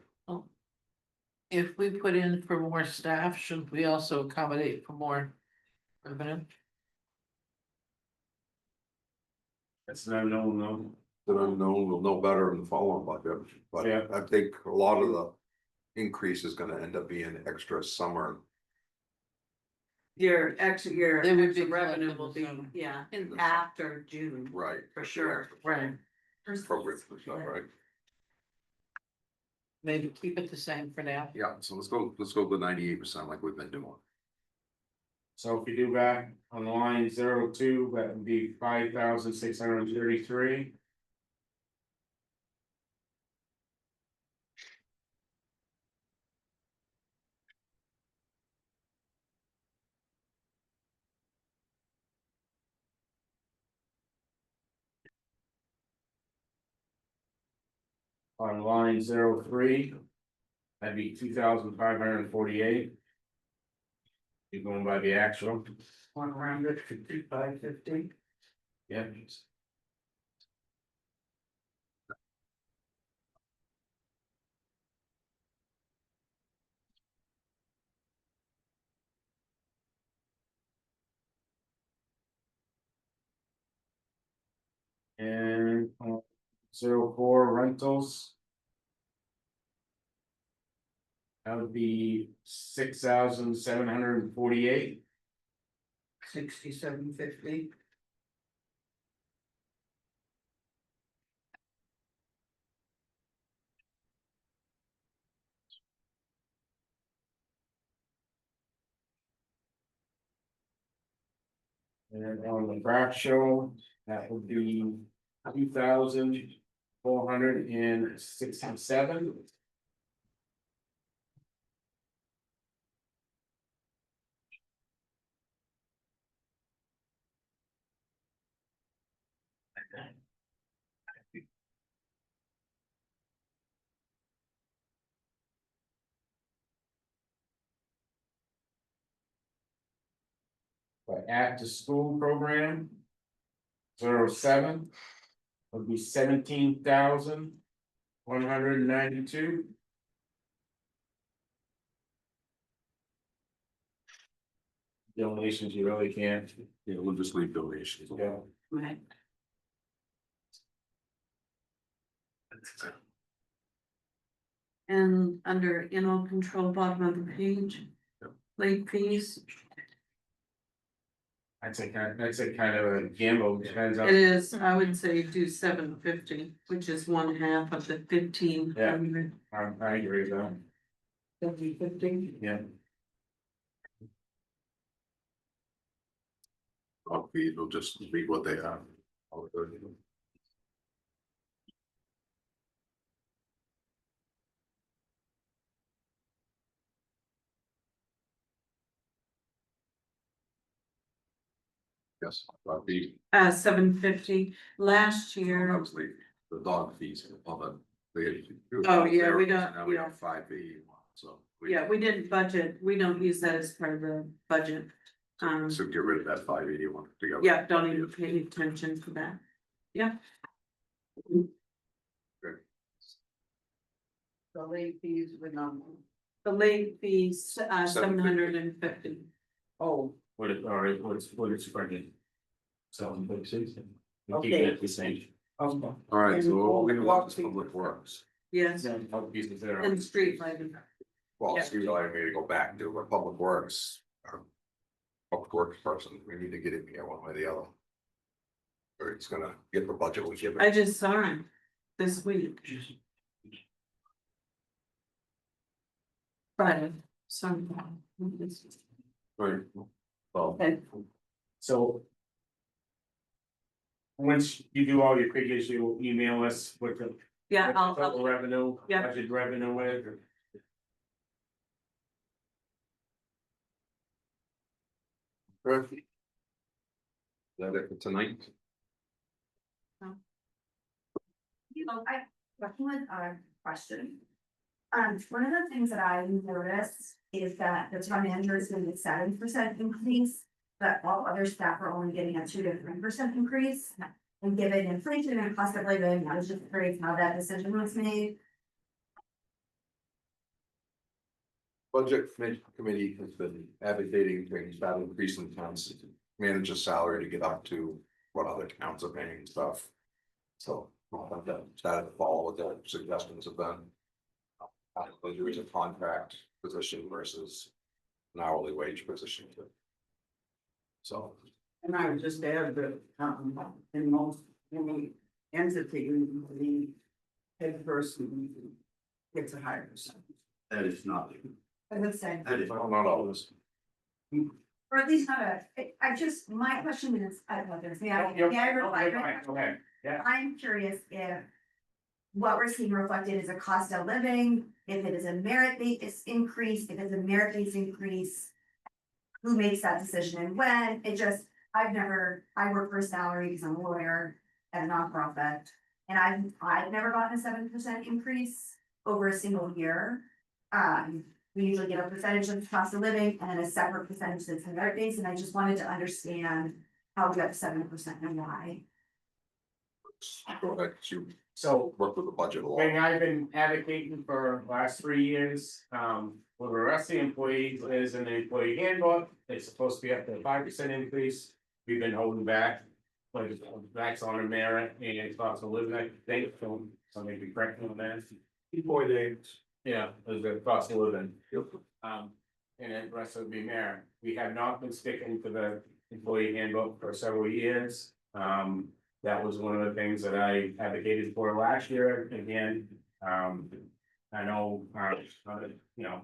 If we put in for more staff, should we also accommodate for more revenue? that's an unknown though. The unknown, we'll know better in the following budget, but Yeah. I think a lot of the increase is gonna end up being extra summer. Your They would be extra revenue will be, collected in yeah, summer. after June, Right. for sure. Right, Appropriate for stuff, right? maybe keep it the same for now. Yeah, so let's go with 98% like we've been doing. So if you do back on line 02, that would be 5,633. On line 03, that'd be 2,548. You're going by the actual, One around it, 55, 50. yeah. 04 rentals. That would be 6,748. 6750. And then on the craft show, that would be 2,467. But after school program. 07 would be 17,192. Donations, you really can't. Yeah, we'll just leave donations. Yeah. Right. And under animal control, bottom of the page. Late fees, That's a kind of a gamble, depends on. it is, I would say do 750, which is 1/2 of the 1,500. I agree with that. 750. Yeah. Dog feed will just be what they are. Yes, dog feed, 750, last year, obviously, the dog fees, all the. Oh, yeah, we don't- Now we yeah. have 581, so. yeah, we didn't budget, we don't use that as part of the budget. So get rid of that 581 together. Yeah, don't even pay any attention to that. Yeah. The late fees were nominal. The late fees, 750. Oh, What it, all right, what it's spreading. 756. We're Okay. keeping it the same. okay. All right, so what we And want is public works. Yes, All pieces there. and street lighting. Well, Yeah. Steve, I may go back to what public works. Public works person, we need to get it here one way or the other. Or it's gonna get the budget we give I it. just saw him this week. Friday, sorry. Right. Well, Okay. So. Once you do all your figures, you'll email us with the. Yeah, what the I'll, total revenue, Yeah. budget revenue is, or- Is that it for tonight? You know, I, working with a question. One of the things that I noticed is that the town manager is getting a 7% increase. But all other staff are only getting a 2 to 3% increase. And given inflation and cost of living, I was just curious how that decision was made. Budget committee has been advocating things about increasing town's manager's salary to get up to what other towns are paying and stuff. So, I'll have to started to follow what their suggestions have been. There is a contract position versus an hourly wage position. So, And I would just add that, in most, any entity, the head person gets a higher percentage. That is not, I would say, that is. well, not always. or at least not I just, my question is, I apologize, may I, Yep, may I yep, reply? okay, to my fine, go ahead, yeah. I'm curious if what we're seeing reflected is a cost of living, if it is a merit-based increase, if it's a merit-based increase. Who makes that decision and when? It just, I work for a salary because I'm a lawyer at a nonprofit. And I've never gotten a 7% increase over a single year. We usually get a percentage of cost of living and then a separate percentage that's merit-based, and I just wanted to understand how we got 7% and why. Go ahead, you So. work with the budget a lot. Thing I've been advocating for the last 3 years, with the rest of the employees is in the employee handbook, it's supposed to be up to a 5% increase. We've been holding back like, that's on a merit and cost of living, I think, so somebody be correct me on that. 2.8. Yeah, there's a cost of living. And then the rest would be merit. We have not been sticking to the employee handbook for several years. That was one of the things that I advocated for last year, again, I know, you know.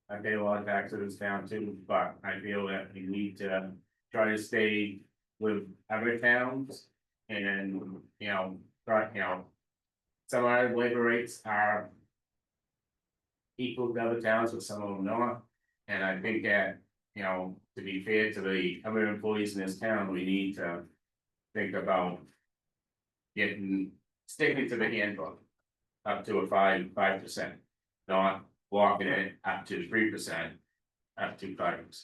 I pay a lot of taxes down too, but I feel that we need to try to stay with other towns. And, you know, try, you know. Some of our labor rates are equal to other towns, but some of them not. And I think that, you know, to be fair to the other employees in this town, we need to think about sticking to the handbook up to a 5%, not walking it up to 3%, up to 5%.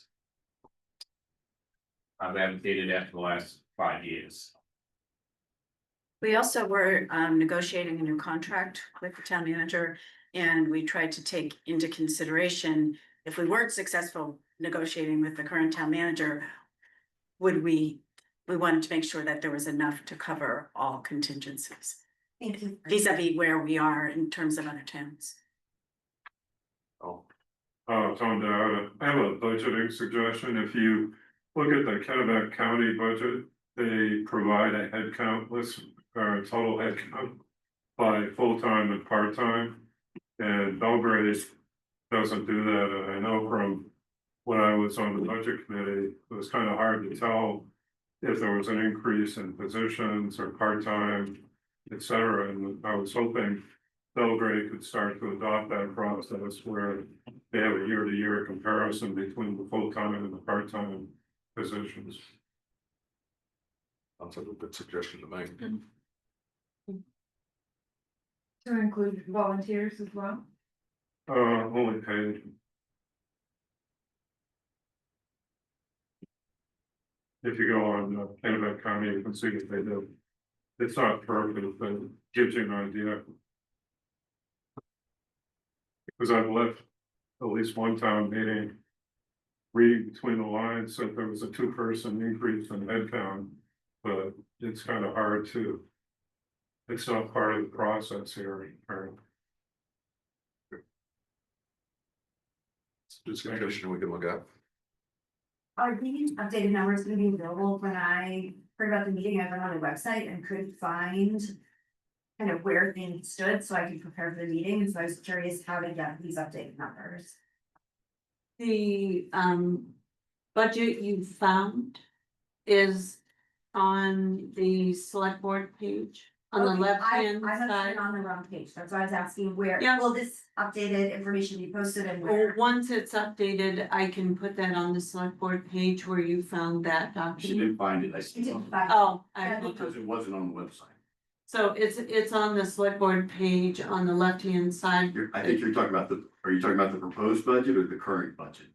I've advocated that for the last 5 years. We also were negotiating a new contract with the town manager, and we tried to take into consideration, if we weren't successful negotiating with the current town manager, we wanted to make sure that there was enough to cover all contingencies. Thank you. Vis-a-vis where we are in terms of other towns. Tom Dowd, I have a budgeting suggestion. If you look at the Kennebec County budget, they provide a head count list, or a total head count by full-time and part-time. And Belgrade doesn't do that, and I know from when I was on the budget committee, it was kind of hard to tell if there was an increase in positions or part-time, et cetera, and I was hoping Belgrade could start to adopt that process where they have a year-to-year comparison between the full-time and the part-time positions. That's a good suggestion to make. To include volunteers as well? Only paid. If you go on Kennebec County, you can see what they do. It's not perfect, but it gives you an idea. Because I've left at least one town meeting, reading between the lines, that there was a 2-person increase in headcount, but it's kind of hard to. It's not part of the process here. It's a suggestion we can look at. Are these updated numbers gonna be available? When I heard about the meeting, I went on the website and couldn't find kind of where things stood, so I could prepare for the meeting, and so I was curious how to get these updated numbers. The budget you found is on the select board page, on the Okay, left I hand must have side. been on the wrong page, that's why I was asking where, Yeah. will this updated information be posted and Well, where? once it's updated, I can put that on the select board page where you found that She document. didn't find it, I You see, didn't find- Oh, I Yeah, apologize. because it wasn't on the website. So it's on the select board page on the left hand side. I think you're talking about are you talking about the proposed budget or the current budget?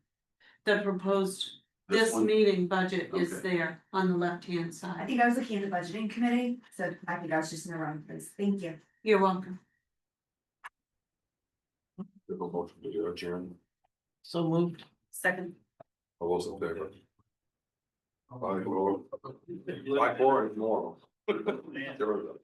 The proposed, this one? meeting budget is Okay. there on the left hand I side. think I was looking at the budgeting committee, so I think I was just in the wrong place, thank you. You're welcome. Give a motion to adjourn. So moved. Second. All those in favor? Aye, well, Black board is normal. There we go.